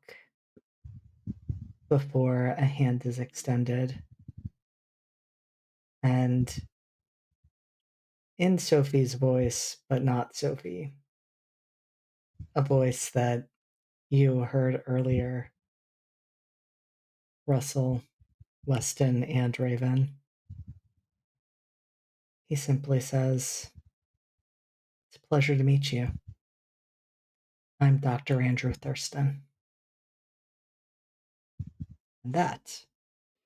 before a hand is extended. And in Sophie's voice, but not Sophie, a voice that you heard earlier, Russell, Weston, and Raven. He simply says, "It's a pleasure to meet you. I'm Dr. Andrew Thurston." And that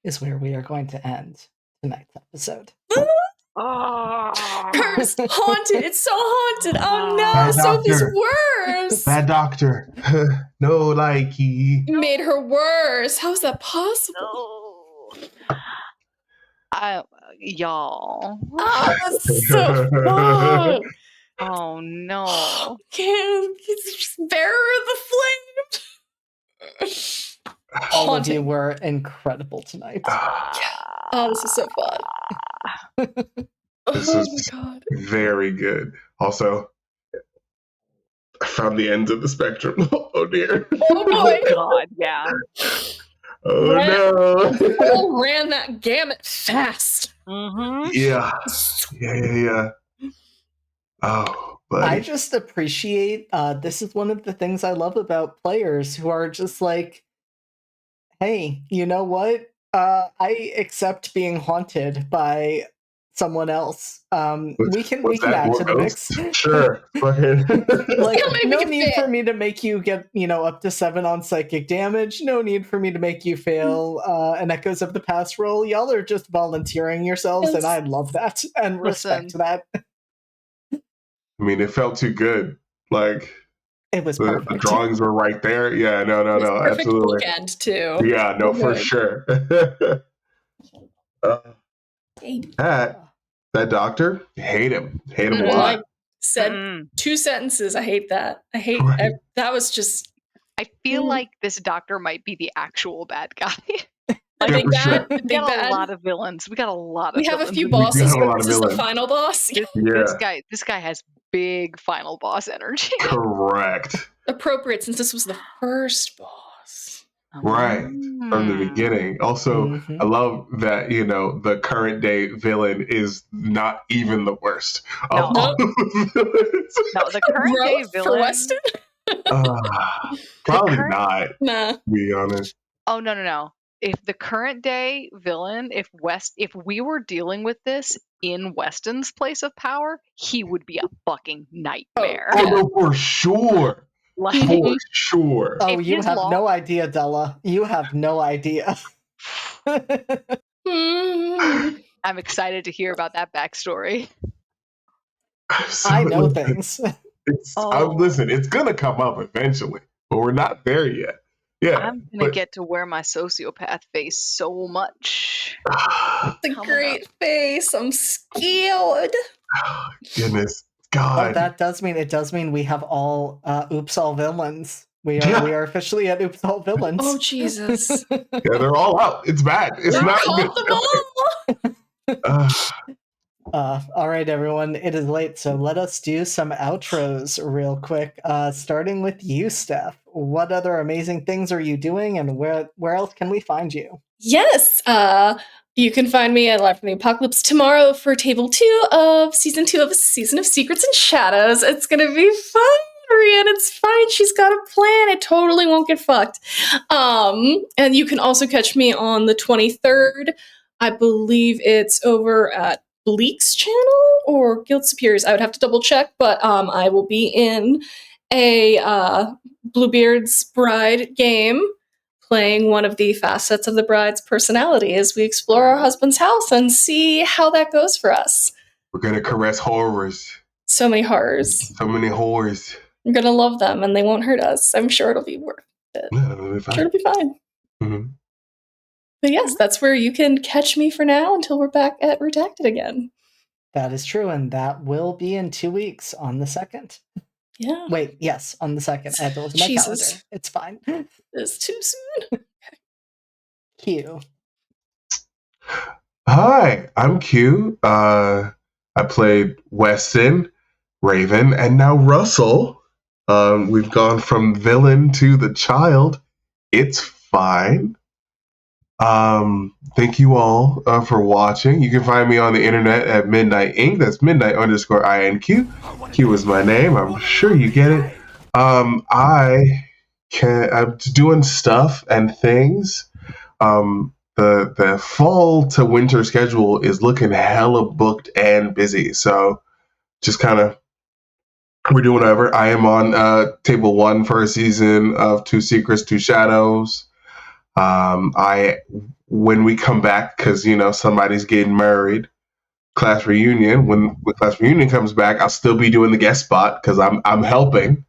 is where we are going to end tonight's episode. Cursed, haunted. It's so haunted. Oh no, Bad Sophie's doctor. worse. Bad doctor. No likey. Made her worse. How's that possible? Y'all. Oh, that's so fun. Oh no. Can't bear the flame. All of you were incredible tonight. Oh, this is so fun. This Oh is my god. very good. Also, I found the ends of the spectrum. Oh dear. Oh boy. Oh god, yeah. Oh no. Paul ran that gamut fast. Mm-hmm. Yeah. Oh, buddy. I just appreciate, this is one of the things I love about players who are just like, hey, you know what? I accept being haunted by someone else. We can add to the mix. Sure. Like, no it need fit. for me to make you get, up to 7 on psychic damage. No need for me to make you fail an Echoes of the Past roll. Y'all are just volunteering yourselves, and I love that and respect that. I mean, it felt too good. Like, it was the perfect. drawings were right there. Yeah, no, Perfect absolutely. bookend too. Yeah, no, for sure. That doctor, hate him a lot. I said 2 sentences. I hate that. That was just. I feel like this doctor might be the actual bad guy. I think that we got a lot of villains. We got a lot of. We have villains. a few bosses. We do have a lot of This is the villains. final boss. This guy has big final boss energy. Correct. Appropriate since this was the first boss. Right. From the beginning. Also, I love that, the current day villain is not even the worst of all of the villains. No, the current day villain. For Weston? Probably not. Nah. To be honest. Oh, no. If the current day villain, if we were dealing with this in Weston's place of power, he would be a fucking nightmare. Oh no, for sure. For sure. Oh, you have no idea, Della. You have no idea. I'm excited to hear about that backstory. I know things. Listen, it's gonna come up eventually, but we're not there yet. Yeah, I'm gonna get to wear my sociopath face so much. It's a great face. I'm scared. Goodness, God. Oh, that does mean we have all Oops All Villains. We are officially at Oops All Villains. Oh Jesus! Yeah, they're all out. It's bad. It's not good. All right, everyone. It is late, so let us do some outros real quick. Starting with you, Steph. What other amazing things are you doing, and where else can we find you? Yes. You can find me at Live from the Apocalypse tomorrow for Table 2 of Season 2 of Season of Secrets and Shadows. It's gonna be fun, Rian. It's fine. She's got a plan. It totally won't get fucked. And you can also catch me on the 23rd. I believe it's over at Bleak's channel or Guild Superiors. I would have to double check, but I will be in a Bluebeard's Bride game, playing one of the facets of the bride's personality as we explore our husband's house and see how that goes for us. We're gonna caress horrors. So many horrors. So many horrors. I'm gonna love them, and they won't hurt us. I'm sure it'll be worth it. Yeah, it'll be fine. Sure, it'll be fine. Mm-hmm. But yes, that's where you can catch me for now until we're back at Redacted again. That is true, and that will be in 2 weeks on the 2nd. Yeah. Wait, yes, on the 2nd. I had to look at my calendar. It's fine. It's too soon. Q. Hi, I'm Q. I played Weston, Raven, and now Russell. We've gone from villain to the child. It's fine. Thank you all for watching. You can find me on the internet at Midnight Inc. That's Midnight_INQ. Q is my name. I'm sure you get it. I'm doing stuff and things. The fall to winter schedule is looking hella booked and busy. So just kind of we're doing whatever. I am on table 1 for a season of 2 Secrets, 2 Shadows. When we come back, because somebody's getting married, class reunion. When class reunion comes back, I'll still be doing the guest spot because I'm helping.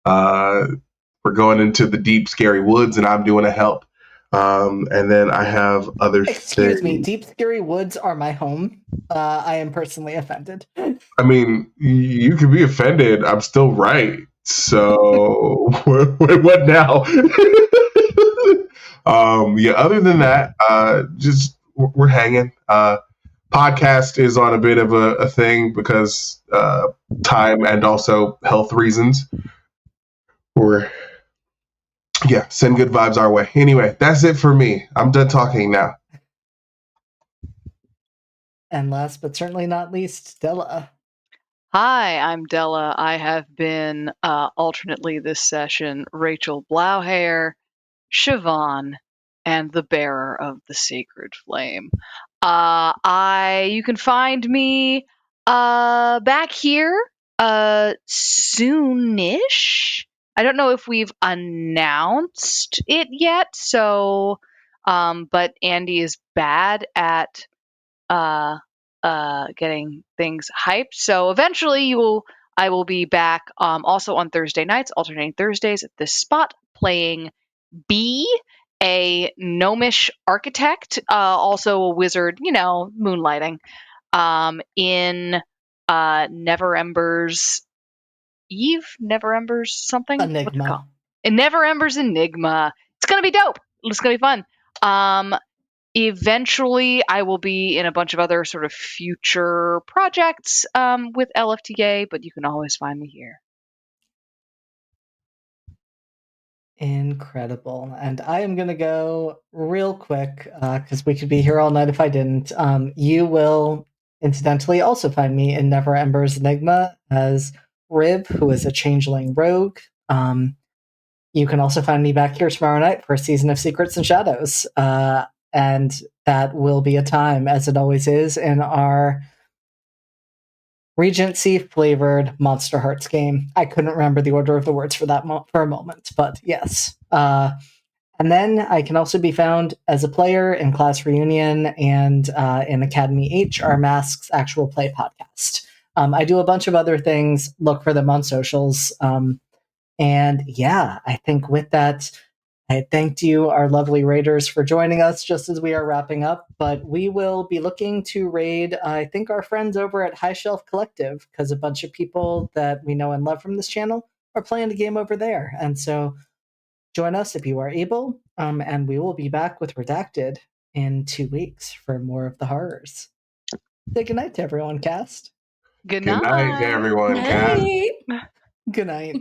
We're going into the deep, scary woods, and I'm doing a help. And then I have other Excuse things. me, deep, scary woods are my home. I am personally offended. I mean, you can be offended. I'm still right. So what now? Yeah, other than that, just we're hanging. Podcast is on a bit of a thing because time and also health reasons. Send good vibes our way. Anyway, that's it for me. I'm done talking now. And last but certainly not least, Della. Hi, I'm Della. I have been alternately this session Rachel Blauhair, Siobhan, and the bearer of the sacred flame. You can find me back here soonish. I don't know if we've announced it yet, so but Andy is bad at getting things hyped. So eventually I will be back also on Thursday nights, alternating Thursdays at this spot, playing B, a gnomish architect, also a wizard, moonlighting, in Never Ember's Eve, Never Ember's something? Enigma. What's it called? In Never Ember's Enigma. It's gonna be dope. It's gonna be fun. Eventually, I will be in a bunch of other sort of future projects with LFTA, but you can always find me here. Incredible. And I am going to go real quick because we could be here all night if I didn't. You will incidentally also find me in Never Ember's Enigma as Rib, who is a changeling rogue. You can also find me back here tomorrow night for a season of Secrets and Shadows. And that will be a time, as it always is, in our Regency flavored Monster Hearts game. I couldn't remember the order of the words for that for a moment, but yes. And then I can also be found as a player in Class Reunion and in Academy H, our Masks actual play podcast. I do a bunch of other things. Look for them on socials. And yeah, I think with that, I thanked you, our lovely raiders, for joining us just as we are wrapping up. But we will be looking to raid, I think, our friends over at High Shelf Collective, because a bunch of people that we know and love from this channel are playing a game over there. And so join us if you are able. And we will be back with Redacted in 2 weeks for more of the horrors. Say goodnight to everyone, cast. Good night. Good night, everyone, cast. Night. Good night.